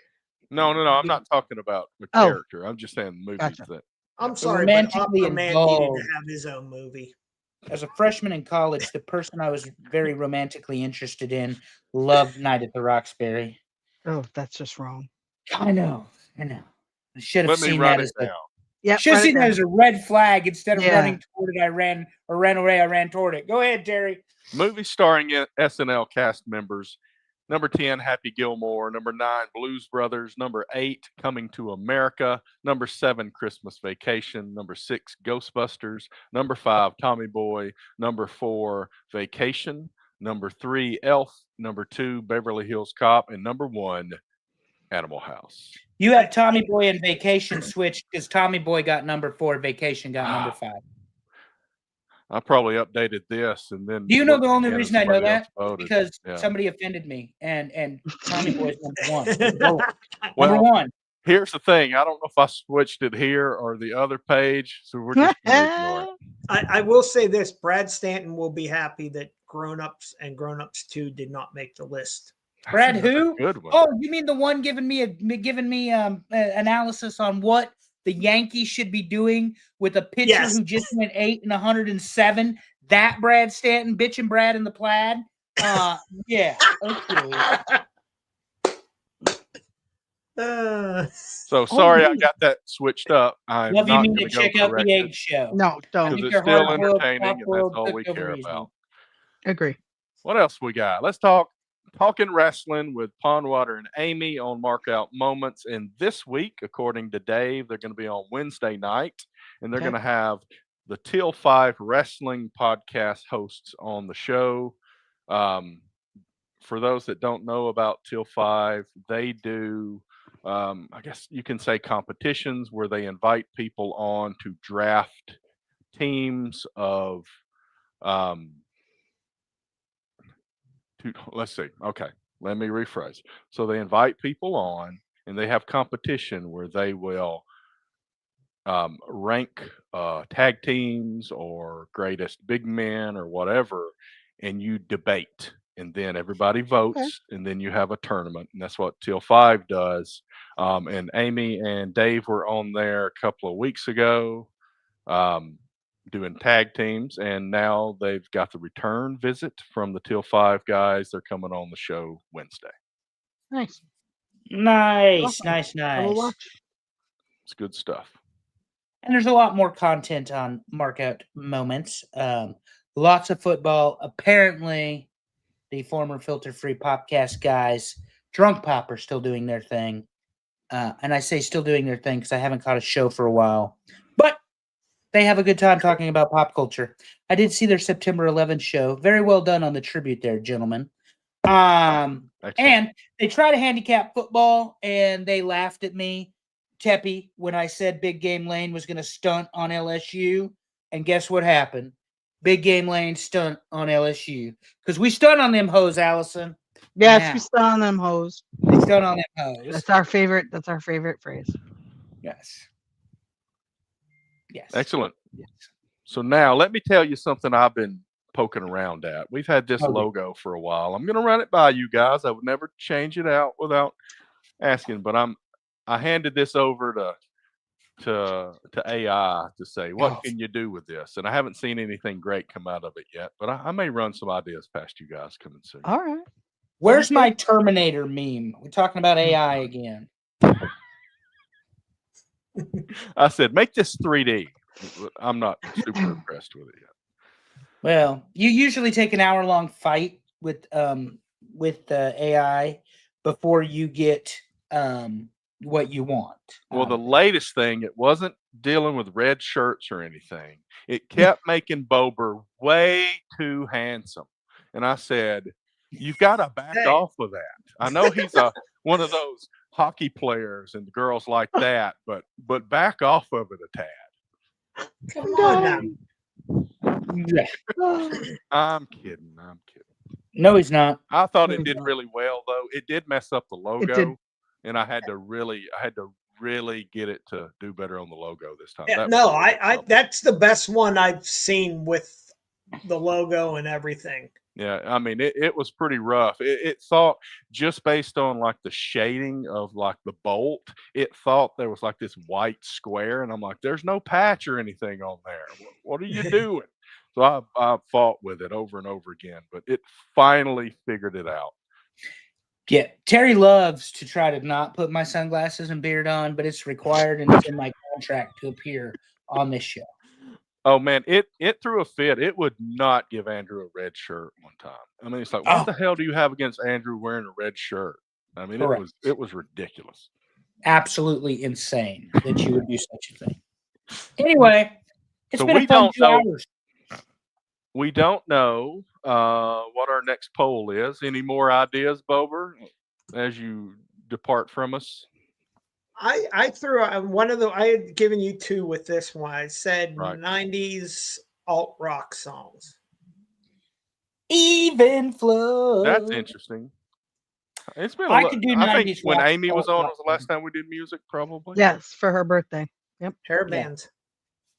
No. I'm not talking about the character. I'm just saying movies that. I'm sorry, but Aquaman needed to have his own movie. As a freshman in college, the person I was very romantically interested in loved Night at the Roxbury. Oh, that's just wrong. I know. I should have seen Let that me write as it down. Yep. Should have write it seen that down. as a red flag instead of Yeah. running toward it. I ran away. I ran toward it. Go ahead, Terry. Movie starring SNL cast members. Number 10, Happy Gilmore. Number 9, Blues Brothers. Number 8, Coming to America. Number 7, Christmas Vacation. Number 6, Ghostbusters. Number 5, Tommy Boy. Number 4, Vacation. Number 3, Elf. Number 2, Beverly Hills Cop. And number 1, Animal House. You had Tommy Boy and Vacation switched because Tommy Boy got number 4, Vacation got number 5. I probably updated this and then. Do you know looked the only again and reason I know somebody else that? voted. Because Yeah. somebody offended me, and Tommy Boy's number 1. Well, Number 1. Here's the thing. I don't know if I switched it here or the other page, so we're just going to ignore it. I will say this: Brad Stanton will be happy that Grown Ups and Grown Ups 2 did not make the list. Brad That's who? Good one. Oh, you mean the one giving me analysis on what the Yankees should be doing with a pitcher Yes. who just went 8 and 107? That Brad Stanton, bitchin' Brad in the plaid. Yeah. Okay. So sorry, I got that switched up. I'm Love you not mean going to to go check out correct the it Egg Show. No, don't. because it's they're still hard-boiled, entertaining, and that's soft-boiled, all we cooked over care easy. about. Agree. What else we got? Let's talking wrestling with Pondwater and Amy on Markout Moments. And this week, according to Dave, they're going to be on Wednesday night, and they're Okay. going to have the Till 5 Wrestling podcast hosts on the show. For those that don't know about Till 5, they do, I guess you can say, competitions where they invite people on to draft teams of let's see. Okay, let me rephrase. So they invite people on, and they have competition where they will rank tag teams or greatest big men or whatever, and you debate, and then everybody votes, and then you have a tournament, and that's what Till 5 does. And Amy and Dave were on there a couple of weeks ago. Doing tag teams, and now they've got the return visit from the Till 5 guys. They're coming on the show Wednesday. Nice. Nice. I will watch. It's good stuff. And there's a lot more content on Markout Moments. Lots of football. Apparently, the former Filter Free Popcast guys, Drunk Pop, are still doing their thing. And I say still doing their thing because I haven't caught a show for a while. But they have a good time talking about pop culture. I did see their September 11th show. Very well done on the tribute there, gentlemen. And they try to handicap football, and they laughed at me, Teppy, when I said Big Game Lane was going to stunt on LSU. And guess what happened? Big Game Lane stunt on LSU. Because we stunt on them hoes, Allison. Yes, Now. we still on them hoes. We stunt on them hoes. That's our favorite. That's our favorite phrase. Yes. Yes. Excellent. Yes. So now let me tell you something I've been poking around at. We've had this Okay. logo for a while. I'm going to run it by you guys. I would never change it out without asking, but I handed this over to AI to say, what can you do with this? And I haven't seen anything great come out of it yet, but I may run some ideas past you guys coming soon. All right. Where's my Terminator meme? We're talking about AI again. I said, make this 3D. I'm not super impressed with it yet. Well, you usually take an hour-long fight with AI before you get what you want. Well, the latest thing, it wasn't dealing with red shirts or anything. It kept making Bober way too handsome. And I said, you've got to back off of that. I know he's one of those hockey players and girls like that, but back off of it a tad. Come on now. Yeah. I'm kidding. No, he's not. I thought it did really well, though. It did mess up the logo, and I had to really get it to do better on the logo this time. Yeah, no, I that's the best one I've seen with the logo and everything. Yeah, I mean, it was pretty rough. It thought, just based on like the shading of like the bolt, it thought there was like this white square, and I'm like, there's no patch or anything on there. What are you doing? So I fought with it over and over again, but it finally figured it out. Yeah, Terry loves to try to not put my sunglasses and beard on, but it's required and it's in my contract to appear on this show. Oh man, it threw a fit. It would not give Andrew a red shirt one time. I mean, it's like, what the hell do you have against Andrew wearing a red shirt? I mean, Correct. it was ridiculous. Absolutely insane that you would do such a thing. Anyway, it's So been a fun 2 hours. We don't know what our next poll is. Any more ideas, Bober, as you depart from us? I threw out one of the. I had given you two with this one. I said Right. 90s alt rock songs. Even flow. That's interesting. It's been. I could do I think 90s when rock, Amy was alt on rock was the last time we did music, probably. Yes, for her birthday. Yep. Hair Yeah. bands.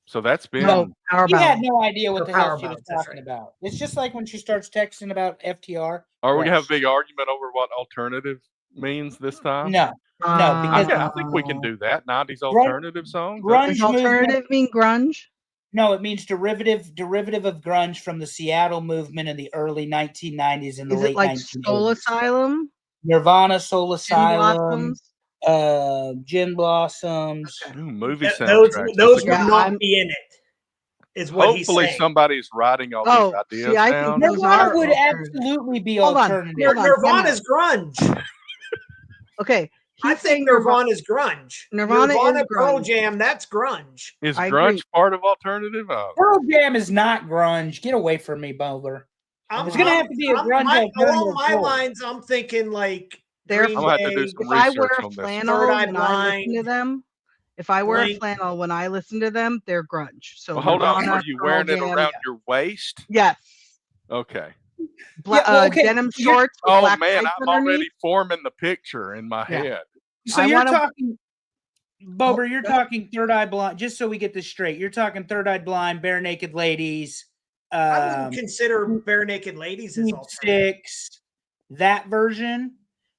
So that's been. No, power She had ballad. no idea what Or the hell power she was ballads, that's talking right. about. It's just like when she starts texting about FTR. Are we gonna have Yes. a big argument over what alternative means this time? No, because I think we can do that. 90s Grunge- alternative songs. grunge Does movement- alternative mean grunge? No, it means derivative of grunge from the Seattle movement in the early 1990s and the Is late it like 1980s. Soul Asylum? Nirvana, Soul Gin Asylum, Blossoms? Gin Blossoms. Okay. Ooh, movie Those soundtracks. those That's a would good- not be in it. Is what he's Hopefully saying. somebody's writing all Oh, these see, ideas I down. think those Nirvana are would alternative. absolutely be Hold on, alternative. hold on. time Nirvana's grunge. Okay. I He's think saying Nirvana's grunge. Nirvana is Pearl grunge. Jam, that's grunge. Is I grunge agree. part of alternative? Pearl Jam is not grunge. Get away from me, Bover. There's gonna have to be a grunge along alternative my role. lines. I'm thinking like They're Green I'm gonna have to do Day, some If I wear research a on this. flannel Third Eye when I listen to Blind, them, if I wear a Blink. flannel when I listen to them, they're grunge. So Well, hold on. Nirvana, Are you Pearl wearing it Jam, around your waist? yes. Okay. Okay, Denim so you're- shorts with Oh black man, stripes I'm underneath. already forming the picture in my Yeah. head. So I you're wanna- talking, Bober, you're go talking Third Eye Blind, just so we get this straight. You're talking Third Eye Blind, Bare Naked Ladies, I wouldn't consider Bare Naked Ladies as Deep alternative. Six, that version.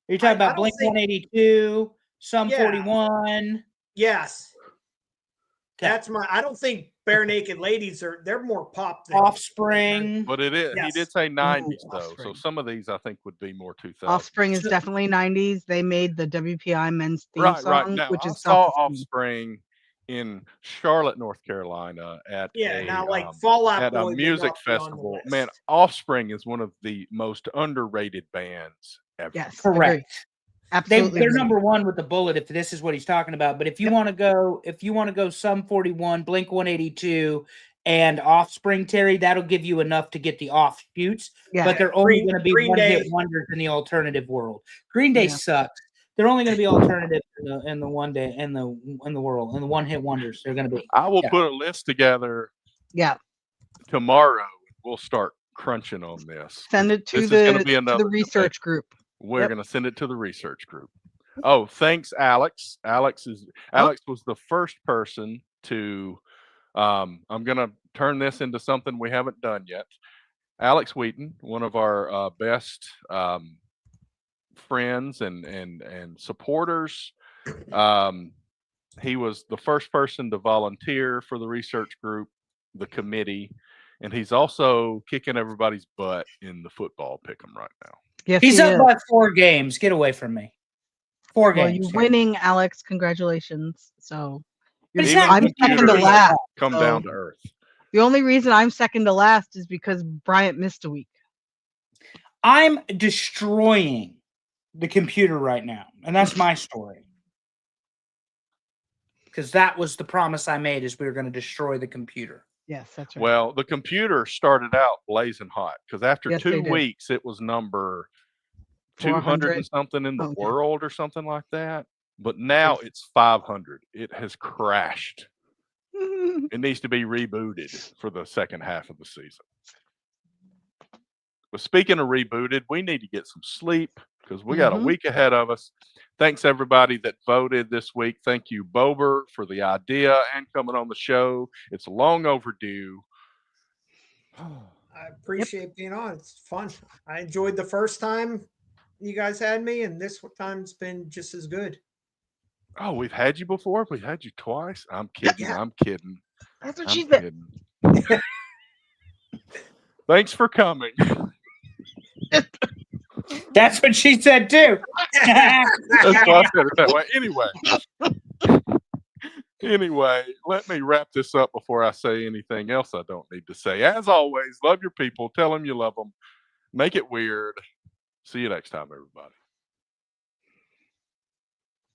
Are you talking I about don't Blink think- 182, Sum Yeah. 41? Yes. Okay. That's my. I don't think Bare Naked Ladies they're more pop than Offspring. But it is. He Yes. did say 90s though, so Offspring. some of these I think would be more 2000. Offspring is So- definitely 90s. They made the WPI men's theme Right, song, right. Now which I is saw self-esteem. Offspring in Charlotte, North Carolina at Yeah. a Now like Fallout at Boy a would music not be on the festival. list. Man, Offspring is one of the most underrated bands ever. Yes, Correct. agree. Absolutely. They're agree. number one with the bullet if this is what he's talking about. But if you want to go Sum 41, Blink 182, and Offspring, Terry, that'll give you enough to get the offshoots. Yeah. But they're only Green- going to be Green one-hit Day. wonders in the alternative world. Green Day Yeah. sucks. They're only going to be alternative in the one day in the world, in the one-hit wonders. They're going to be. I will Yeah. put a list together Yeah. tomorrow. We'll start crunching on this. Send it to This is gonna be the another research group. We're Yep. going to send it to the research group. Oh, thanks, Alex. Alex was the first person to. I'm going to turn this into something we haven't done yet. Alex Wheaton, one of our best friends and supporters. He was the first person to volunteer for the research group, the committee, and he's also kicking everybody's butt in the football pick'em right now. Yes, He's he up is. by 4 games. Get away from me. 4 Well, games. you're winning, Alex. Congratulations. So But it's Even not- I'm the second to computers last. Come so down to earth. the only reason I'm second to last is because Bryant missed a week. I'm destroying the computer right now, and that's my story. Because that was the promise I made: is we were going to destroy the computer. Yes, that's right. Well, the computer started out blazing hot because after Yes, they 2 did. weeks, it was number 200 400? and something in the Okay. world or something like that. But now it's 500. It has crashed. It needs to be rebooted for the second half of the season. But speaking of rebooted, we need to get some sleep because we got a Mhm. week ahead of us. Thanks everybody that voted this week. Thank you, Bober, for the idea and coming on the show. It's long overdue. I appreciate being on. It's fun. I enjoyed the first time you guys had me, and this time's been just as good. Oh, we've had you before? We've had you twice? I'm kidding. Yeah. I'm kidding. That's what I'm she said. kidding. Thanks for coming. That's what she said too. That's why I said it that way. Anyway, Anyway, let me wrap this up before I say anything else I don't need to say. As always, love your people. Tell them you love them. Make it weird. See you next time, everybody.